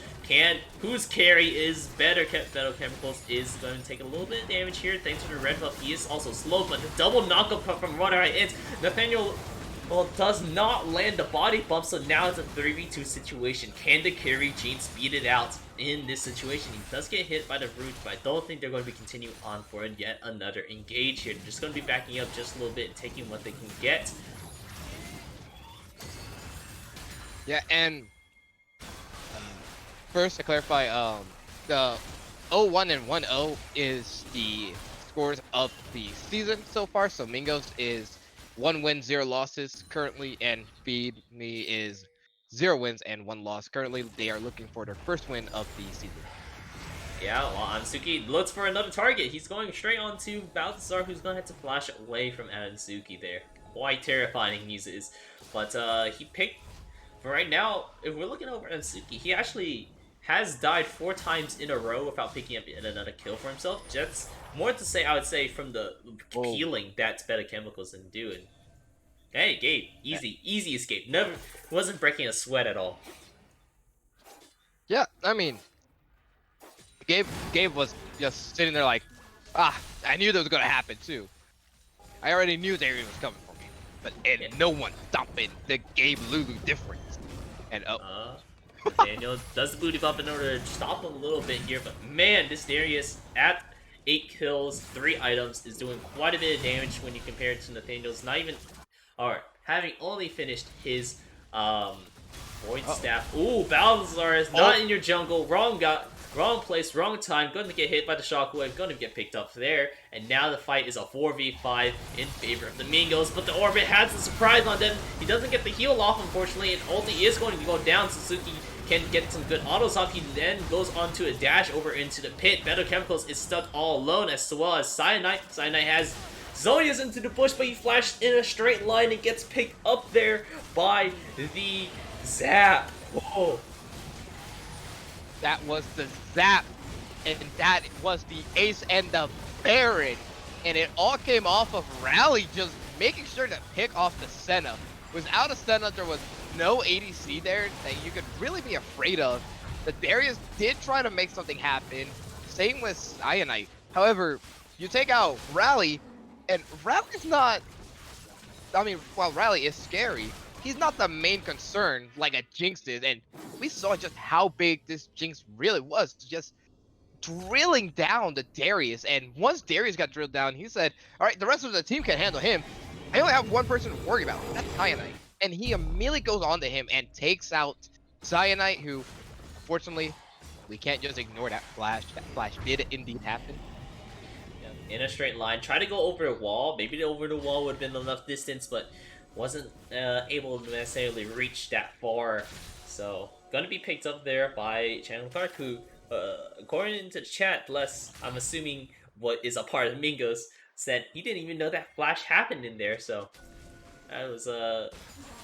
B: Whose carry is better? Metal Chemicals is going to take a little bit of damage here thanks to the red buff. He is also slow, but the double knockup from Quadri Ant. Nathaniel, well, does not land the body bump, so now it's a 3v2 situation. Can the carry Gene speed it out in this situation? He does get hit by the root, but I don't think they're going to be continuing on for yet another engage here. They're just going to be backing up just a little bit and taking what they can get.
C: Yeah, and first to clarify, the 0-1 and 1-0 is the scores of the season so far. So Mingos is 1 win, 0 losses currently, and Feed Me is 0 wins and 1 loss. Currently, they are looking for their first win of the season.
B: Yeah, well, Ansuki looks for another target. He's going straight on to Balthazar, who's going to have to flash away from Ansuki there. Quite terrifying he is. But he picked, for right now, if we're looking over Ansuki, he actually has died 4 times in a row without picking up another kill for himself. That's more to say, I would say, from the healing that Beta Chemicals didn't do. And hey, Gabe, easy escape. Never wasn't breaking a sweat at all.
C: Yeah, I mean, Gabe was just sitting there like, I knew that was gonna happen too. I already knew Darius was coming for me, but no one stopping the Gabe Lulu difference. And
B: Daniel does the booty bump in order to stop him a little bit here, but man, this Darius at 8 kills, 3 items is doing quite a bit of damage when you compare it to Nathaniel's. Not even, or having only finished his Void Staff. Ooh, Balthazar is not in your jungle. Wrong place, wrong time. Going to get hit by the shockwave. Going to get picked up there. And now the fight is a 4v5 in favor of the Mingos. But the Orbit has a surprise on them. He doesn't get the heal off, unfortunately. And ulti is going to go down. Suzuki can get some good autos off. He then goes on to a dash over into the pit. Better Chemicals is stuck all alone, as well as Cyanide. Cyanide has Zonia's into the bush, but he flashed in a straight line and gets picked up there by the Zap. Whoa.
C: That was the Zap, and that was the Ace and the Baron, and it all came off of Rally just making sure to pick off the Senna. Without a Senna, there was no ADC there that you could really be afraid of. The Darius did try to make something happen, same with Cyanide. However, you take out Rally, and Rally's not, I mean, while Rally is scary, he's not the main concern like a Jinx is, and we saw just how big this Jinx really was, just drilling down the Darius. And once Darius got drilled down, he said, all right, the rest of the team can handle him. I only have one person to worry about, that's Cyanide. And he immediately goes on to him and takes out Cyanide, who, unfortunately, we can't just ignore that flash. That flash did indeed happen.
B: In a straight line, try to go over a wall. Maybe over the wall would have been enough distance, but wasn't able to necessarily reach that far. So, gonna be picked up there by Channel Clark, who, according to the chat, bless, I'm assuming what is a part of Mingos, said he didn't even know that flash happened in there. So, that was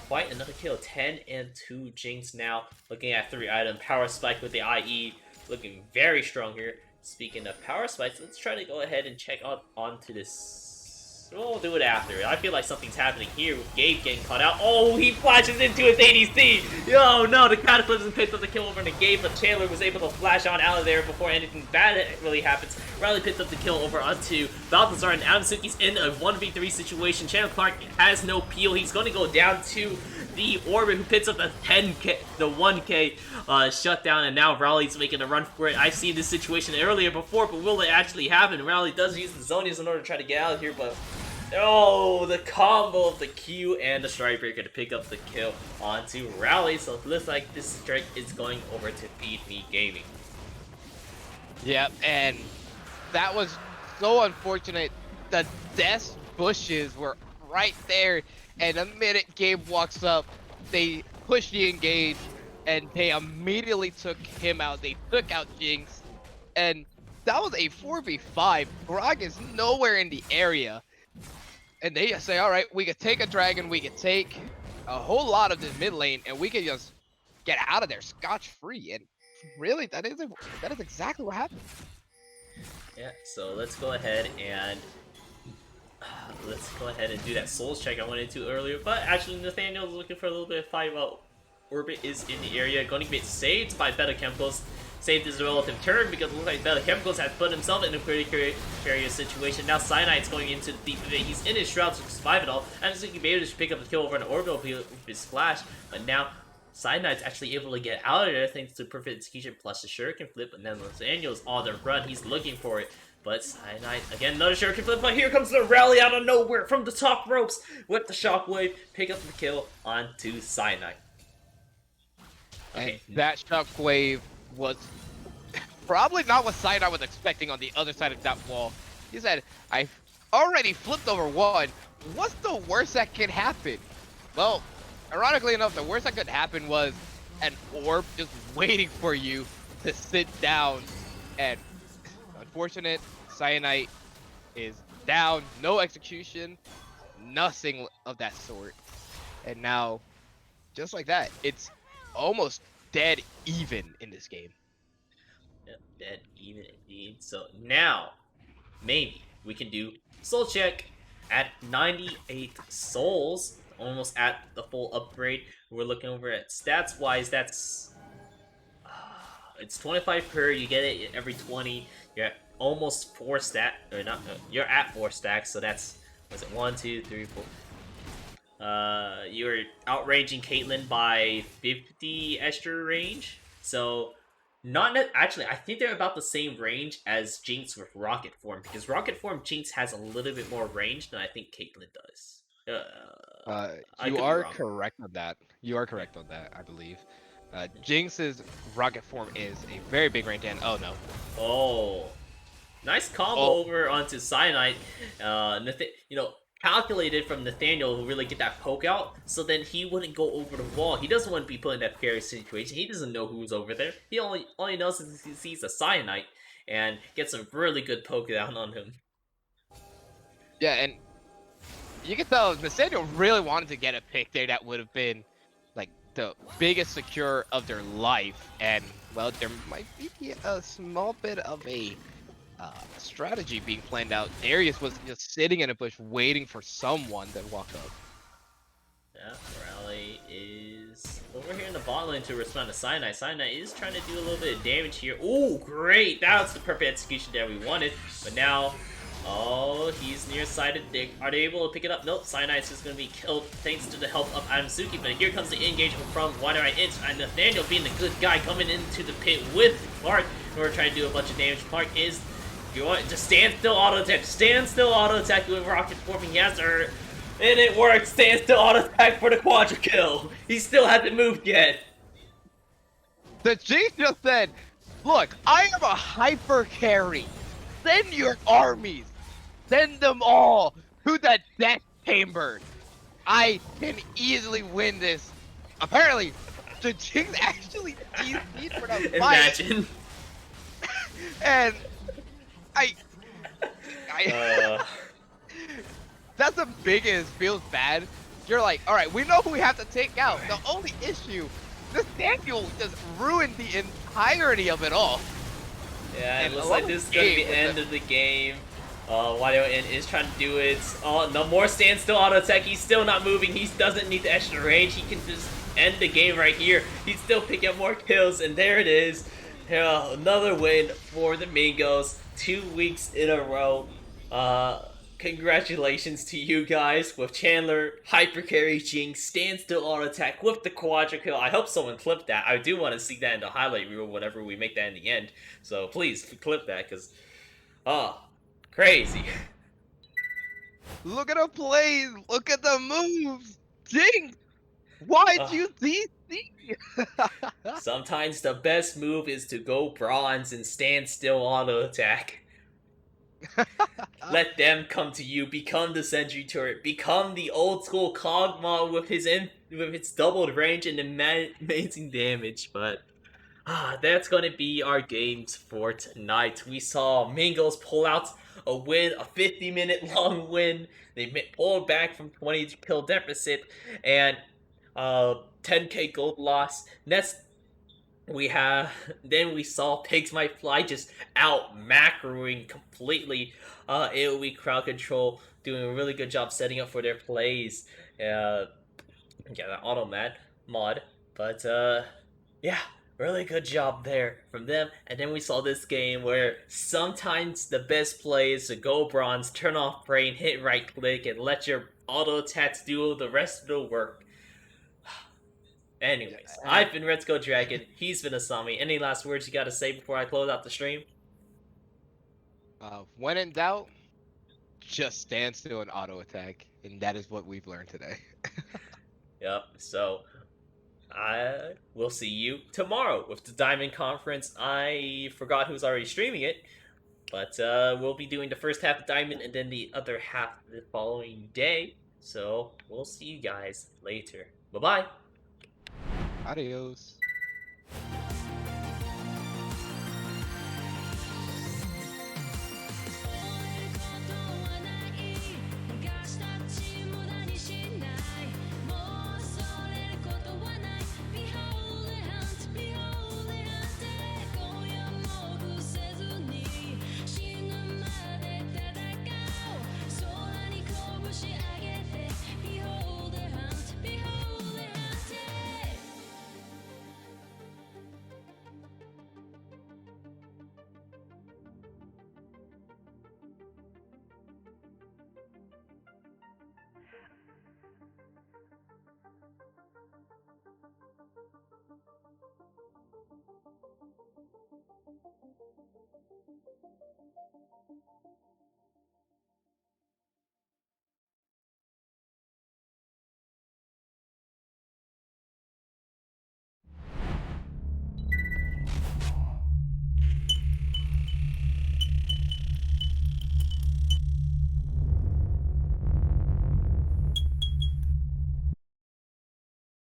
B: quite another kill. 10 and 2 Jinx now. Looking at 3 item. Power Spike with the IE. Looking very strong here. Speaking of power spikes, let's try to go ahead and check out onto this We'll do it after. I feel like something's happening here with Gabe getting caught out. Oh, he flashes into his ADC! Oh no, the Cataclysm picked up the kill over to Gabe, but Chandler was able to flash on out of there before anything bad really happens. Riley picked up the kill over onto Balthazar, and Adamsuki's in a 1v3 situation. Chandler Clark has no peel. He's going to go down to the Orbit, who picks up the 1k shutdown, and now Rowley's making a run for it. I've seen this situation earlier before, but will it actually happen? Rowley does use the Zonias in order to try to get out of here, but oh, the combo of the Q and the Strikebreaker to pick up the kill onto Rowley, so it looks like this strike is going over to Feed Me Gaming.
C: Yep, and that was so unfortunate. The death bushes were right there, and the minute Gabe walks up, they push the engage, and they immediately took him out. They took out Jinx, and that was a 4v5. Grog is nowhere in the area, and they just say, all right, we could take a dragon, we could take a whole lot of this mid lane, and we could just get out of there scotch-free. And really, that is exactly what happened.
B: Yeah, so let's go ahead and do that Souls check I went into earlier. But actually, Nathaniel's looking for a little bit of fight while Orbit is in the area. Going to get saved by Beta Chemicals. Saved his relative turn because it looks like Beta Chemicals has put himself in a pretty precarious situation. Now Cyanide's going into the deep of it. He's in his shrouds to survive it all. And so he be able to pick up the kill over an Orbital with his flash. But now Cyanide's actually able to get out of there thanks to perfect execution plus the Shuriken flip. And then Nathaniel's on the run. He's looking for it. But Cyanide, again, another Shuriken flip, but here comes the rally out of nowhere from the top ropes with the Shockwave, pick up the kill onto Cyanide.
C: Okay. And that Shockwave was probably not what Cyanide was expecting on the other side of that wall. He said, I've already flipped over one. What's the worst that can happen? Well, ironically enough, the worst that could happen was an orb just waiting for you to sit down. And unfortunate, Cyanide is down, no execution, nothing of that sort. And now, just like that, it's almost dead even in this game.
B: Yep, dead even indeed. So now, maybe we can do soul check at 98 souls, almost at the full upgrade. We're looking over at stats wise, that's it's 25 per, you get it every 20. You're at almost 4 stack, or not, you're at 4 stacks, so that's, was it 1, 2, 3, 4? You're outranging Caitlyn by 50 extra range, so not actually, I think they're about the same range as Jinx with Rocket Form, because Rocket Form Jinx has a little bit more range than I think Caitlyn does.
C: You are correct on that. You are correct on that, I believe. Jinx's Rocket Form is a very big range, and oh no.
B: Oh, nice combo over onto Cyanide. Calculated from Nathaniel to really get that poke out, so then he wouldn't go over the wall. He doesn't want to be put in that precarious situation. He doesn't know who's over there. He only knows is he sees a Cyanide and gets a really good poke down on him.
C: Yeah, and you can tell Nathaniel really wanted to get a pick there that would have been like the biggest secure of their life, and well, there might be a small bit of a strategy being planned out. Darius was just sitting in a bush waiting for someone to walk up.
B: Yeah, Rally is over here in the bot lane to respond to Cyanide. Cyanide is trying to do a little bit of damage here. Oh, great! That's the perfect execution that we wanted. But now, oh, he's nearsighted. Are they able to pick it up? Nope, Cyanide's just going to be killed thanks to the help of Adamsuki. But here comes the engagement from Wide Inch. And Nathaniel being the good guy coming into the pit with Clark in order to try to do a bunch of damage. Clark is, you want just stand still auto attack. Stand still auto attack with Rocket Forming. He has her. And it works! Stand still auto attack for the quadra kill! He still hasn't moved yet!
C: The Chief just said, look, I am a hyper carry. Send your armies. Send them all to the death chamber. I can easily win this. Apparently, the Jinx actually DC'd for the fight.
B: Imagine.
C: And that's the biggest feels bad. You're like, all right, we know who we have to take out. The only issue, this Daniel just ruined the entirety of it all.
B: Yeah, it looks like this is going to be the end of the game. Wario In is trying to do it. Oh, no more standstill auto attack. He's still not moving. He doesn't need the extra range. He can just end the game right here. He's still picking up more kills, and there it is. Another win for the Mingos. 2 weeks in a row. Congratulations to you guys with Chandler, Hyper Carry, Jinx, Standstill Auto Attack with the Quadra Kill. I hope someone clipped that. I do want to see that in the highlight reel whenever we make that in the end. So please clip that because, crazy.
C: Look at the plays. Look at the moves. Jinx, why'd you DC?
B: Sometimes the best move is to go bronze and stand still auto attack. Let them come to you. Become the sentry turret. Become the old school Kog'Maw with its doubled range and amazing damage. But that's gonna be our games for tonight. We saw Mingos pull out a win, a 50-minute long win. They pulled back from 20 kill deficit and 10k gold loss. Next, we saw Pigs Might Fly just out macroing completely AoE crowd control, doing a really good job setting up for their plays. Yeah, that auto mod. But yeah, really good job there from them. And then we saw this game where sometimes the best play is to go bronze, turn off brain, hit right click, and let your auto attacks do the rest of the work. Anyways, I've been Red Skull Dragon. He's been Asami. Any last words you gotta say before I close out the stream?
C: When in doubt, just stand still and auto attack, and that is what we've learned today.
B: Yep. So I will see you tomorrow with the Diamond Conference. I forgot who's already streaming it, but we'll be doing the first half of Diamond and then the other half the following day. So we'll see you guys later. Bye bye.
C: Adios.